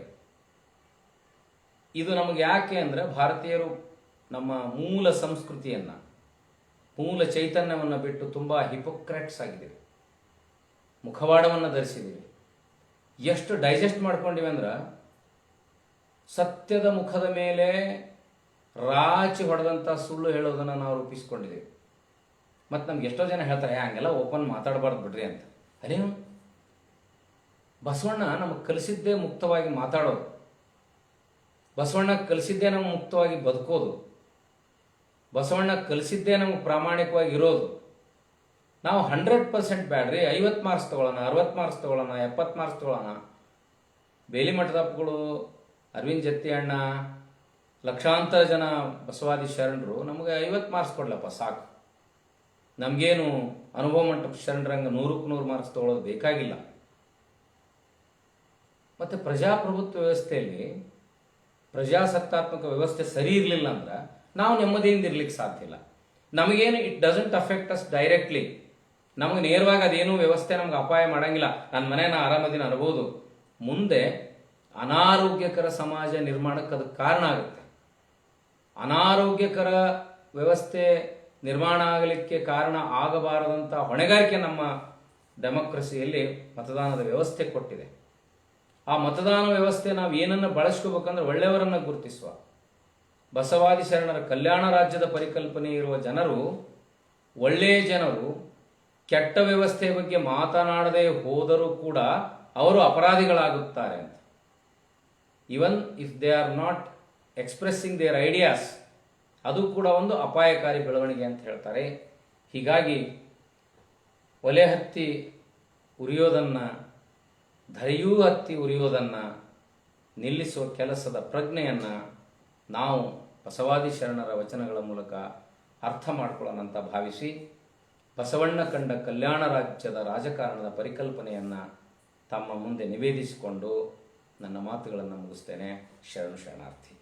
ಇದು ನಮಗೆ ಯಾಕೆ ಅಂದರೆ ಭಾರತೀಯರು ನಮ್ಮ ಮೂಲ ಸಂಸ್ಕೃತಿಯನ್ನು, ಮೂಲ ಚೈತನ್ಯವನ್ನು ಬಿಟ್ಟು ತುಂಬ ಹಿಪೋಕ್ರೆಟ್ಸ್ ಆಗಿದ್ದೀವಿ. ಮುಖವಾಡವನ್ನು ಧರಿಸಿದ್ದೀವಿ. ಎಷ್ಟು ಡೈಜೆಸ್ಟ್ ಮಾಡ್ಕೊಂಡಿವಿ ಅಂದ್ರೆ ಸತ್ಯದ ಮುಖದ ಮೇಲೆ ರಾಚಿ ಹೊಡೆದಂಥ ಸುಳ್ಳು ಹೇಳೋದನ್ನು ನಾವು ರೂಪಿಸ್ಕೊಂಡಿದ್ದೀವಿ. ಮತ್ತು ನಮ್ಗೆ ಎಷ್ಟೋ ಜನ ಹೇಳ್ತಾರೆ ಹಂಗೆಲ್ಲ ಓಪನ್ ಮಾತಾಡಬಾರ್ದು ಬಿಡ್ರಿ ಅಂತ. ಅದೇನು, ಬಸವಣ್ಣ ನಮಗೆ ಕಲಿಸಿದ್ದೇ ಮುಕ್ತವಾಗಿ ಮಾತಾಡೋದು. ಬಸವಣ್ಣ ಕಲಿಸಿದ್ದೇ ನಮಗೆ ಮುಕ್ತವಾಗಿ ಬದುಕೋದು. ಬಸವಣ್ಣ ಕಲಿಸಿದ್ದೇ ನಮಗೆ ಪ್ರಾಮಾಣಿಕವಾಗಿ ಇರೋದು. ನಾವು 100% ಬ್ಯಾಡ್ರಿ, 50 ಮಾರ್ಕ್ಸ್ ತೊಗೊಳ್ಳೋಣ, 60 ಮಾರ್ಕ್ಸ್ ತೊಗೊಳ್ಳೋಣ, 70 ಮಾರ್ಕ್ಸ್ ತೊಗೊಳ್ಳೋಣ. ಬೇಲಿ ಮಠದಪ್ಪಗಳು, ಅರವಿಂದ್ ಜತ್ತಿ ಅಣ್ಣ, ಲಕ್ಷಾಂತರ ಜನ ಬಸವಾದಿ ಶರಣರು ನಮಗೆ 50 ಮಾರ್ಕ್ಸ್ ಕೊಡ್ಲಪ್ಪ ಸಾಕು. ನಮಗೇನು ಅನುಭವ ಮಂಟಪ ಶರಣರಂಗ 100ಕ್ಕೆ 100 ಮಾರ್ಕ್ಸ್ ತೊಗೊಳ್ಳೋದು ಬೇಕಾಗಿಲ್ಲ. ಮತ್ತು ಪ್ರಜಾಪ್ರಭುತ್ವ ವ್ಯವಸ್ಥೆಯಲ್ಲಿ ಪ್ರಜಾಸತ್ತಾತ್ಮಕ ವ್ಯವಸ್ಥೆ ಸರಿ ಇರಲಿಲ್ಲ ಅಂದ್ರೆ ನಾವು ನೆಮ್ಮದಿಯಿಂದ ಇರ್ಲಿಕ್ಕೆ ಸಾಧ್ಯ ಇಲ್ಲ. ನಮಗೇನು it doesn't affect us directly. ನಮಗೆ ನೇರವಾಗಿ ಅದೇನು ವ್ಯವಸ್ಥೆ ನಮ್ಗೆ ಅಪಾಯ ಮಾಡಂಗಿಲ್ಲ. ನನ್ನ ಮನೇನ ಆರಾಮದಿನ ಅನ್ಬೋದು. ಮುಂದೆ ಅನಾರೋಗ್ಯಕರ ಸಮಾಜ ನಿರ್ಮಾಣಕ್ಕೆ ಅದಕ್ಕೆ ಕಾರಣ ಆಗುತ್ತೆ. ಅನಾರೋಗ್ಯಕರ ವ್ಯವಸ್ಥೆ ನಿರ್ಮಾಣ ಆಗಲಿಕ್ಕೆ ಕಾರಣ ಆಗಬಾರದಂಥ ಹೊಣೆಗಾರಿಕೆ ನಮ್ಮ ಡೆಮೋಕ್ರಸಿಯಲ್ಲಿ ಮತದಾನದ ವ್ಯವಸ್ಥೆ ಕೊಟ್ಟಿದೆ. ಆ ಮತದಾನ ವ್ಯವಸ್ಥೆ ನಾವು ಏನನ್ನು ಬಳಸ್ಕೋಬೇಕಂದ್ರೆ ಒಳ್ಳೆಯವರನ್ನು ಗುರುತಿಸುವ, ಬಸವಾದಿ ಶರಣರ ಕಲ್ಯಾಣ ರಾಜ್ಯದ ಪರಿಕಲ್ಪನೆ ಇರುವ ಜನರು ಒಳ್ಳೆಯ ಜನರು. ಕೆಟ್ಟ ವ್ಯವಸ್ಥೆಯ ಬಗ್ಗೆ ಮಾತನಾಡದೆ ಹೋದರೂ ಕೂಡ ಅವರು ಅಪರಾಧಿಗಳಾಗುತ್ತಾರೆ ಅಂತ. Even if they are not expressing their ideas, ಅದು ಕೂಡ ಒಂದು ಅಪಾಯಕಾರಿ ಬೆಳವಣಿಗೆ ಅಂತ ಹೇಳ್ತಾರೆ. ಹೀಗಾಗಿ ಒಲೆ ಹತ್ತಿ ಉರಿಯೋದನ್ನು, ಧರೆಯೂ ಹತ್ತಿ ಉರಿಯೋದನ್ನು ನಿಲ್ಲಿಸುವ ಕೆಲಸದ ಪ್ರಜ್ಞೆಯನ್ನು ನಾವು ಬಸವಾದಿ ಶರಣರ ವಚನಗಳ ಮೂಲಕ ಅರ್ಥ ಮಾಡ್ಕೊಳ್ಳೋಣಂತ ಭಾವಿಸಿ, ಬಸವಣ್ಣ ಕಂಡ ಕಲ್ಯಾಣ ರಾಜ್ಯದ ರಾಜಕಾರಣದ ಪರಿಕಲ್ಪನೆಯನ್ನು ತಮ್ಮ ಮುಂದೆ ನಿವೇದಿಸಿಕೊಂಡು ನನ್ನ ಮಾತುಗಳನ್ನು ಮುಗಿಸ್ತೇನೆ. ಶರಣಾರ್ಥಿ.